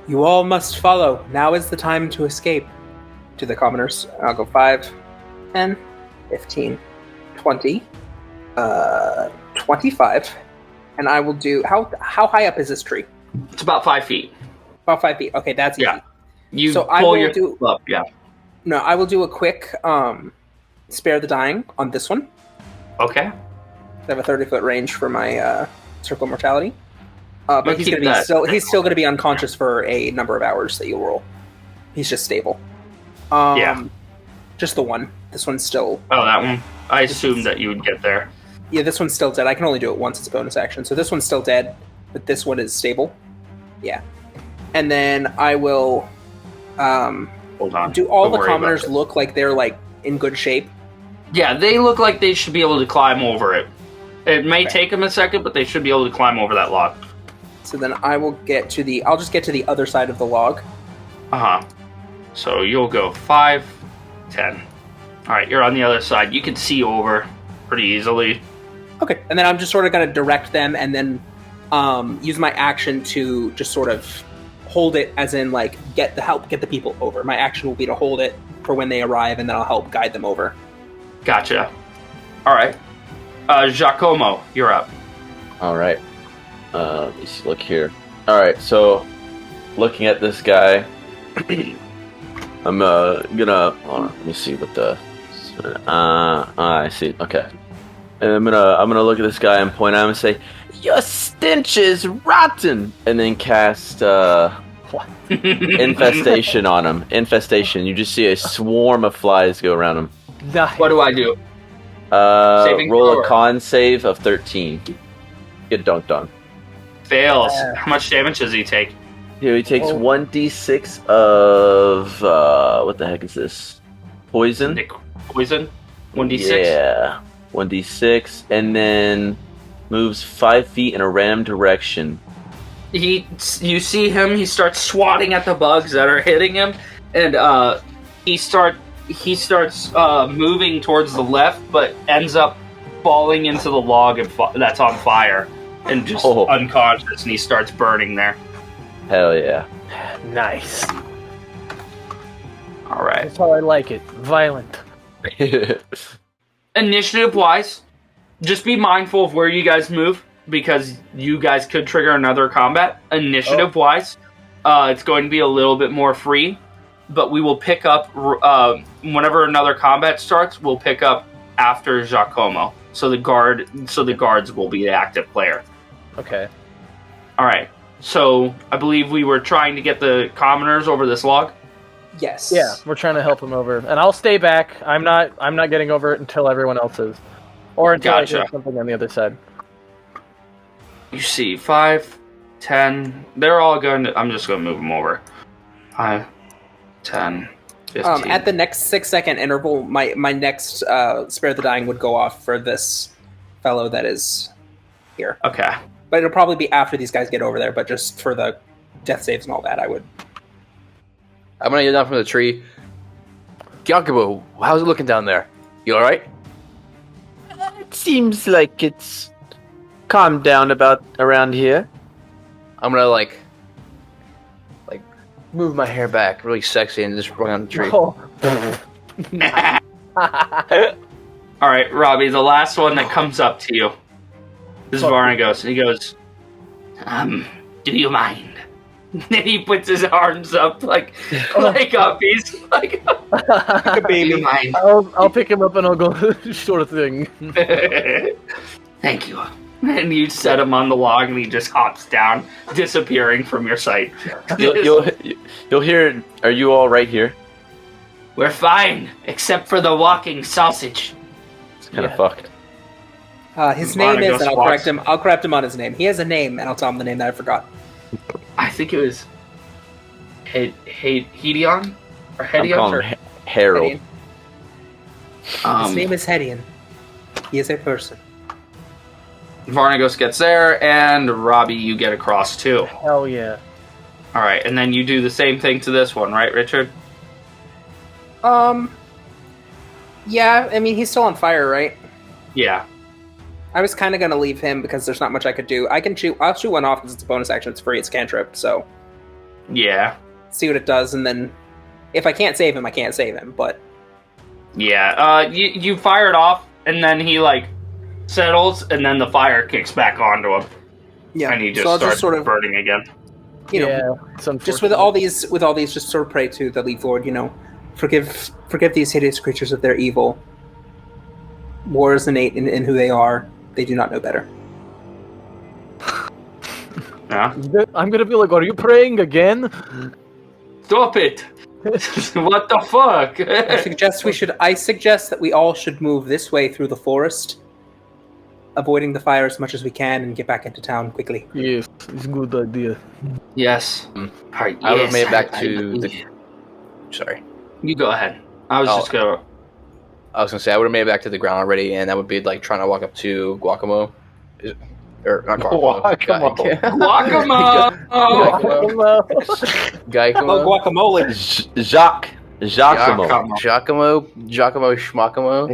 "You all must follow. Now is the time to escape." To the commoners, I'll go 5, 10, 15, 20, 25, and I will do. How high up is this tree? It's about 5 feet. About 5 feet. Okay, that's easy. Yeah. You So I pull will your do- up. Yeah. No, I will do a quick spare the dying on this one. Okay. I have a 30-foot range for my circle mortality. But But he's keep gonna be that. he's still gonna be unconscious for a number of hours that you'll roll. He's just stable. Yeah. Just the one. This one's still. Oh, that one. I assumed that you would get there. Yeah, this one's still dead. I can only do it once. It's a bonus action. So this one's still dead, but this one is stable. Yeah. And then I will. Hold on. Do all Don't the worry about commoners it. look like they're like in good shape? Yeah, they look like they should be able to climb over it. It may take them a second, but they should be able to climb over that log. So then I will get to the. I'll just get to the other side of the log. So you'll go 5, 10. All right, you're on the other side. You can see over pretty easily. Okay, and then I'm just sort of going to direct them, and then use my action to just sort of hold it, as in like get the people over. My action will be to hold it for when they arrive, and then I'll help guide them over. Gotcha. All right. Giacomo, you're up. All right. Let me see, look here. All right, so looking at this guy, I'm gonna. Hold on, let me see what the. I see. Okay, and I'm gonna look at this guy and point at him and say, "Your stench is rotten," and then cast infestation on him. Infestation. You just see a swarm of flies go around him. Nice. What do I do? Saving Roll throw. a con save of 13. Get dunked on. Fails. How much damage does he take? Here he takes Oh. 1d6 of what the heck is this? Poison? Nick poison? 1d6? Yeah. 1d6 and then moves 5 feet in a random direction. You see him, he starts swatting at the bugs that are hitting him, and he starts moving towards the left, but ends up falling into the log that's on fire and just unconscious, and he starts burning there. Hell yeah. Nice. All right. That's how I like it. Violent. Initiative-wise, just be mindful of where you guys move, because you guys could trigger another combat. Initiative-wise, it's going to be a little bit more free, but we will pick up, whenever another combat starts, we'll pick up after Giacomo. So the guards will be the active player. Okay. All right. So I believe we were trying to get the commoners over this log. Yes. Yeah, we're trying to help him over, and I'll stay back. I'm not getting over it until everyone else is, or until I hear Gotcha. something on the other side. You see, 5, 10. They're all going to. I'm just going to move them over. 5, 10, 15. At the next 6-second interval, my next Spare the Dying would go off for this fellow that is here. Okay. But it'll probably be after these guys get over there, but just for the death saves and all that, I would. I'm gonna get down from the tree. Giacomo, how's it looking down there? You alright? It seems like it's calmed down about around here. I'm gonna like move my hair back really sexy and just run on the tree. Oh. All right, Robbie, the last one that comes up to you is Varnagos, and he goes, do you mind? Then he puts his arms up like he's like A do baby. you mind? I'll pick him up and I'll go sort of thing. Thank you. And you set him on the log, and he just hops down, disappearing from your sight. You'll hear. Are you all right here? We're fine, except for the walking sausage. It's kind of fucked. His name is, Varnagos and I'll walks. correct him. I'll correct him on his name. He has a name, and I'll tell him the name that I forgot. I think it was Hedion or I'm Hedion. calling him Harold. Hedion. His name is Hedion. He is a person. Varnagos gets there, and Robbie, you get across too. Hell yeah. All right, and then you do the same thing to this one, right, Richard? Yeah, I mean, he's still on fire, right? Yeah. I was kind of going to leave him because there's not much I could do. I'll shoot one off because it's a bonus action. It's free. It's cantrip. So Yeah. see what it does, and then if I can't save him, I can't save him. But Yeah. You fire it off, and then he like settles, and then the fire kicks back onto him, yeah, and he just so I'll starts just sort of, burning again. you know, Yeah. It's just with all these, just sort of pray to the Leaf Lord. You know, forgive these hideous creatures of their evil. War is innate in who they are. They do not know better. Yeah. I'm gonna be like, are you praying again? Stop it! What the fuck? I suggest that we all should move this way through the forest, avoiding the fire as much as we can, and get back into town quickly. Yes, it's a good idea. Yes. Alright, I would have yes, made it back to the. Sorry. You go ahead. I was just gonna... I was gonna say I would have made it back to the ground already, and that would be like trying to walk up to Guacamo, or not Guacamo. Guacamole! Oh, guacamole! Giacomo. Giacomo Schmacomo.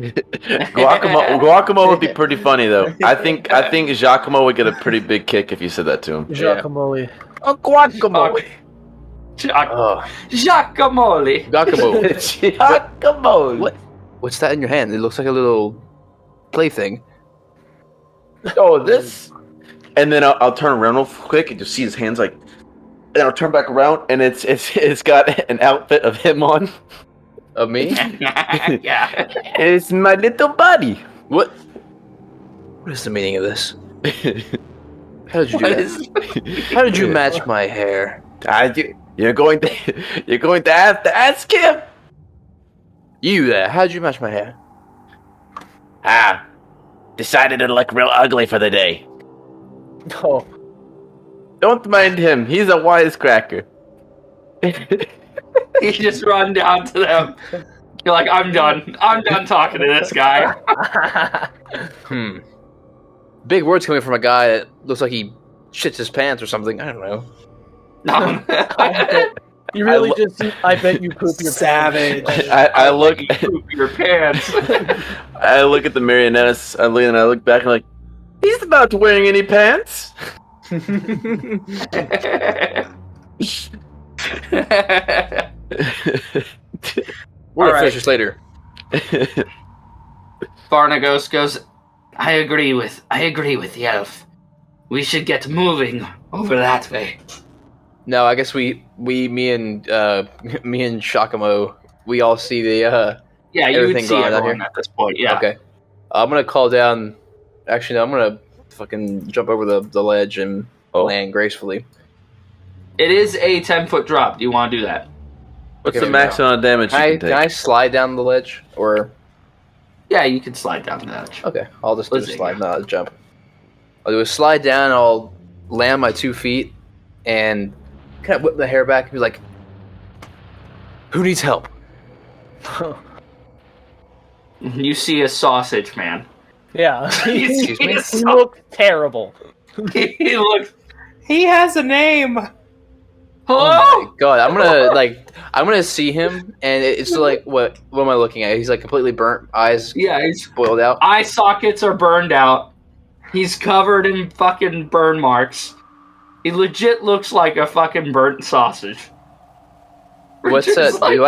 Guacamole would be pretty funny though. I think Giacomo would get a pretty big kick if you said that to him. Guacamole. Oh, guacamole. Guacamole! Guacamole. Guacamole. What's that in your hand? It looks like a little plaything. Oh, this. And then I'll turn around real quick and just see his hands like. And I'll turn back around and it's got an outfit of him on. Of me? Yeah. It's my little buddy. What is the meaning of this? How did you do that? How did you match my hair? You're going to have to ask him. You there? How did you match my hair? Decided to look real ugly for the day. Oh, Don't mind him. He's a wisecracker. You just run down to them. You're like, I'm done. I'm done talking to this guy. Big words coming from a guy that looks like he shits his pants or something. I don't know. you really I bet you poop your Savage. I look. You poop your pants. I look at the marionettes. I look back and like, he's not wearing any pants. We're gonna Alright. finish this later. Varnagos goes, I agree with the elf. We should get moving over that way. No, I guess me and Shakamo, we all see the Yeah, you would everything see going on everyone here. at this point, yeah. Okay. I'm gonna call down. Actually, no, I'm gonna fucking jump over the ledge and land gracefully. It is a 10-foot drop. Do you want to do that? What's Okay, the max amount of damage you can Can take? I slide down the ledge or? Yeah, you can slide down the edge. Okay, I'll just do a Let's see. slide, not a jump. I'll do a slide down. I'll land my 2 feet and kind of whip the hair back and be like, "Who needs help?" You see a sausage man. Yeah. Excuse me? He looks terrible. He looks. He has a name. Hello. God, I'm gonna see him, and it's like, what am I looking at? He's like completely burnt, eyes Yeah, his boiled out. eye sockets are burned out. He's covered in fucking burn marks. He legit looks like a fucking burnt sausage. What's Just that? like-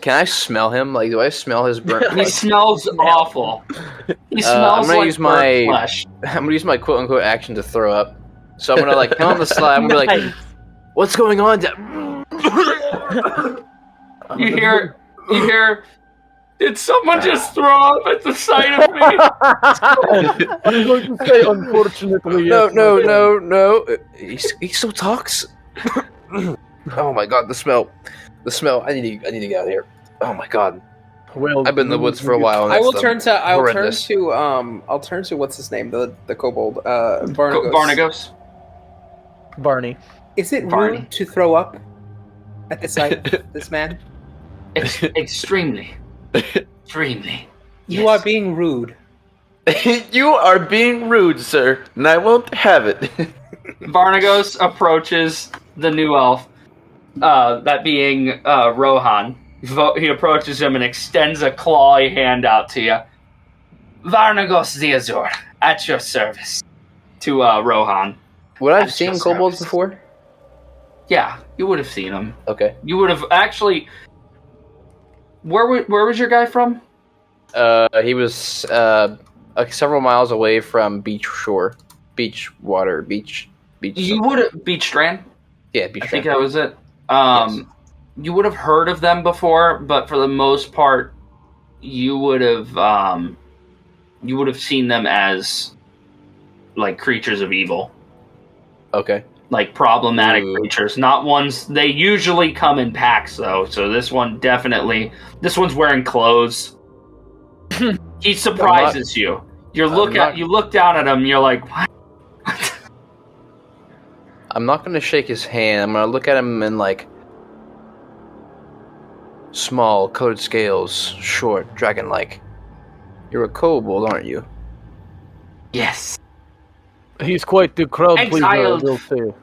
Can I smell him? Like, do I smell his burnt? He smells awful. He smells gonna like use burnt my- flesh. I'm gonna use my quote unquote action to throw up. So I'm gonna like come on the slide. I'm gonna be like, "What's going on?" You hear? Did someone just throw up at the sight of me? I'm going to say, unfortunately. No, yes, no, my no, no. He still talks. Oh my god, the smell. The smell. I need to get out of here. Oh my god. friend. Well, I've been in the woods for a while. and I will that's turn to horrendous. I'll turn to what's his name, the kobold, Varnagos. Varnagos. Barney. Is it Barney. rude to throw up at the sight of this man? Extremely. Extremely. You Yes. are being rude. You are being rude, sir, and I won't have it. Varnagos approaches the new elf, that being Rohan. He approaches him and extends a clawy hand out to you. Varnagos the Azure, at your service. To Rohan. Would I've That's seen just kobolds service. before? Yeah, you would have seen him. Okay. You would have actually. Where was your guy from? He was several miles away from beach water. You would have Beach Strand. Yeah, beach. I think Strand. that was it. Yes. You would have heard of them before, but for the most part, you would have seen them as like creatures of evil. Okay. like problematic Ooh. creatures. Not ones. They usually come in packs though. So this one definitely. This one's wearing clothes. He surprises you. You look down at him. You're like, what? I'm not going to shake his hand. I'm going to look at him in, like, small, colored scales, short, dragon-like. You're a kobold, aren't you? Yes. He's quite the crowd pleaser, I Exiled. will say.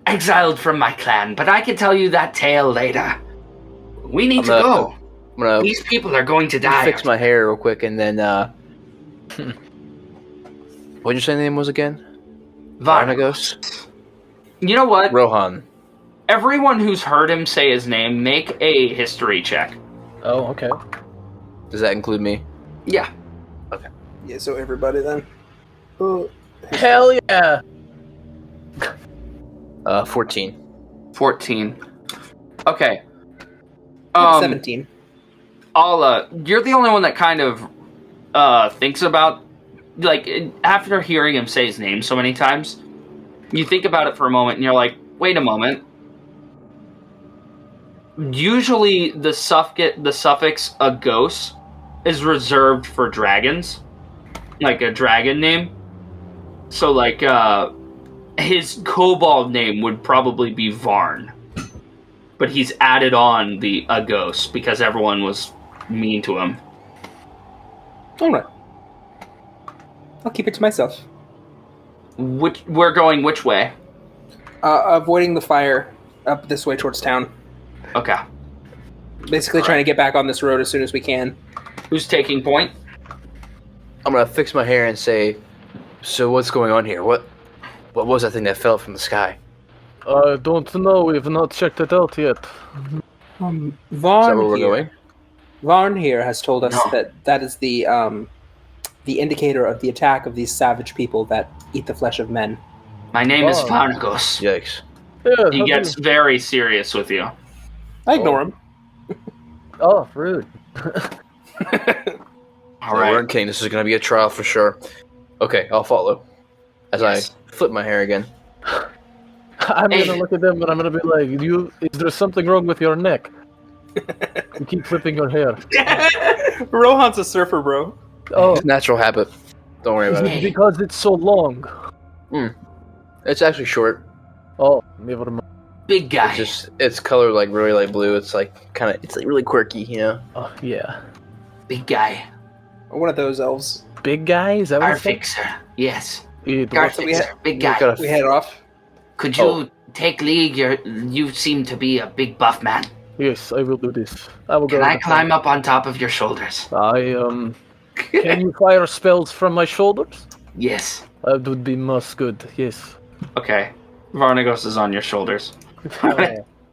Exiled from my clan, but I can tell you that tale later. We need to I'm go. going These people are going to to die. fix my hair real quick, and then, what'd you say the name was again? Varnagos? You know what? Rohan. Everyone who's heard him say his name, make a history check. Oh, okay. Does that include me? Yeah. Yeah, so everybody then. Hell yeah! 14. 14. Okay. 17. You're the only one that kind of thinks about, like, after hearing him say his name so many times, you think about it for a moment and you're like, wait a moment. Usually the suffix agos is reserved for dragons, like a dragon name. So like his kobold name would probably be Varn, but he's added on the agos because everyone was mean to him. Alright. I'll keep it to myself. We're going which way? Avoiding the fire up this way towards town. Okay. Basically trying to get back on this road as soon as we can. Who's taking point? I'm going to fix my hair and say, so what's going on here? What was that thing that fell from the sky? I don't know, we've not checked it out yet. Varn Is that where we're here. going? Varn here has told us No. that is the indicator of the attack of these savage people that eat the flesh of men. My name is Oh. Varnagos. Yikes. Yeah, He gets very serious with you. I ignore him. Oh, rude. All We're right. in King. This is going to be a trial for sure. Okay, I'll follow. As Yes. I flip my hair again. I'm gonna look at them and I'm gonna be like, is there something wrong with your neck? You keep flipping your hair. Rohan's a surfer, bro. Oh, It's a natural habit. Don't worry is about it it. because it's so long? It's actually short. Oh, never mind. Big guy. It's colored like really light blue. It's like it's like really quirky, you know? Oh, yeah. Big guy. One of those elves. Big guy? Is that what Our it's called? fixer. Yes. It Guard was- So we fixer. Big guy. gotta- We head off. Could you take lead? You seem to be a big buff man. Yes, I will do this. I will Can go. I climb up on top of your shoulders? Can you fire spells from my shoulders? Yes. That would be most good, yes. Okay. Varnagos is on your shoulders.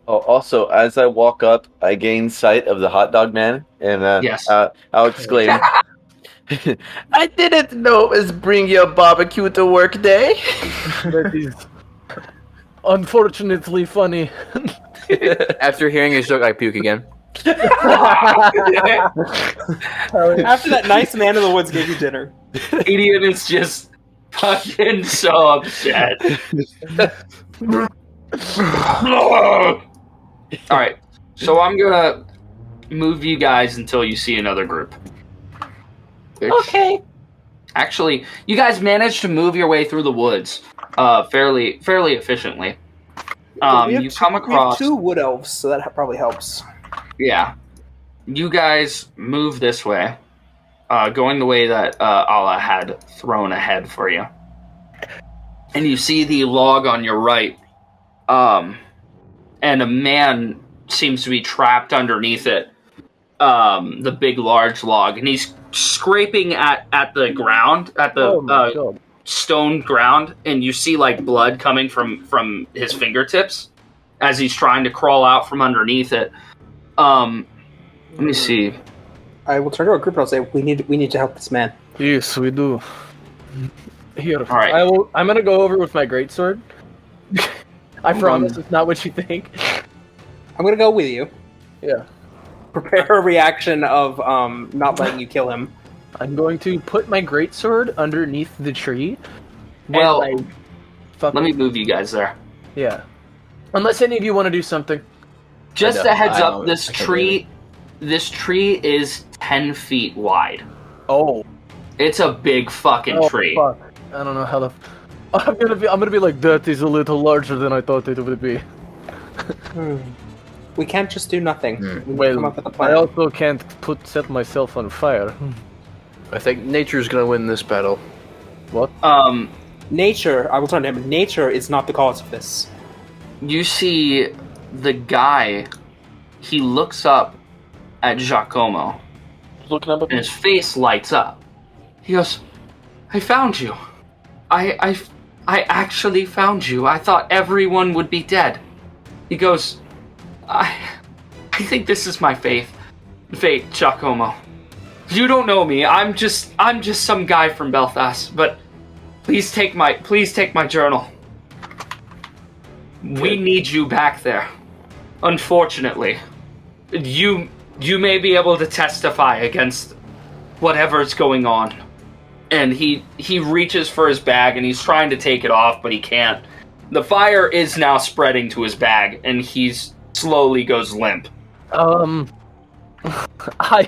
Oh, also, as I walk up, I gain sight of the hot dog man, and Yes. I'll exclaim, "I didn't know it was bring your barbecue to work day." That is unfortunately funny. After hearing his joke, I puke again. After that nice man of the woods gave you dinner. Idiot is just fucking so upset. Alright. So I'm gonna move you guys until you see another group. Okay. Actually, you guys managed to move your way through the woods fairly efficiently. You come across... We have 2 wood elves, so that probably helps. Yeah. You guys move this way, going the way that Allah had thrown ahead for you. And you see the log on your right, and a man seems to be trapped underneath it, the big, large log. And he's scraping at the ground, at the Oh my God. stone ground, and you see like blood coming from his fingertips as he's trying to crawl out from underneath it. Let me see. I will turn to our group and I'll say, we need to help this man. Yes, we do. Here, All right. I'm gonna go over with my greatsword. I promise it's not what you think. I'm gonna go with you. Yeah. Prepare a reaction of not letting you kill him. I'm going to put my greatsword underneath the tree. Well, and let me move you guys there. Yeah. Unless any of you want to do something. Just I a heads don't- up, this I can't do tree is 10 feet wide. Oh. It's a big fucking tree. Fuck. I don't know how the. I'm gonna be like, that is a little larger than I thought it would be. We can't just do nothing. We need to Well, come up with a I plan. also can't set myself on fire. I think nature's gonna win this battle. What? Nature, I will turn to him. Nature is not the cause of this. You see the guy, he looks up at Giacomo, Looking up at and his face lights up. He goes, I found you. I actually found you. I thought everyone would be dead. He goes, I think this is my fate, Giacomo. You don't know me. I'm just some guy from Belfast, but please take my journal. We need you back there. Unfortunately, you may be able to testify against whatever's going on. And he reaches for his bag and he's trying to take it off, but he can't. The fire is now spreading to his bag, and he's slowly goes limp I'm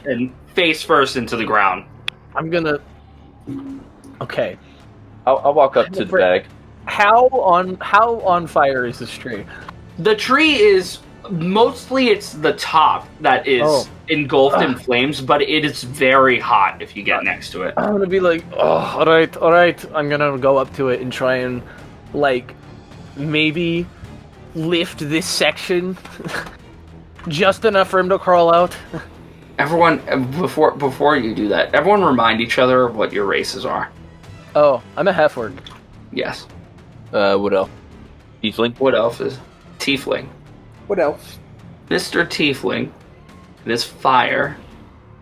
and face first into the ground. gonna. Okay. I'll walk up to the bag. How on fire is this tree? The tree is mostly it's the top that is engulfed in flames, but it is very hot if you get next to it. I'm gonna be like, oh, all right. I'm gonna go up to it and try and, like, maybe lift this section just enough for him to crawl out. Everyone, before you do that, everyone remind each other of what your races are. Oh, I'm a half-orc. Yes. What else? Tiefling. What else is Tiefling? What else? Mr. Tiefling, it is fire.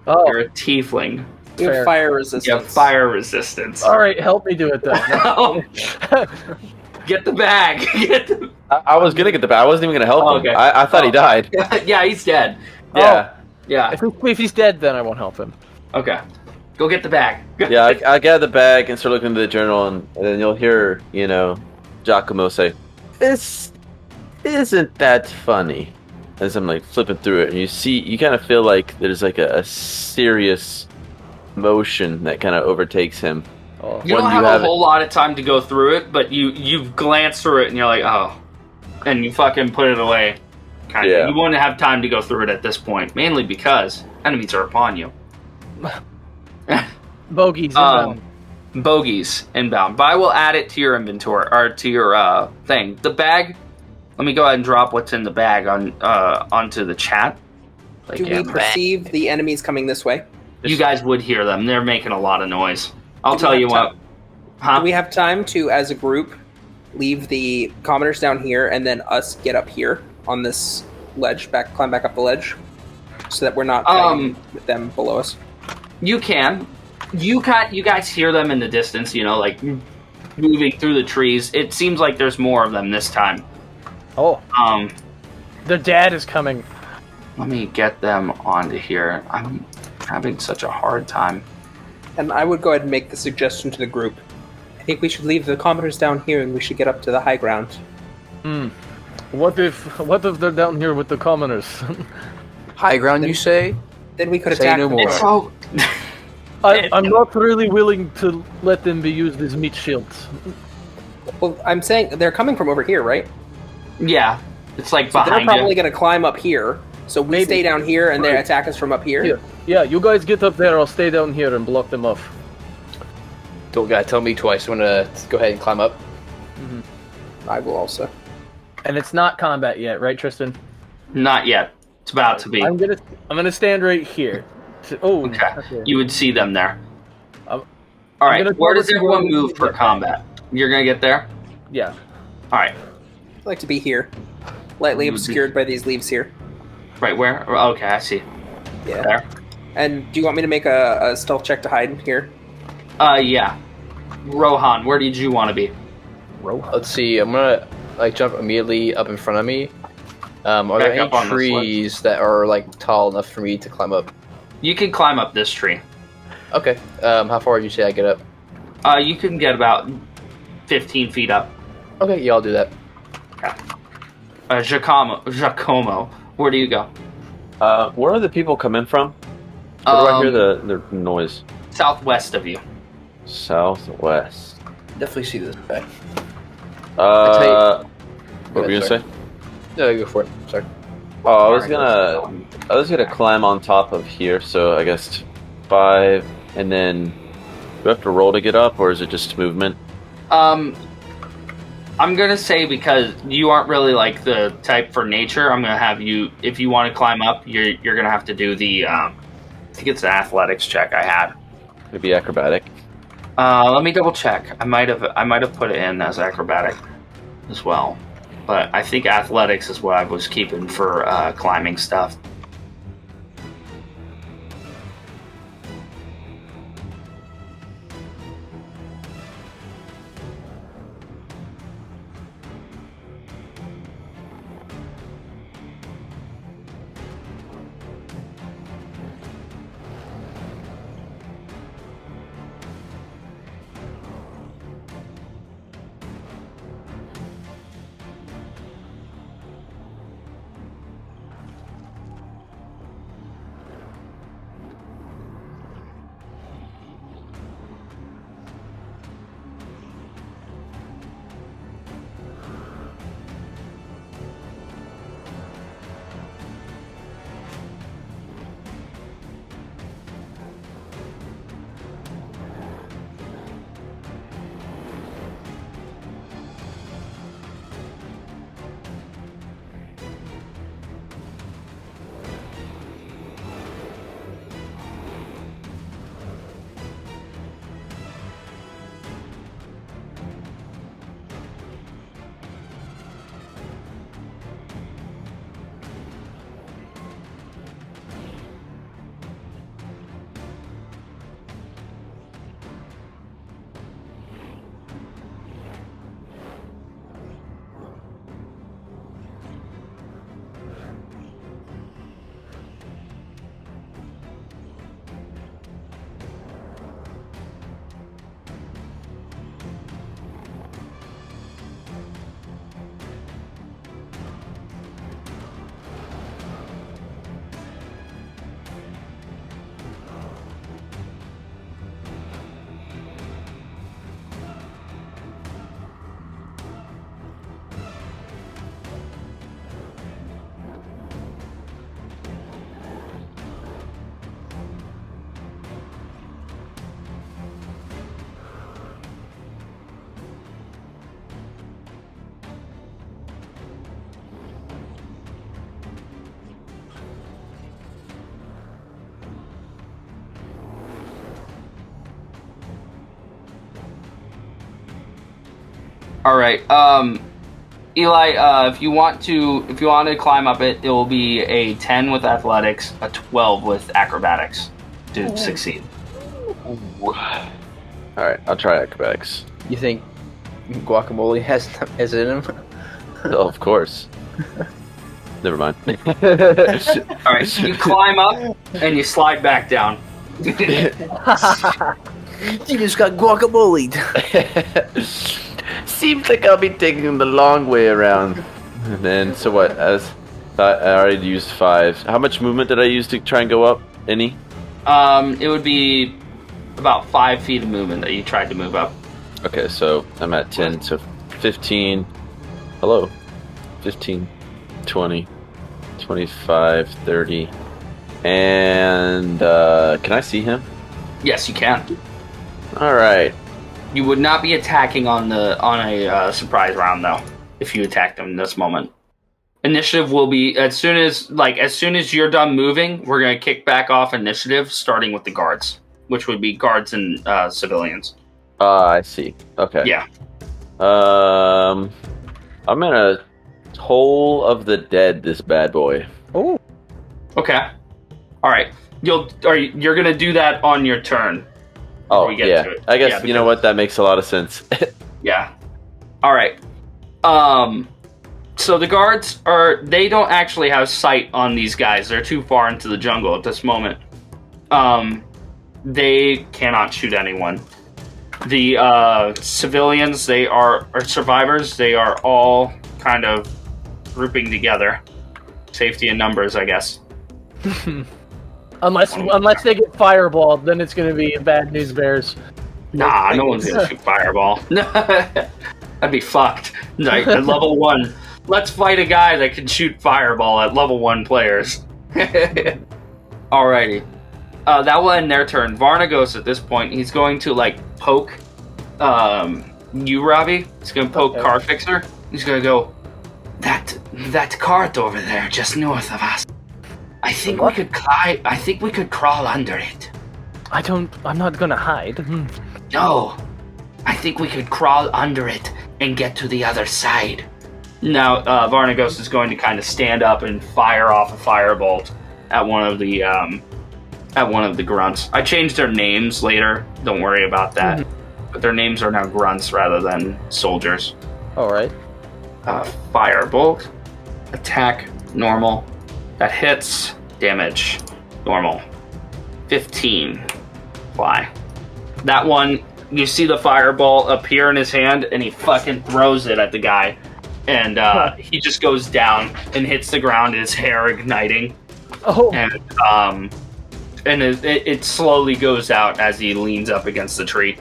Oh, You're a Tiefling. You have Fair. fire resistance. You have fire resistance. all right. Help me do it then. Get the bag. I was gonna get the bag. I wasn't even gonna help Oh, him. okay. I thought he died. Yeah, he's dead. Yeah. Yeah. if he's dead, then I won't help him. Okay. Go get the bag. Yeah, I gather the bag and start looking into the journal, and then you'll hear, Giacomo say, "This isn't that funny." As I'm like flipping through it, and you kind of feel like there's like a serious emotion that kind of overtakes him. Oh. You don't have a whole lot of time to go through it, but you glance through it and you're like, oh, and you fucking put it away. Kind of. Yeah. You won't have time to go through it at this point, mainly because enemies are upon you. Bogeys. inbound. Bogeys inbound, but I will add it to your inventory or to your thing. The bag. Let me go ahead and drop what's in the bag onto the chat. Like, Do we perceive the enemies coming this way? you guys would hear them. They're making a lot of noise. I'll Do we tell have you what. time? Huh? Do we have time to, as a group, leave the commoners down here and then us get up here on this ledge, climb back up the ledge, so that we're not fighting with them below us? You can. You guys hear them in the distance, like moving through the trees. It seems like there's more of them this time. Oh, Um, their dad is coming. let me get them onto here. I'm having such a hard time. And I would go ahead and make the suggestion to the group. I think we should leave the commoners down here and we should get up to the high ground. What if they're down here with the commoners? High ground, you say? Then we could Say attack no them. more. So, I'm not really willing to let them be used as meat shields. Well, I'm saying they're coming from over here, right? yeah, it's like So they're behind probably you. going to climb up here. So we Maybe. stay down here and they attack us from up here. Yeah, you guys get up there. I'll stay down here and block them off. Don't gotta tell me twice. I'm gonna go ahead and climb up. I will also. And it's not combat yet, right, Tristan? Not yet. It's about to be. I'm gonna stand right here. Okay. You would see them there. I'm All right. gonna Where tell does them to everyone go move for get combat? You're gonna get there. Yeah. All right. I'd like to be here. Lightly You would be- obscured by these leaves here. Right where? Okay, I see. Yeah. There. And do you want me to make a stealth check to hide here? Yeah. Rohan, where did you want to be? Let's see. I'm gonna jump immediately up in front of me. Are there Back up any on this trees that are tall enough for me to climb up? You can climb up this tree. Okay. How far would you say I get up? You can get about 15 feet up. Okay, yeah, I'll do that. Okay. Giacomo. Where do you go? Where are the people coming from? Where do I hear the noise? Southwest of you. Southwest. Definitely see this guy. What were you gonna say? No, go for it. Sorry. Oh, I was gonna climb on top of here, so I guess 5, and then do I have to roll to get up, or is it just movement? I'm gonna say because you aren't really like the type for nature, I'm gonna have you. If you want to climb up, you're gonna have to do the. I think it's an athletics check I had. Maybe acrobatic. Let me double check. I might have put it in as acrobatic as well, but I think athletics is what I was keeping for climbing stuff. All right. Eli, if you want to climb up it, it will be a 10 with athletics, a 12 with acrobatics to succeed. All right, I'll try acrobatics. You think guacamole has it in him? Oh, of course. Never mind. All right, so you climb up and you slide back down. You just got guacamole. Seems like I'll be taking the long way around. And then, so what? As I already used 5. How much movement did I use to try and go up? Any? It would be about 5 feet of movement that you tried to move up. Okay, so I'm at 10, so 15. Hello. 15, 20, 25, 30. And can I see him? Yes, you can. All right. You would not be attacking on a surprise round though. If you attack them in this moment, initiative will be as soon as you're done moving. We're gonna kick back off initiative, starting with the guards, which would be guards and civilians. I see. Okay. Yeah. I'm gonna Toll of the Dead this bad boy. Oh. Okay. All right. You're gonna do that on your turn. Oh, we get yeah. to it. I guess, Yeah, you know what? That makes a lot of sense. Yeah. All right. So the guards they don't actually have sight on these guys. They're too far into the jungle at this moment. They cannot shoot anyone. The civilians, or survivors, they are all kind of grouping together. Safety in numbers, I guess. Unless they get fireballed, then it's gonna be bad news bears. Nah, no one's gonna shoot fireball. That'd be fucked. Like, at level 1, let's fight a guy that can shoot fireball at level 1 players. Alrighty. That will end their turn. Varnagos at this point, he's going to like poke you, Robbie. He's gonna poke Car Fixer. He's gonna go, that cart over there just north of us. I think we could crawl under it. I'm not gonna hide. No, I think we could crawl under it and get to the other side. Now, Varnagos is going to kind of stand up and fire off a firebolt at one of the grunts. I changed their names later. Don't worry about that. But their names are now grunts rather than soldiers. All right. Firebolt, attack, normal. That hits, damage, normal. 15, fly. That one, you see the fireball appear in his hand, and he fucking throws it at the guy. And he just goes down and hits the ground, his hair igniting. Oh. And it slowly goes out as he leans up against the tree.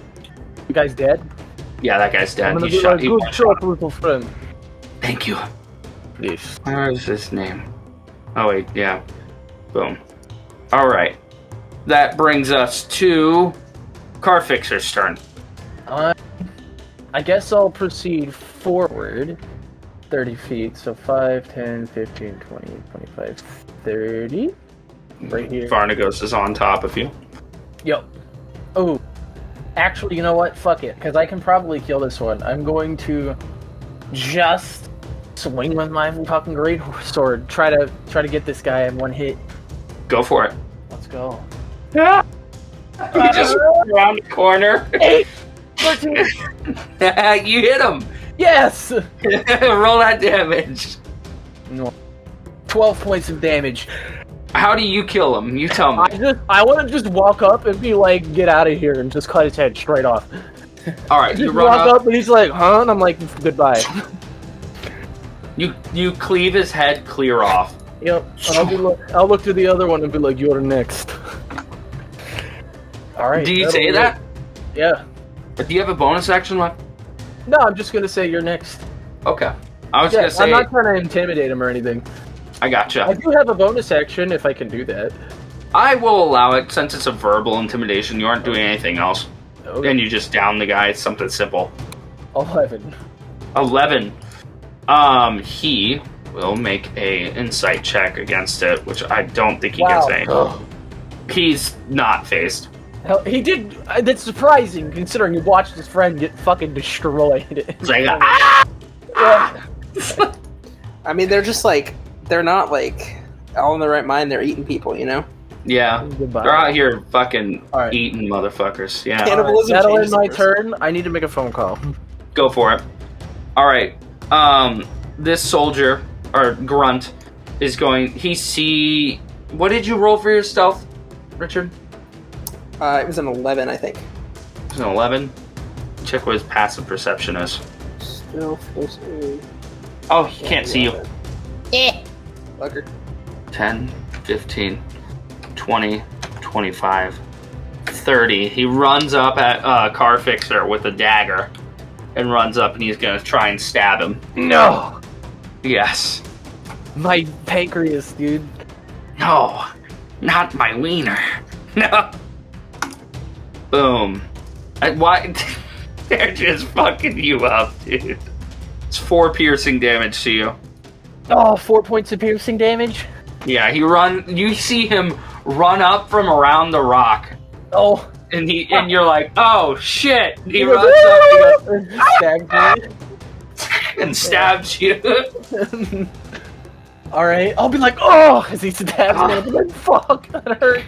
You guys dead? Yeah, that guy's dead. Good shot, little friend. Thank you. Yes. Where is his name? Oh, wait, yeah. Boom. Alright. That brings us to Car Fixer's turn. I guess I'll proceed forward 30 feet. So 5, 10, 15, 20, 25, 30. Right here. Varnagos is on top of you. Yo. Oh. Actually, you know what? Fuck it. Because I can probably kill this one. I'm going to just swing with my fucking great sword. Try to get this guy in one hit. Go for it. Let's go. Yeah. You just around the corner. 8! 13! You hit him. Yes! Roll that damage. No. 12 points of damage. How do you kill him? You tell me. I want to just walk up and be like, get out of here, and just cut his head straight off. All right, you just run walk up and he's like, huh? And I'm like, goodbye. You cleave his head clear off. Yep. And I'll look to the other one and be like, you're next. All right. Do you say that? Yeah. Do you have a bonus action left? No, I'm just gonna say you're next. Okay. I was gonna say. I'm not trying to intimidate him or anything. I gotcha. I do have a bonus action if I can do that. I will allow it since it's a verbal intimidation. You aren't doing anything else. Okay. And you just down the guy. It's something simple. 11. 11. He will make a insight check against it, which I don't think he gets any. He's not phased. Hell, he did. That's surprising considering he watched his friend get fucking destroyed. It's like, ah! Yeah. I mean, they're just like, they're not like all in the right mind. They're eating people, you know? Yeah. Goodbye. They're out here fucking All right. eating motherfuckers. Yeah. Cannibalism That'll end changes my the person. turn. I need to make a phone call. Go for it. Alright. This soldier, or grunt, is going... What did you roll for your stealth, Richard? It was an 11, I think. It was an 11. Check what his passive perception is. Stealth was a... Oh, he can't see you. Bugger. 10, 15, 20, 25, 30. He runs up at Car Fixer with a dagger and runs up and he's going to try and stab him. No! Yes. My pancreas, dude. No, not my wiener. No. Boom. Why? They're just fucking you up, dude. It's 4 piercing damage to you. Oh, 4 points of piercing damage? Yeah, you see him run up from around the rock. Oh. And you're like, oh shit! He runs up and he goes, and stabs you. Alright, I'll be like, oh! As he stabs me, I'll be like, fuck, that hurt.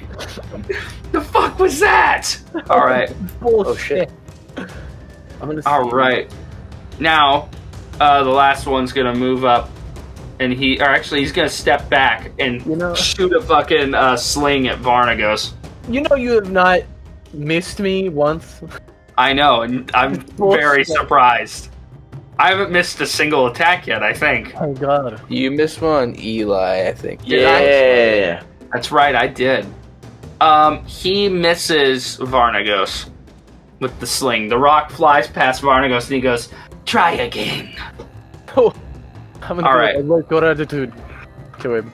The fuck was that? Alright. Bullshit. I'm gonna Alright. Now, the last one's gonna move up. And he's gonna step back and shoot a fucking sling at Varnagos. You know you have not missed me once. I know, and I'm very surprised. I haven't missed a single attack yet, I think. Oh god. You missed one, Eli, I think. Yeah. That's right, I did. He misses Varnagos with the sling. The rock flies past Varnagos and he goes, try again. Oh, I'm gonna All right. I like your attitude to him.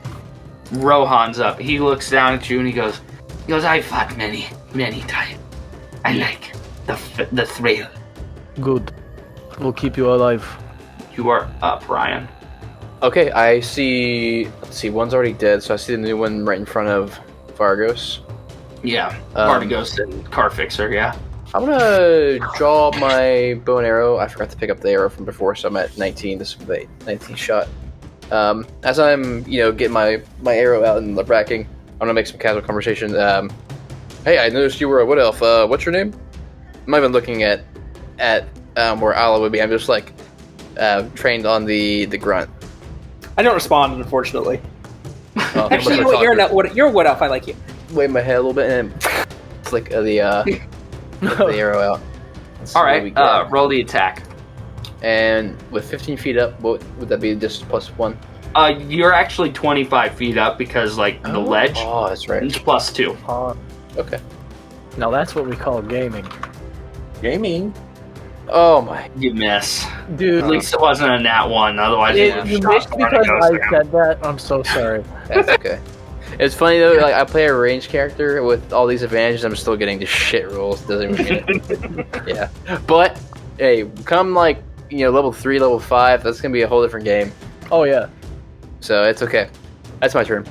Rohan's up. He looks down at you and he goes, I fought many, many times. I like the thrill. Good. We'll keep you alive. You are up, Ryan. Okay, I see. Let's see, one's already dead, so I see the new one right in front of Vargos. Yeah, Varnagos and Car Fixer, yeah. I'm gonna draw my bow and arrow. I forgot to pick up the arrow from before, so I'm at 19. This is the 19th shot. As I'm, getting my arrow out and bracking, I'm gonna make some casual conversation. Hey, I noticed you were a wood elf. What's your name? I'm not even looking at where Ala would be. I'm just trained on the grunt. I don't respond, unfortunately. Actually, you know I'm what? You're a wood elf. I like you. wave my head a little bit and then flick the arrow out. All right, roll the attack. And with 15 feet up, what would that be? Just plus one? You're actually 25 feet up because, the ledge. Oh, that's right. It's plus 2. Okay. Now that's what we call gaming. Gaming. Oh my. You miss. Dude, At least it wasn't a nat 1, otherwise you you missed because I said that. I'm so sorry. That's okay. It's funny though, I play a ranged character with all these advantages, I'm still getting the shit rolls. Doesn't even mean it. Yeah. But, hey, come level 3, level 5, that's gonna be a whole different game. Oh yeah. So it's okay. That's my turn.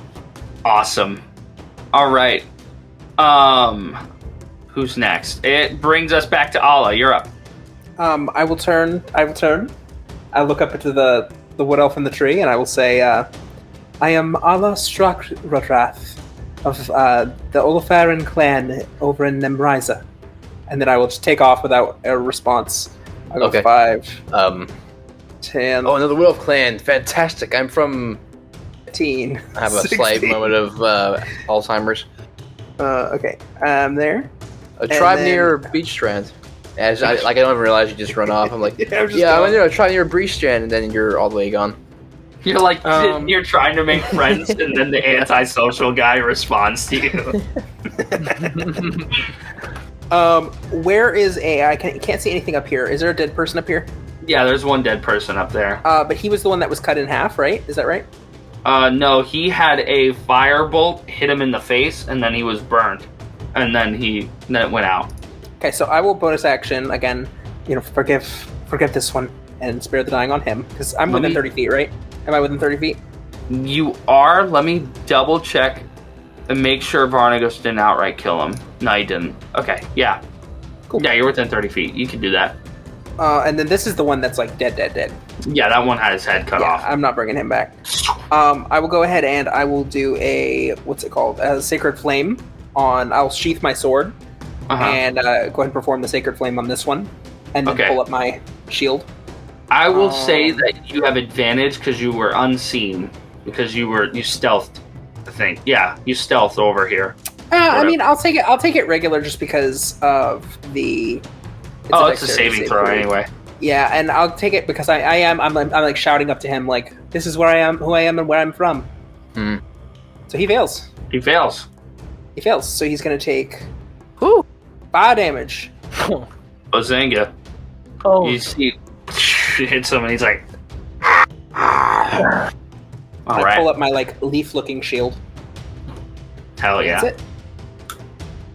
Awesome. All right. Who's next? It brings us back to Allah. You're up. I will turn. I look up into the wood elf in the tree, and I will say, I am Allah Strakrath of the Olafarin clan over in Nemriza. And then I will just take off without a response. I'll go Okay. 5, 10, Oh, another Wolf Clan. Fantastic. I'm from... 15. I have a slight 16. moment of Alzheimer's. Okay, I'm there. A tribe then- near Beach Strand. I don't even realize you just run off. I'm like, Yeah, I'm just I'm going. near a tribe near Beach Strand, and then you're all the way gone. You're you're trying to make friends, and then the antisocial guy responds to you. Where is I can't see anything up here. Is there a dead person up here? Yeah, there's one dead person up there. But he was the one that was cut in half, right? Is that right? No, he had a firebolt hit him in the face, and then he was burned, and then it went out. Okay, so I will bonus action again. Forgive this one and spare the dying on him because I'm within 30 feet, right? Am I within 30 feet? You are. Let me double check and make sure Varnagos didn't outright kill him. No, he didn't. Okay, yeah. Cool. Yeah, you're within 30 feet. You can do that. And then this is the one that's dead. Yeah, that one had his head cut off. I'm not bringing him back. I will go ahead and I will do a Sacred Flame on. I'll sheath my sword and go ahead and perform the Sacred Flame on this one, and then pull up my shield. I will say that you have advantage because you were unseen because you stealthed. I think. Yeah, you stealthed over here. I mean, I'll take it regular just because of the. It's a saving throw anyway. Yeah, and I'll take it because I'm shouting up to him this is where I am, who I am, and where I'm from. Hmm. So he fails. He fails. So he's gonna take 5 damage. Ozanga. Oh, You see, hits him and he's like. I pull All right. up my leaf-looking shield. Hell yeah. That's it.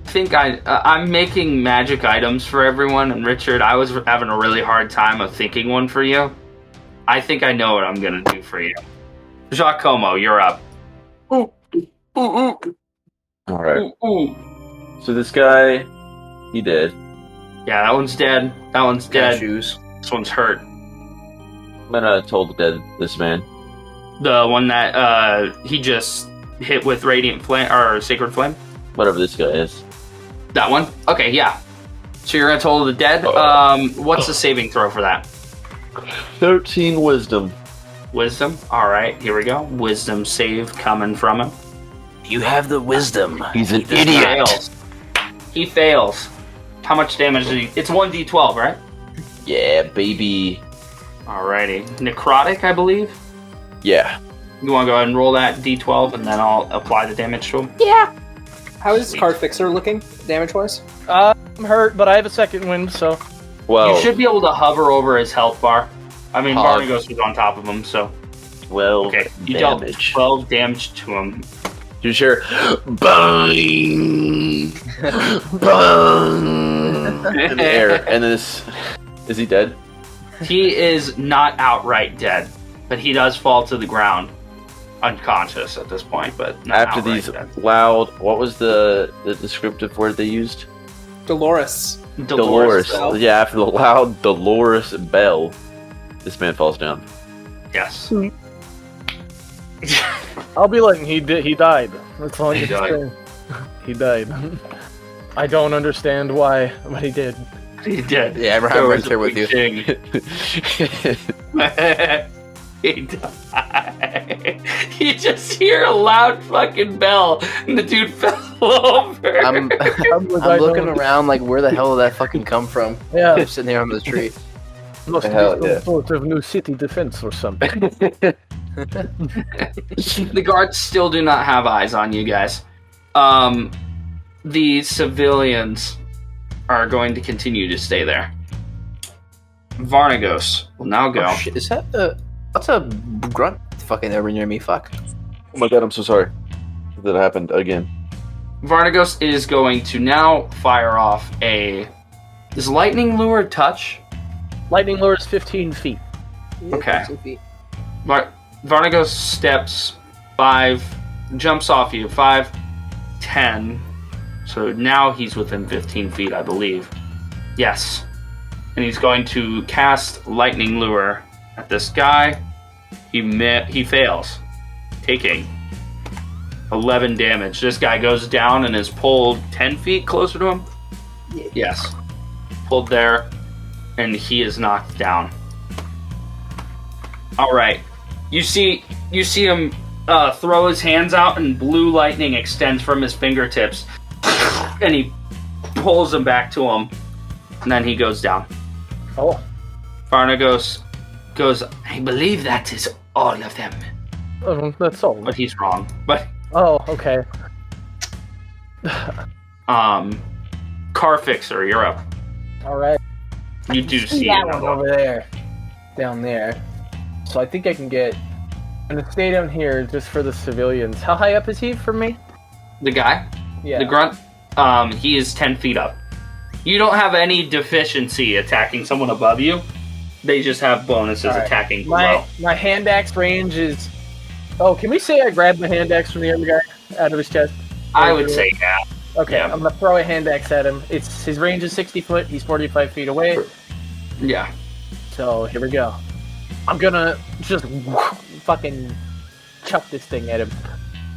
I think I'm making magic items for everyone, and Richard, I was having a really hard time of thinking one for you. I think I know what I'm gonna do for you. Giacomo, you're up. All right. So this guy, he did. Yeah, that one's dead. That one's dead. Shoes. This one's hurt. I'm gonna toll this man. The one that he just hit with radiant flame or sacred flame. Whatever this guy is. That one. Okay, yeah. So you're gonna toll the dead. What's the saving throw for that? 13 wisdom. Wisdom. All right, here we go. Wisdom save coming from him. You have the wisdom. He's an He fails. He fails. How much damage did he? It's 1d12, right? Yeah, baby. Alrighty. Necrotic, I believe. Yeah. You want to go ahead and roll that d12, and then I'll apply the damage to him? How is Card Fixer looking, damage-wise? I'm hurt, but I have a second wind, so... Well, You should be able to hover over his health bar. I mean, Hog. Varnagos was on top of him, so... 12 Okay, you damage. dealt 12 damage to him. You sure? Bang! Bang! In the air. And then this... Is he dead? He is not outright dead, but he does fall to the ground. Unconscious at this point, but not After outright these dead. loud... What was the descriptive word they used? Dolores. Dolores. Bell. Yeah, after the loud Dolores bell, this man falls down. Yes. I'll be like, he died. That's all I He can died. say. He died. I don't understand why, but he did. He did. Yeah, I'm There right was there a with big you. thing. He died. You just hear a loud fucking bell, and the dude fell over. I'm I'm looking around like, where the hell did that fucking come from? Yeah, I'm sitting here under the tree. must be Hell some yeah. sort of new city defense or something. The guards still do not have eyes on you guys. The civilians are going to continue to stay there. Varnagos will now go. Oh, shit, is that what's a grunt fucking over near me? Fuck. Oh my god, I'm so sorry that happened again. Varnagos is going to now fire off a... Does lightning lure touch? Lightning lure is 15 feet. Okay. Varnagos steps 5, jumps off you, 5, 10. So now he's within 15 feet, I believe. Yes. And he's going to cast lightning lure at this guy. He fails, taking 11 damage. This guy goes down and is pulled 10 feet closer to him. Yes. Pulled there, and he is knocked down. All right. You see him throw his hands out, and blue lightning extends from his fingertips, and he pulls him back to him, and then he goes down. Oh, Varnagos goes, I believe that is all of them. that's all. But he's wrong. But, Oh, okay. Car Fixer, you're up. All right. You do see that him. one over there, down there. So I think I can get. I'm gonna stay down here just for the civilians. How high up is he from me? The guy, Yeah. the grunt, he is 10 feet up. You don't have any deficiency attacking someone above you. They just have bonuses All right. attacking below. My hand axe range is. Oh, can we say I grabbed the hand axe from the other guy out of his chest? I would say yeah. Okay, Yeah. I'm gonna throw a hand axe at him. It's his range is 60 foot. He's 45 feet away. Yeah. So here we go. I'm gonna just fucking chuck this thing at him.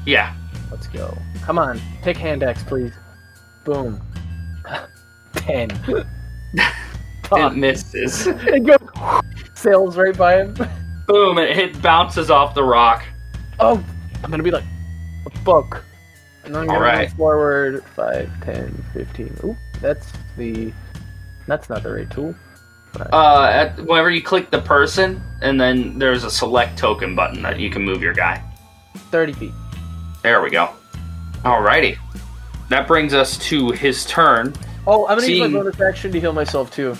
Yeah. Let's go. Come on, pick hand axe, please. Boom. 10. It misses. It goes sails right by him. Boom, it bounces off the rock. Oh, I'm gonna be like a book. And then I'm gonna Alright. move forward 5, 10, 15. Ooh, that's not the right tool. Whenever you click the person, and then there's a select token button that you can move your guy. 30 feet. There we go. Alrighty. That brings us to his turn. Oh, I'm gonna use Seeing- my bonus action to heal myself too.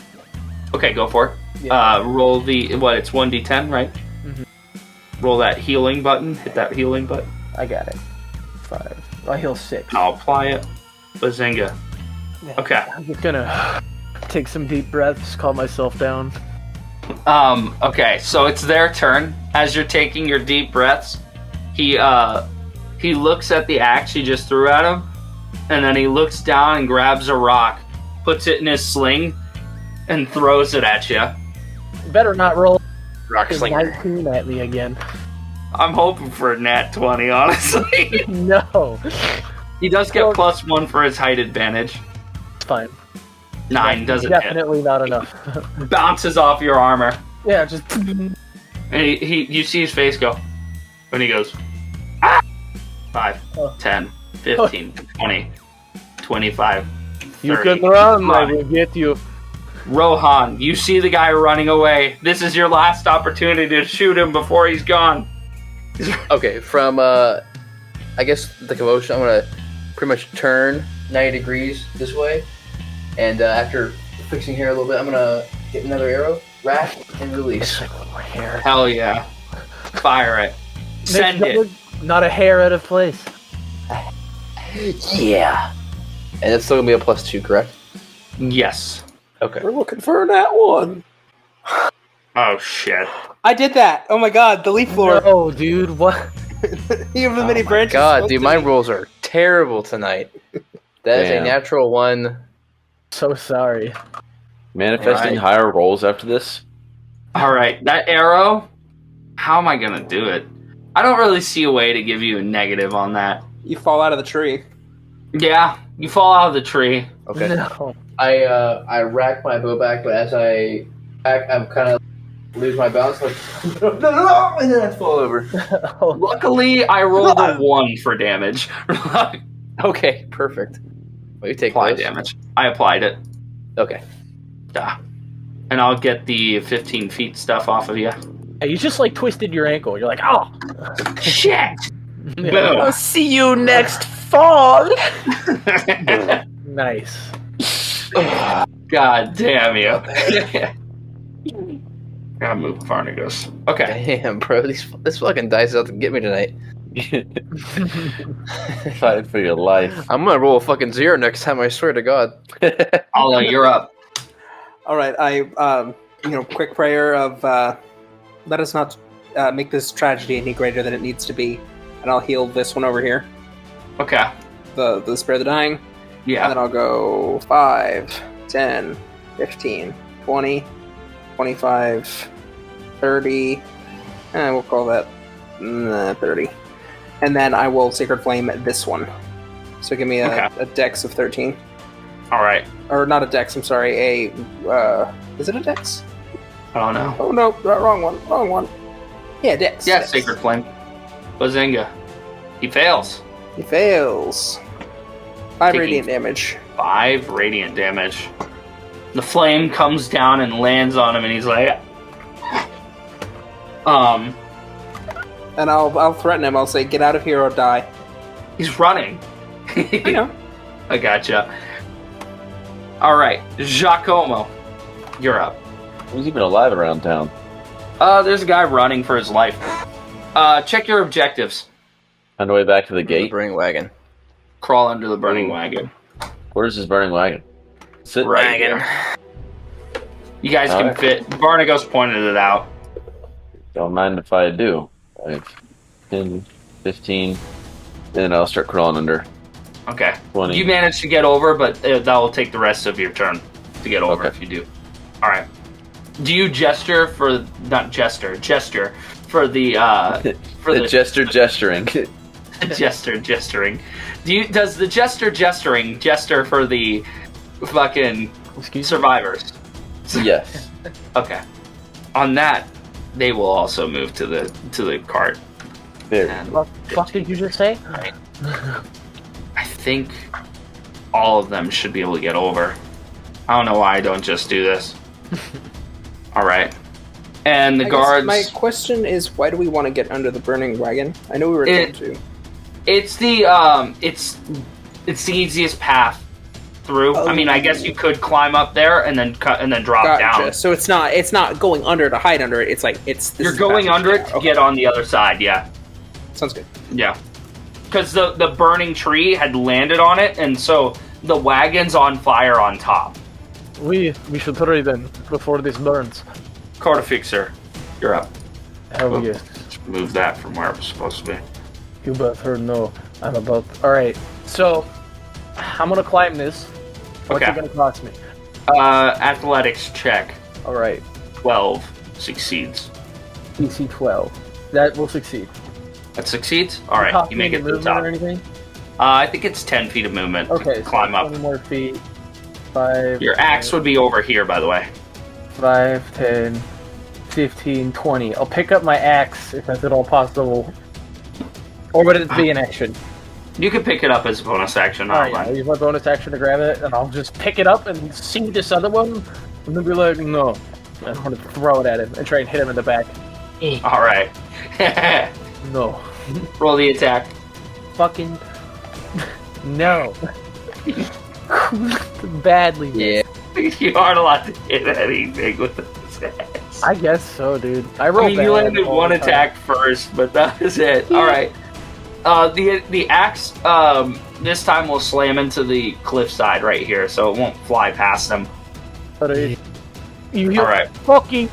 Okay, go for it. Yeah. Roll it's 1d10, right? Mhm. Roll that healing button. Hit that healing button. I got it. 5. I heal 6. I'll apply it. Bazinga. Yeah. Okay. I'm just gonna take some deep breaths, calm myself down. Okay, so it's their turn. As you're taking your deep breaths, he looks at the axe you just threw at him, and then he looks down and grabs a rock, puts it in his sling, and throws it at you. Better not roll Rock a slinger. 19 at me again. I'm hoping for a nat 20, honestly. No. He does get +1 for his height advantage. It's fine. 9 doesn't hit. Definitely not enough. Bounces off your armor. Yeah, just And you see his face go. And he goes, ah! 5, Oh. 10, 15, 20, 25, 30. you can run, I will get you. Rohan, you see the guy running away. This is your last opportunity to shoot him before he's gone. Okay, from I guess the commotion, I'm gonna pretty much turn 90 degrees this way, and after fixing hair a little bit, I'm gonna get another arrow, rack, and release. Hell yeah. Fire it. Send it. Not a hair out of place. Yeah. And it's still gonna be a +2, correct? Yes. Okay. We're looking for that one. Oh, shit. I did that. Oh my god, the leaf lord. No, dude, what? You have the many branches. God, dude, my rolls are terrible tonight. That is a Damn. natural 1. So sorry. Manifesting Right. higher rolls after this. All right, that arrow, how am I going to do it? I don't really see a way to give you a negative on that. You fall out of the tree. Yeah, you fall out of the tree. Okay. No. I rack my bow back, but as I rack, I'm kind of lose my balance, like no, and then I fall over. Oh, Luckily, I rolled a 1 for damage. Okay, perfect. Well, you take Apply those. damage. I applied it. Okay. Yeah. And I'll get the 15 feet stuff off of you. you just like twisted your ankle. You're like, oh. Shit! Yeah. Boom. See you next fall. Nice. God damn you. Gotta move Varnagos. Okay. Damn, bro, this fucking dice is out to get me tonight. Fight for your life. I'm gonna roll a fucking 0 next time. I swear to God. Alda, you're up. All right, quick prayer of let us not make this tragedy any greater than it needs to be, and I'll heal this one over here, Okay. the spare the dying, and Yeah. then I'll go 5, 10, 15, 20, 25, 30, and we'll call that 30, and then I will Sacred Flame this one. So give me a dex of 13. All right. Or not a dex, I'm sorry, is it a dex? I don't know. Oh no, wrong one. Yeah, dex. Yeah, dex. Sacred Flame. Bazinga. He fails. He fails. 5 Taking- radiant damage. 5 radiant damage. The flame comes down and lands on him, and he's like, And I'll threaten him, I'll say, get out of here or die. he's running. I know. I gotcha. All right, Giacomo, you're up. Who's even alive around town? There's a guy running for his life. Check your objectives. On the way back to the The gate. burning wagon. Crawl under the burning wagon. Where's his burning wagon? Sit Right here. You guys can Alright. fit. Varnagos pointed it out. Don't mind if I do. 5, 10, 15. Then I'll start crawling under. Okay. 20. You managed to get over, but that will take the rest of your turn to get over Okay. if you do. All right. Do you gesture for gesture for the for The the jester gesturing. gesturing? Does the gesturing gesture for the fucking Excuse me. survivors? Yes. Okay. On that, they will also move to the cart. There. And What the fuck did you just say? I think all of them should be able to get over. I don't know why I don't just do this. All right. And the I guess guards. My question is, why do we want to get under the burning wagon? I know we were told to. It's the it's the easiest path through. I mean, I guess you could climb up there and then cut and then drop Gotcha. down. So it's not going under to hide under it. It's like this You're is the going passage. under it to Okay. get on the other side. Yeah, Sounds good. yeah. Because the burning tree had landed on it, and so the wagon's on fire on top. We should hurry then before this burns. Cartafixer, you're up. Hell yes. Let's move that from where it was supposed to be. You better know I'm about. All right. So I'm gonna climb this. What's Okay. it gonna cost me? Athletics check. All right. 12 succeeds. DC 12. That will succeed. That succeeds? Alright, Cost you me make the it to the movement top. or anything? I think it's 10 feet of movement to Okay. climb so up. 20 more feet. 5. Your axe would be over here, by the way. 5, 10, 15, 20. I'll pick up my axe if that's at all possible. Or would it be an action? You can pick it up as a bonus action. Alright, I'll use my bonus action to grab it, and I'll just pick it up and see this other one I'm gonna be like, no. I'm gonna throw it at him and try and hit him in the back. All right. No. Roll the attack. Fucking no. Badly. Yeah. You aren't allowed to hit anything with this axe. I guess so, dude. I I rolled mean, you landed one attack first, but that was it. All right. The axe this time will slam into the cliffside right here, so it won't fly past them. But you All right. fucking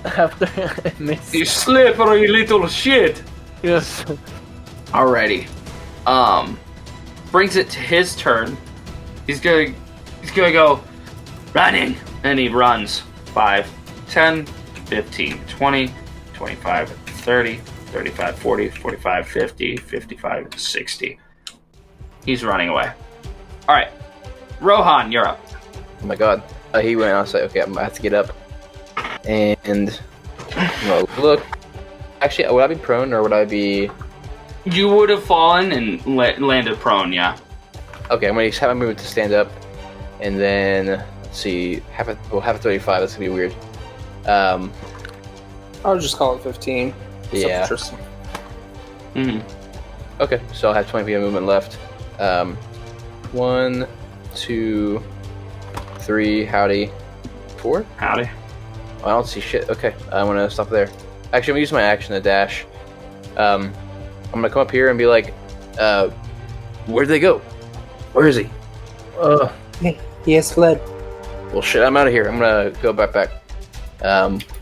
after I missed. You slippery little shit. Yes. Alrighty. Brings it to his turn. He's gonna go running, and he runs 5, 10, 15, 20, 25, 30, 35, 40, 45, 50, 55, 60. He's running away. All right, Rohan, you're up. Oh my god. He went on. Okay, I'm gonna have to get up. And well, look. Actually, would I be prone or would I be? You would have fallen and landed prone, yeah. Okay, I'm gonna have a move to stand up, and then let's see, half a 35. That's gonna be weird. I'll just call it 15. Yeah. Interesting. Mm-hmm. Okay, so I'll have 20 feet of movement left. 1, 2, 3. Howdy. 4. Howdy. I don't see shit. Okay, I'm gonna stop there. Actually, I'm gonna use my action to dash. I'm gonna come up here and be like, where'd they go? Where is he? He has fled. Well, shit, I'm out of here. I'm gonna go back.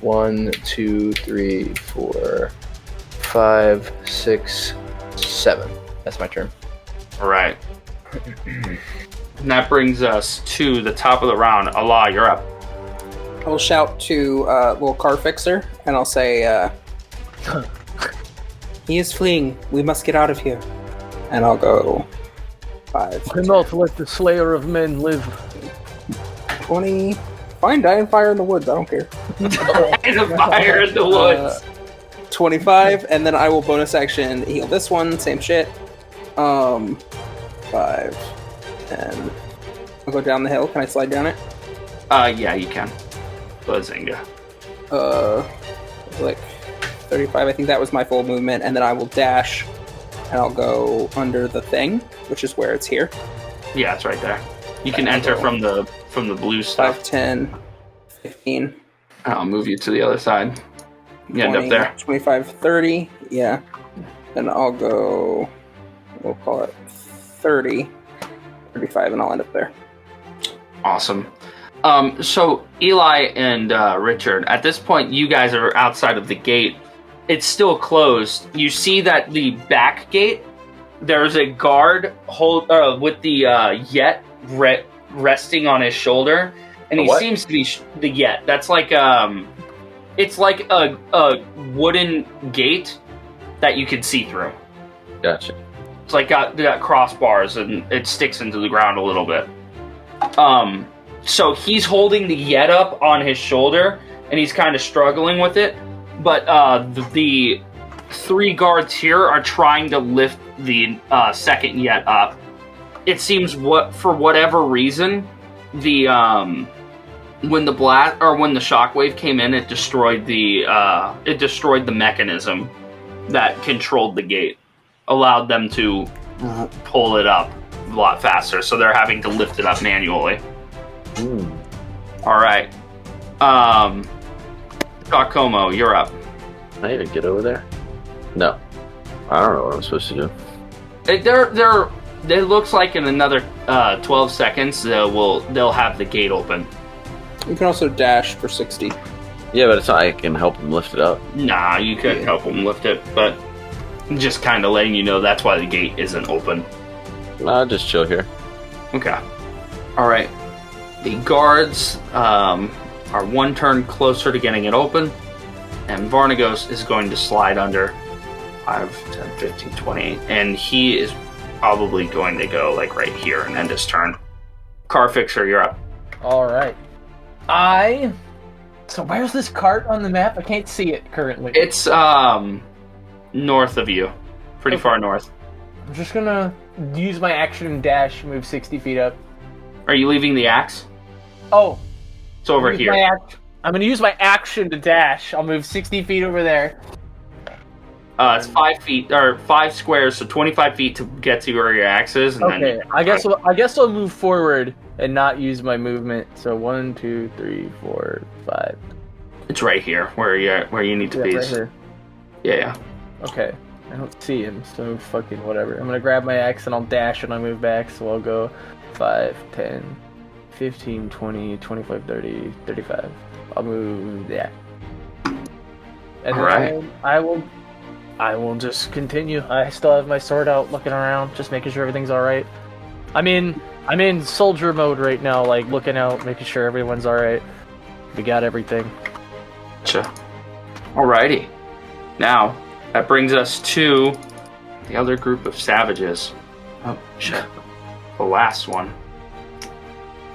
1, 2, 3, 4, 5, 6, 7. That's my turn. All right. And that brings us to the top of the round. Allah, you're up. I'll shout to little car fixer, and I'll say, he is fleeing. We must get out of here. And I'll go 5, Do not let the slayer of men live. 20. Fine, die and fire in the woods. I don't care. And a fire in the woods. 25, and then I will bonus action heal this one. Same shit. 5, 10. I'll go down the hill. Can I slide down it? Yeah, you can. Bazinga. Like 35. I think that was my full movement, and then I will dash, and I'll go under the thing, which is where it's here. Yeah, it's right there. You can enter from the blue 5, stuff. 10, 15. I'll move you to the other side. You end up 20, there. 25, 30. Yeah. Then I'll go, we'll call it 30, 35, and I'll end up there. Awesome. So Eli and Richard, at this point, you guys are outside of the gate. It's still closed. You see that the back gate, there's a guard with the Yet resting on his shoulder, and he seems to be the Yet. That's like it's like a wooden gate that you can see through. Gotcha. It's like got crossbars, and it sticks into the ground a little bit. So he's holding the Yet up on his shoulder, and he's kind of struggling with it. But the 3 guards here are trying to lift the second Yet up. It seems for whatever reason, the when the shockwave came in, it destroyed the mechanism that controlled the gate, allowed them to pull it up a lot faster. So they're having to lift it up manually. All right. Giacomo, you're up. Can I even get over there? No. I don't know what I'm supposed to do. It looks like in another 12 seconds they'll have the gate open. You can also dash for 60. Yeah, but it's not like I can help him lift it up. Nah, you couldn't help them lift it, but just kind of letting you know that's why the gate isn't open. I'll just chill here. Okay. All right. The guards are 1 turn closer to getting it open, and Varnagos is going to slide under 5, 10, 15, 20, and he is probably going to go like right here and end his turn. Car Fixer, you're up. All right. So where's this cart on the map? I can't see it currently. It's north of you, pretty far north. I'm just gonna use my action and dash, move 60 feet up. Are you leaving the axe? Oh, It's over here. I'm gonna use my action to dash. I'll move 60 feet over there. It's 5 feet or 5 squares, so 25 feet to get to where your axe is. And Okay, then I guess I'll move forward and not use my movement. So 1, 2, 3, 4, 5. it's right here where you need to be. Right here. Yeah. Okay, I don't see him, so fucking whatever. I'm gonna grab my axe and I'll dash when I move back. So I'll go 5, 10, 15, 20, 25, 30, 35. I'll move that. And Alright. then I will just continue. I still have my sword out, looking around, just making sure everything's all right. I'm in soldier mode right now, like looking out, making sure everyone's all right. We got everything. Gotcha. Alrighty. Now that brings us to the other group of savages. Oh shit. The last one.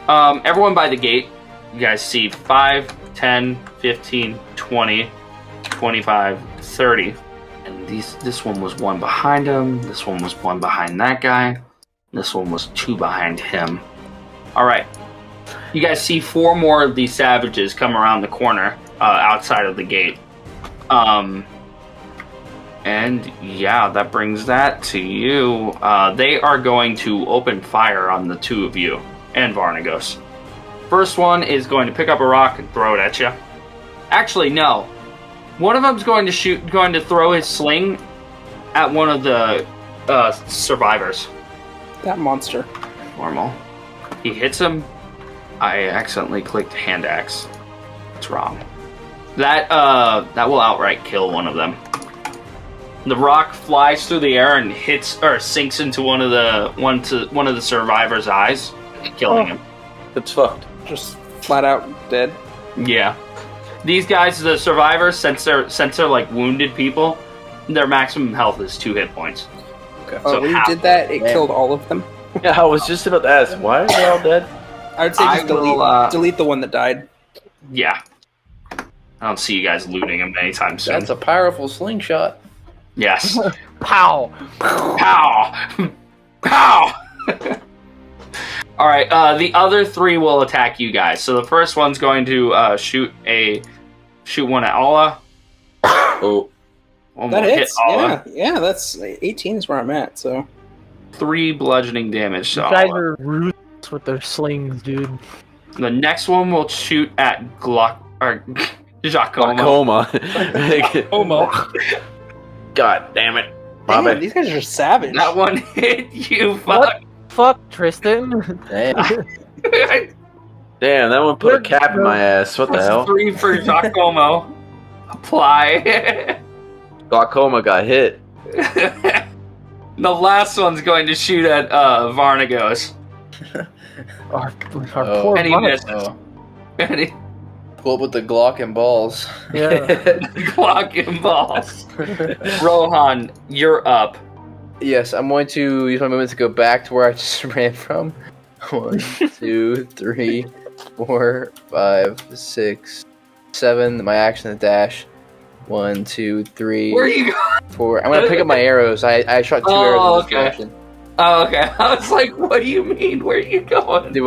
Everyone by the gate. You guys see 5, 10, 15, 20, 25, 30. And this one was one behind him. This one was one behind that guy. This one was 2 behind him. Alright. You guys see 4 more of these savages come around the corner outside of the gate. And yeah, that brings that to you. They are going to open fire on the 2 of you and Varnagos. First one is going to pick up a rock and throw it at you. Actually, no. One of them's going to throw his sling at one of the survivors. That monster. Normal. He hits him. I accidentally clicked hand axe. It's wrong. That will outright kill one of them. The rock flies through the air and hits or sinks into one of the survivor's eyes, killing him. It's fucked. Just flat out dead. Yeah. These guys, the survivors, since they're like wounded people, their maximum health is 2 hit points. Okay. So When you half- did that, it Man. killed all of them. Yeah, I was just about to ask, why are they all dead? I would say I just delete, will, delete the one that died. Yeah. I don't see you guys looting them anytime soon. That's a powerful slingshot. Yes. Pow! Pow! Pow! Alright, the other 3 will attack you guys. So the first one's going to shoot one at Allah. Oh. One That will hit hits. Allah. Yeah, that's 18 is where I'm at. So 3 bludgeoning damage to You guys Allah. are ruthless with their slings, dude. The next one will shoot at Giacomo. Coma. God damn it. damn, Bobby. these guys are savage. That one hit you, What? Fuck, Tristan. Damn. Damn, that one put a cap in my ass. What the That's hell? 3 for Giacomo. Apply. Glaucoma got hit. The last one's going to shoot at Varnagos. our Oh. poor And he Varnagos. misses. Oh. And he Pull up with the Glock and balls. Yeah. clock and balls. Rohan, you're up. Yes, I'm going to use my movement to go back to where I just ran from. 1, 2, 3, 4, 5, 6, 7. My action and dash. 1, 2, 3, Where are you going? 4. I'm gonna pick up my arrows. I shot 2 Oh, arrows in this okay. motion. Oh, okay. I was like, what do you mean? Where are you going?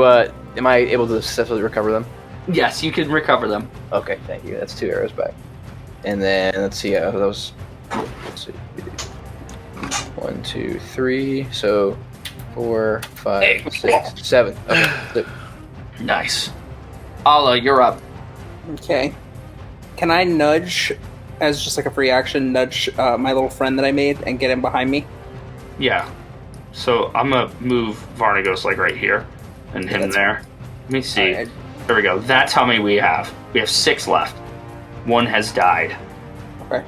Am I able to successfully recover them? Yes, you can recover them. Okay, thank you. That's 2 arrows back. And then let's see. That was. Let's see. 1, 2, 3. So 4, 5, 6, 7. Okay. So, Nice. Allah, you're up. Okay. Can I nudge, as just like a free action, nudge my little friend that I made and get him behind me? Yeah. So I'm gonna move Varnagos like right here, and him That's- there. Let me see. Alright. There we go. That's how many we have. We have 6 left. 1 has died. Okay.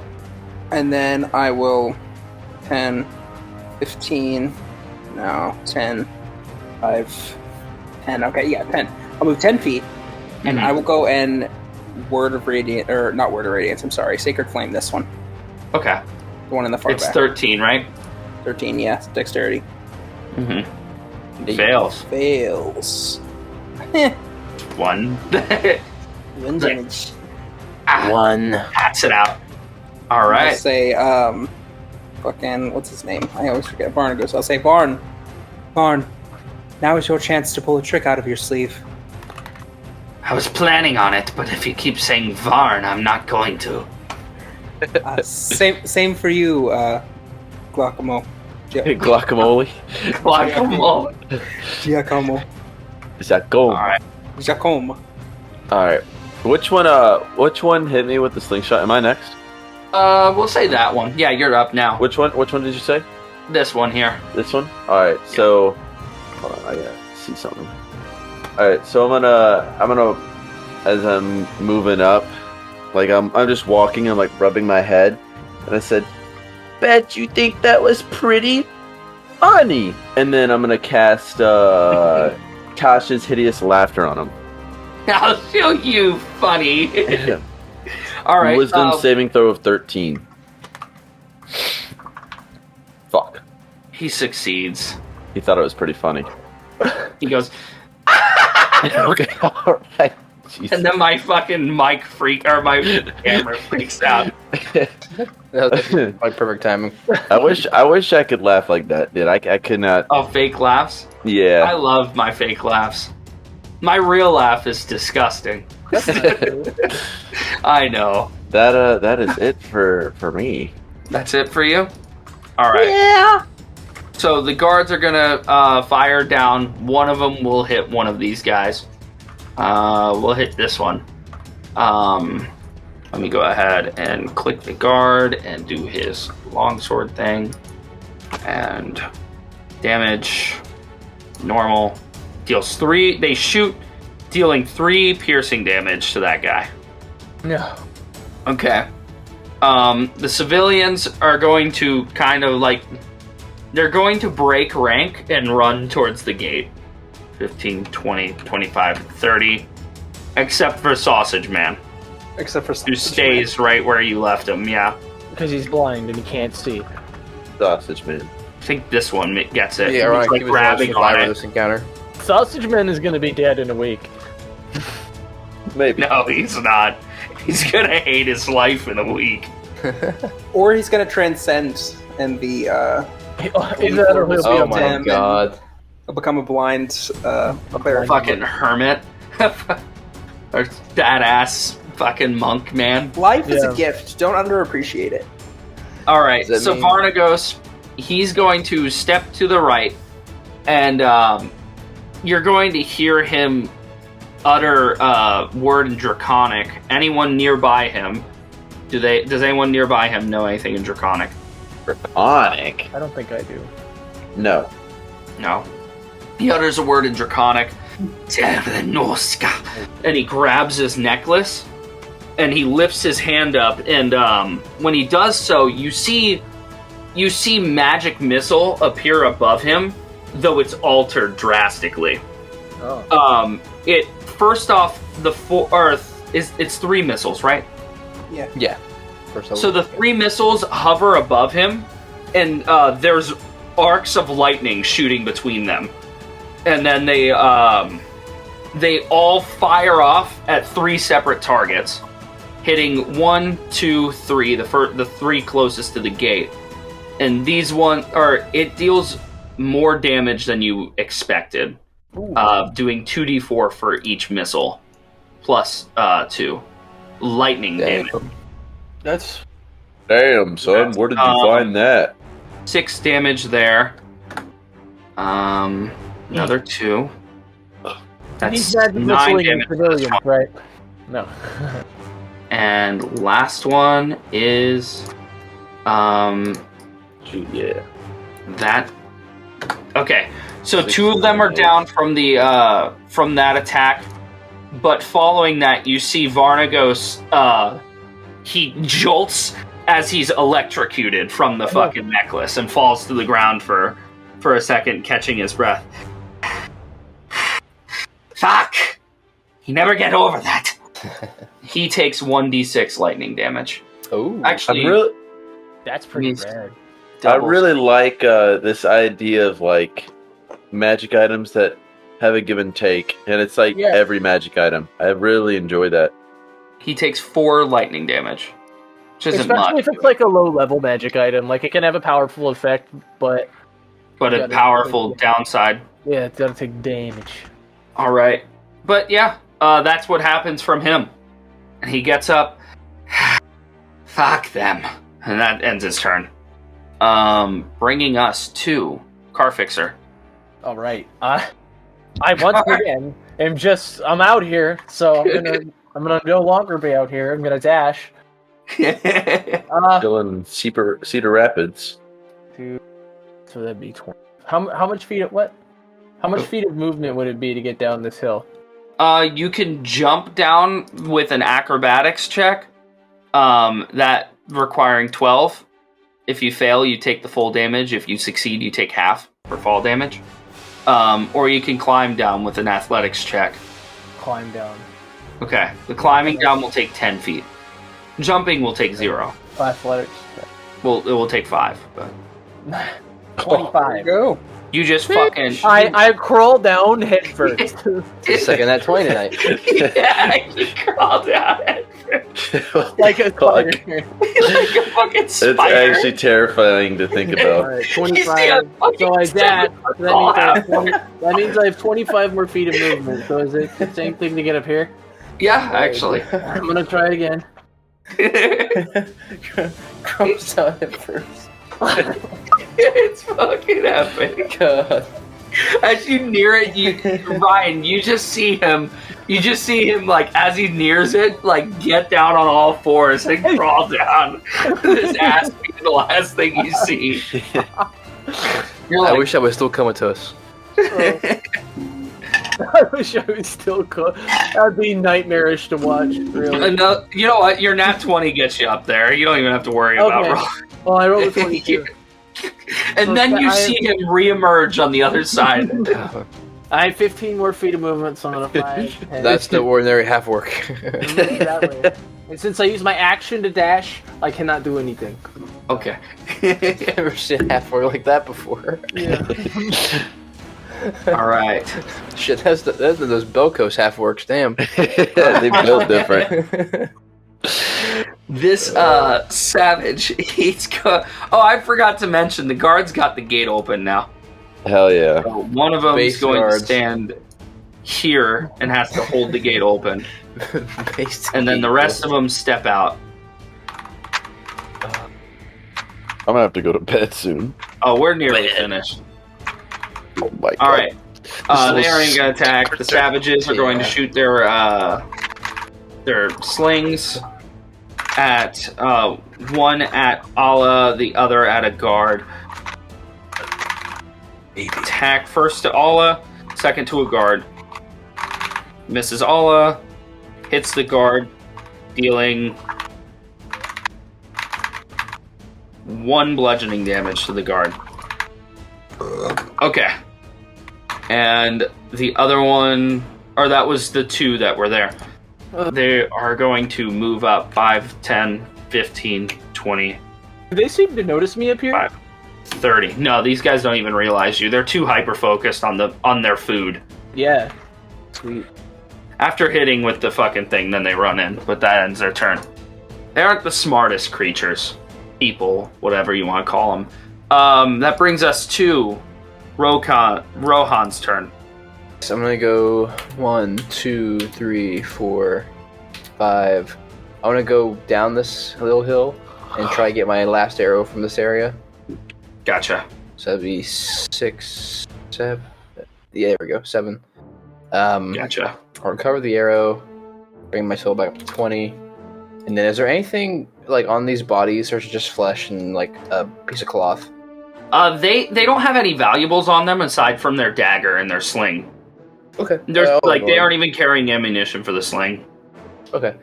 And then I will 10, 15, no, 10, 5, 10. Okay, yeah, 10. I'll move 10 feet, and Mhm. I will go and Word of Radiance, or not Word of Radiance, I'm sorry, Sacred Flame, this one. Okay. The one in the far It's back. 13, right? 13, yeah, Dexterity. Mm-hmm. Fails. Fails. 1. 1 damage. Ah, 1. hats it out. All I'll right. say, fucking, what's his name? I always forget. Varnagos. I'll say, Varn, now is your chance to pull a trick out of your sleeve. I was planning on it, but if you keep saying Varn, I'm not going to. Same for you, Guacamo. Guacamole. Guacamole. Giacomo. Is that gold? Alright. Giacomo. Alright. Which one hit me with the slingshot? Am I next? We'll say that one. Yeah, you're up now. Which one did you say? This one here. This one? Alright, so hold on, I gotta see something. Alright, so I'm gonna as I'm moving up, like I'm just walking, I'm like rubbing my head, and I said, bet you think that was pretty funny. And then I'm gonna cast Kasha's Hideous Laughter on him. I'll show you, funny. Alright. Wisdom saving throw of 13. Fuck. He succeeds. He thought it was pretty funny. He goes, Okay, alright. and then my fucking mic my camera freaks out. That was like perfect timing. I wish I could laugh like that, dude. I could not. Oh, fake laughs? I Yeah. love my fake laughs. My real laugh is disgusting. I know. That is it for me. That's it for you? Alright. Yeah. So the guards are gonna fire down. One of them will hit one of these guys. We'll hit this one. Let me go ahead and click the guard and do his longsword thing. And damage, normal. Deals 3. They shoot, dealing 3 piercing damage to that guy. No. Okay. The civilians are going to kind of like... They're going to break rank and run towards the gate. 15, 20, 25, 30. Except for Sausage Man, Except for who stays right where you left him, yeah. Because he's blind and he can't see. Sausage Man. I think this one gets it. Yeah, right. He's like grabbing on it. This encounter. Sausage Man is gonna be dead in a week. Maybe. No, he's not. He's gonna hate his life in a week. Or he's gonna transcend and be Either that or he'll be Oh a my man. god. become a blind cleric. Fucking hermit. Or badass fucking monk, man. Life is Yeah. a gift. Don't underappreciate it. Alright, Does that so mean- Varnagos, he's going to step to the right, and you're going to hear him utter word in Draconic. Anyone nearby him, does anyone nearby him know anything in Draconic? Draconic. I don't think I do. No. No. He utters a word in Draconic. And he grabs his necklace, and he lifts his hand up, and when he does so, you see magic missile appear above him, though it's altered drastically. Oh. It first off, it's 3 missiles, right? Yeah. First So the 3 missiles hover above him, and there's arcs of lightning shooting between them, and then they all fire off at 3 separate targets, hitting 1, 2, 3, the 3 closest to the gate. And it deals more damage than you expected, doing 2d4 for each missile, plus 2 lightning damage. That's Damn, son. Where did you find that? 6 damage there. Another 2. he's That's not 9 missiling damage. civilians, right? No. And last one is Yeah. that. Okay, so 2 of them are down from the from that attack, but following that, you see Varnagos. He jolts as he's electrocuted from the fucking necklace and falls to the ground for a second, catching his breath. Fuck! He never get over that. He takes 1d6 lightning damage. Oh. Actually, That's pretty He's- rad. I doubles. really like this idea of like magic items that have a give and take, and it's like Yeah. every magic item. I really enjoy that. He takes 4 lightning damage, which isn't Especially much, if it's like a low level magic item. Like it can have a powerful effect, but but a Yeah, powerful downside. yeah, it's gotta take damage. All right, but yeah, that's what happens from him. And he gets up. Fuck them. And that ends his turn. Bringing us to Car Fixer. All right. I once again I'm out here, so I'm gonna no longer be out here. I'm gonna dash. Still in Cedar Rapids. So that'd be 20. How much feet of what? How much feet of movement would it be to get down this hill? You can jump down with an acrobatics check. That requiring 12. If you fail, you take the full damage. If you succeed, you take half for fall damage. Or you can climb down with an athletics check. Climb down. Okay. The climbing down will take 10 feet. Jumping will take 0. Athletics. Well, it will take 5. But 25. Go. you just fucking... I crawl down head first. Second that 20 tonight. Yeah, you crawl down head first. Like a spider. Like a fucking It's spider. actually terrifying to think about. Alright, You see 25. a fucking So I dash. spider. That means I have 25 more feet of movement. So is it the same thing to get up here? Yeah, actually. I'm gonna try it again. Comes out at first. It's fucking epic. God. As you near it, Ryan, you just see him like as he nears it, like get down on all fours and crawl down. His ass being the last thing you see. You're I like, wish I was still comatose. I wish I was still cool. That'd be nightmarish to watch, really. no, you know what? Your nat 20 gets you up there. You don't even have to worry about Okay. rolling. Well, I rolled a 22. And then you see him reemerge on the other side. I have 15 more feet of movement, so I'm gonna fly. That's no ordinary half work. That way. And since I use my action to dash, I cannot do anything. Okay. Never seen half work like that before. Yeah. All right. Shit, that's those Belcos half works. Damn. They built different. This savage, I forgot to mention the guard's got the gate open now. Hell yeah. So one of them is Base going guards. to stand here and has to hold the gate open, Based and then the rest of them step out. I'm gonna have to go to bed soon. Oh, we're nearly finished. Oh my god. All right, This they is- aren't going to attack. The savages are going to shoot their slings at one at Allah, the other at a guard. Attack first to Allah, second to a guard. Misses Allah, hits the guard, dealing 1 bludgeoning damage to the guard. Okay. And the other one, or that was the 2 that were there. They are going to move up 5, 10, 15, 20, Do they seem to notice me up here? 5, 30. No, these guys don't even realize you. They're too hyper-focused on their food. Yeah. Sweet. After hitting with the fucking thing, then they run in, but that ends their turn. They aren't the smartest creatures. People, whatever you want to call them. That brings us to Rohan's turn. So I'm gonna go 1, 2, 3, 4, 5. I want to go down this little hill and try to get my last arrow from this area. Gotcha. So that'd be 6, 7. Yeah, there we go. 7. Gotcha. I'll recover the arrow, bring my soul back up to 20. And then is there anything like on these bodies, or is it just flesh and like a piece of cloth? They don't have any valuables on them aside from their dagger and their sling. Okay. They aren't even carrying ammunition for the sling. Okay.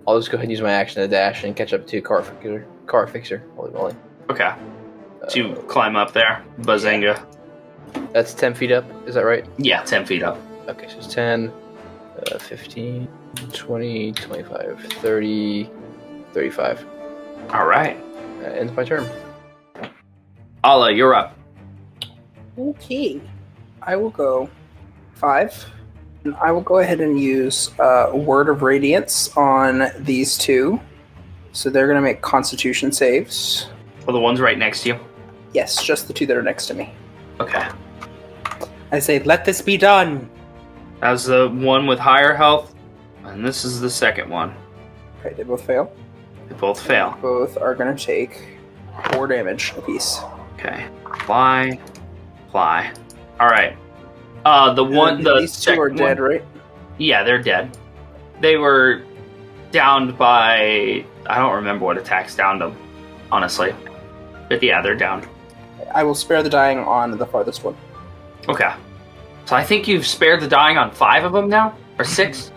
I'll just go ahead and use my action to dash and catch up to car fixer. Holy. Okay. To climb up there. Bazinga. That's 10 feet up, is that right? Yeah, 10 feet up. Okay, so it's 10, 15, 20, 25, 30, 35. All right. That ends my turn. Allah, you're up. Okay. I will go 5. And I will go ahead and use Word of Radiance on these 2. So they're going to make Constitution saves. Well, the one's right next to you. Yes, just the 2 that are next to me. Okay. I say, let this be done. As the one with higher health And this is the second one. Okay, they both fail. They both fail. Both are going to take 4 damage apiece. Okay. Fly. Alright. These two are dead, right? Yeah, they're dead. They were downed by... I don't remember what attacks downed them, honestly. But yeah, they're down. I will spare the dying on the farthest one. Okay. So I think you've spared the dying on 5 of them now? Or 6?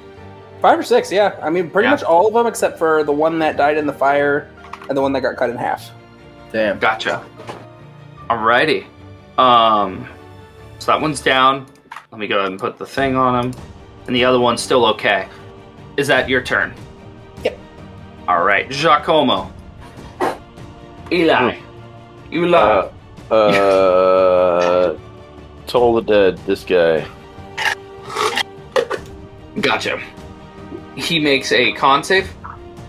5 or 6, yeah. I mean, pretty much all of them except for the one that died in the fire and the one that got cut in half. Damn. Gotcha. Alrighty. So that one's down. Let me go ahead and put the thing on him. And the other one's still okay. Is that your turn? Yep. Alright, Giacomo. Eli. Toll the Dead, this guy. Gotcha. He makes a con save.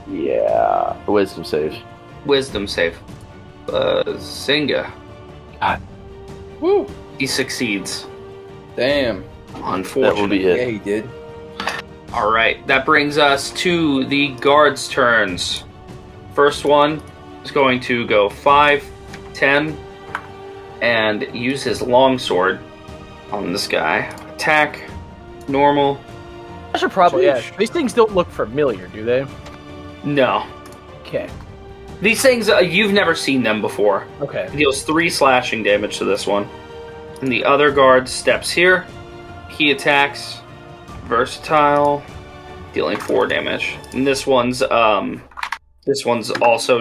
Yeah. Wisdom save. Wisdom save. Zinga. God. Woo! He succeeds. Damn. Unfortunately. That will be Yeah, it. he did. Alright, that brings us to the guards' turns. First one is going to go 5, 10, and use his longsword on this guy. Attack, normal. I should probably, yeah. These things don't look familiar, do they? No. Okay. These things, you've never seen them before. Okay. He deals 3 slashing damage to this one. And the other guard steps here. He attacks. Versatile. Dealing 4 damage. And this one's also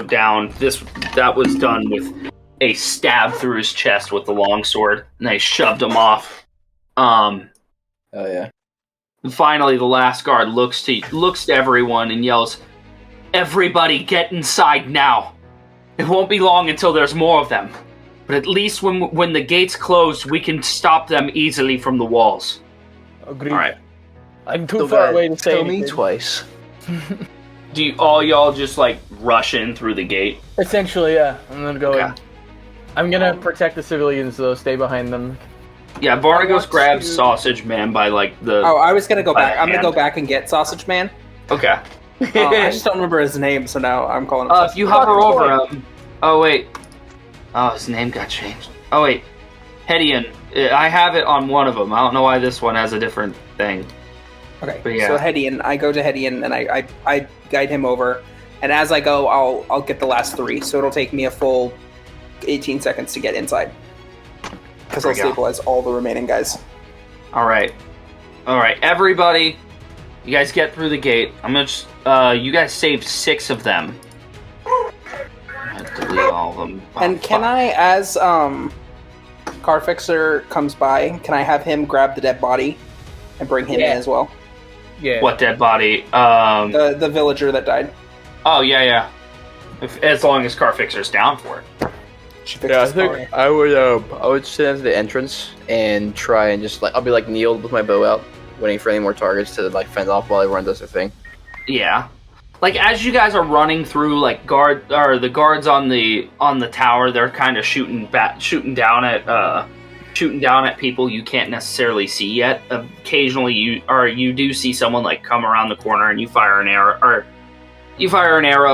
down. That was done with a stab through his chest with the longsword. And they shoved him off. Oh, yeah. And finally, the last guard looks to everyone and yells, "Everybody get inside now! It won't be long until there's more of them. But at least when the gates close, we can stop them easily from the walls." Agreed. Alright. I'm too far away to say Tell me anything. twice. Do all y'all just like rush in through the gate? Essentially, yeah. I'm gonna go Okay. in. I'm gonna protect the civilians, though. Stay behind them. Yeah, Varnagos want grabs to- Sausage Man by like the... Oh, I was going to go By back. the I'm going to hand. go back and get Sausage Man. Okay. I just don't remember his name, so now I'm calling him If Sausage you Man. hover over him... Oh, wait. Oh, his name got changed. Oh, wait. Hedian. I have it on one of them. I don't know why this one has a different thing. Okay, But yeah. so Hedian, I go to Hedian and I guide him over, and as I go, I'll get the last 3, so it'll take me a full 18 seconds to get inside. Because There I'll we go. stabilize all the remaining guys. Alright, everybody, you guys get through the gate. I'm gonna just, you guys saved 6 of them. I have to delete all of them. And can I, as Carfixer comes by, can I have him grab the dead body and bring him Yeah. in as well? Yeah. What dead body? The villager that died. Oh, yeah. As long as Carfixer's down for it. She fixed Yeah, I his car. think I would stand at the entrance and try and just I'll be kneeled with my bow out, waiting for any more targets to fend off while everyone does their thing. Yeah. Like, as you guys are running through, the guards on the tower, they're kind of shooting down at people you can't necessarily see yet. Occasionally, you do see someone come around the corner and you fire an arrow,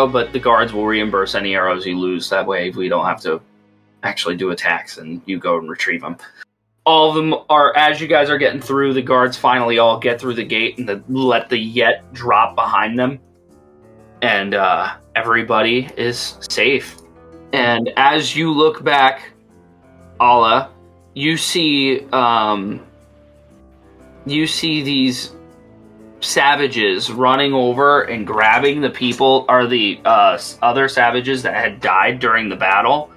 but the guards will reimburse any arrows you lose. That way, we don't have to actually do attacks and you go and retrieve them. All of them are, as you guys are getting through, the guards finally all get through the gate and let the yet drop behind them. And everybody is safe. And as you look back, Alla, you see these savages running over and grabbing the people, or the other savages that had died during the battle,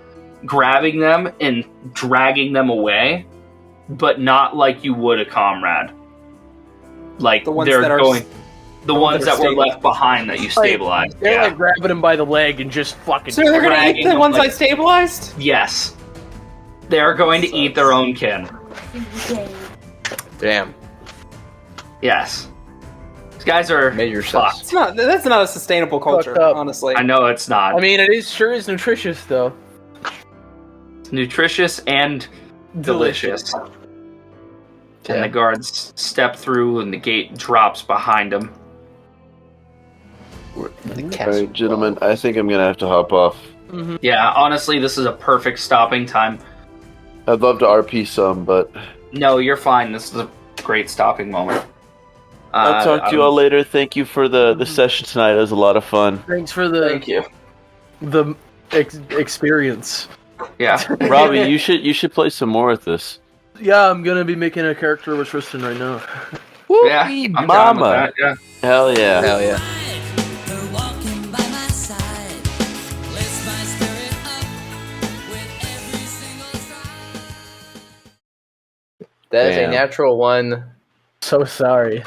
grabbing them and dragging them away, but not like you would a comrade. Like, The ones they're that are going... The ones that were stabilized. left behind that you stabilized. They're Yeah. grabbing him by the leg and just fucking. So they're gonna dragging eat the them ones like- I stabilized? Yes. They're going to eat their own kin. Damn, Yes. These guys are major fucked. sense. That's not a sustainable culture, Fucked up. honestly. I know it's not. I mean, it sure is nutritious though. It's nutritious and delicious. And the guards step through and the gate drops behind them. The All right, gentlemen, I think I'm gonna have to hop off. Yeah, honestly, this is a perfect stopping time. I'd love to RP some, but No, you're fine. This is a great stopping moment. I'll talk to you all later. Thank you for the session tonight. It was a lot of fun. Thanks for the Thank you. experience. Yeah. Robbie, you should play some more with this. Yeah, I'm gonna be making a character with Tristan right now. Yeah, I'm down with Mama. that, yeah. Hell yeah. Hell yeah. Her walking by my side lifts my spirit up with every single stride. That is a Damn. natural one. So sorry.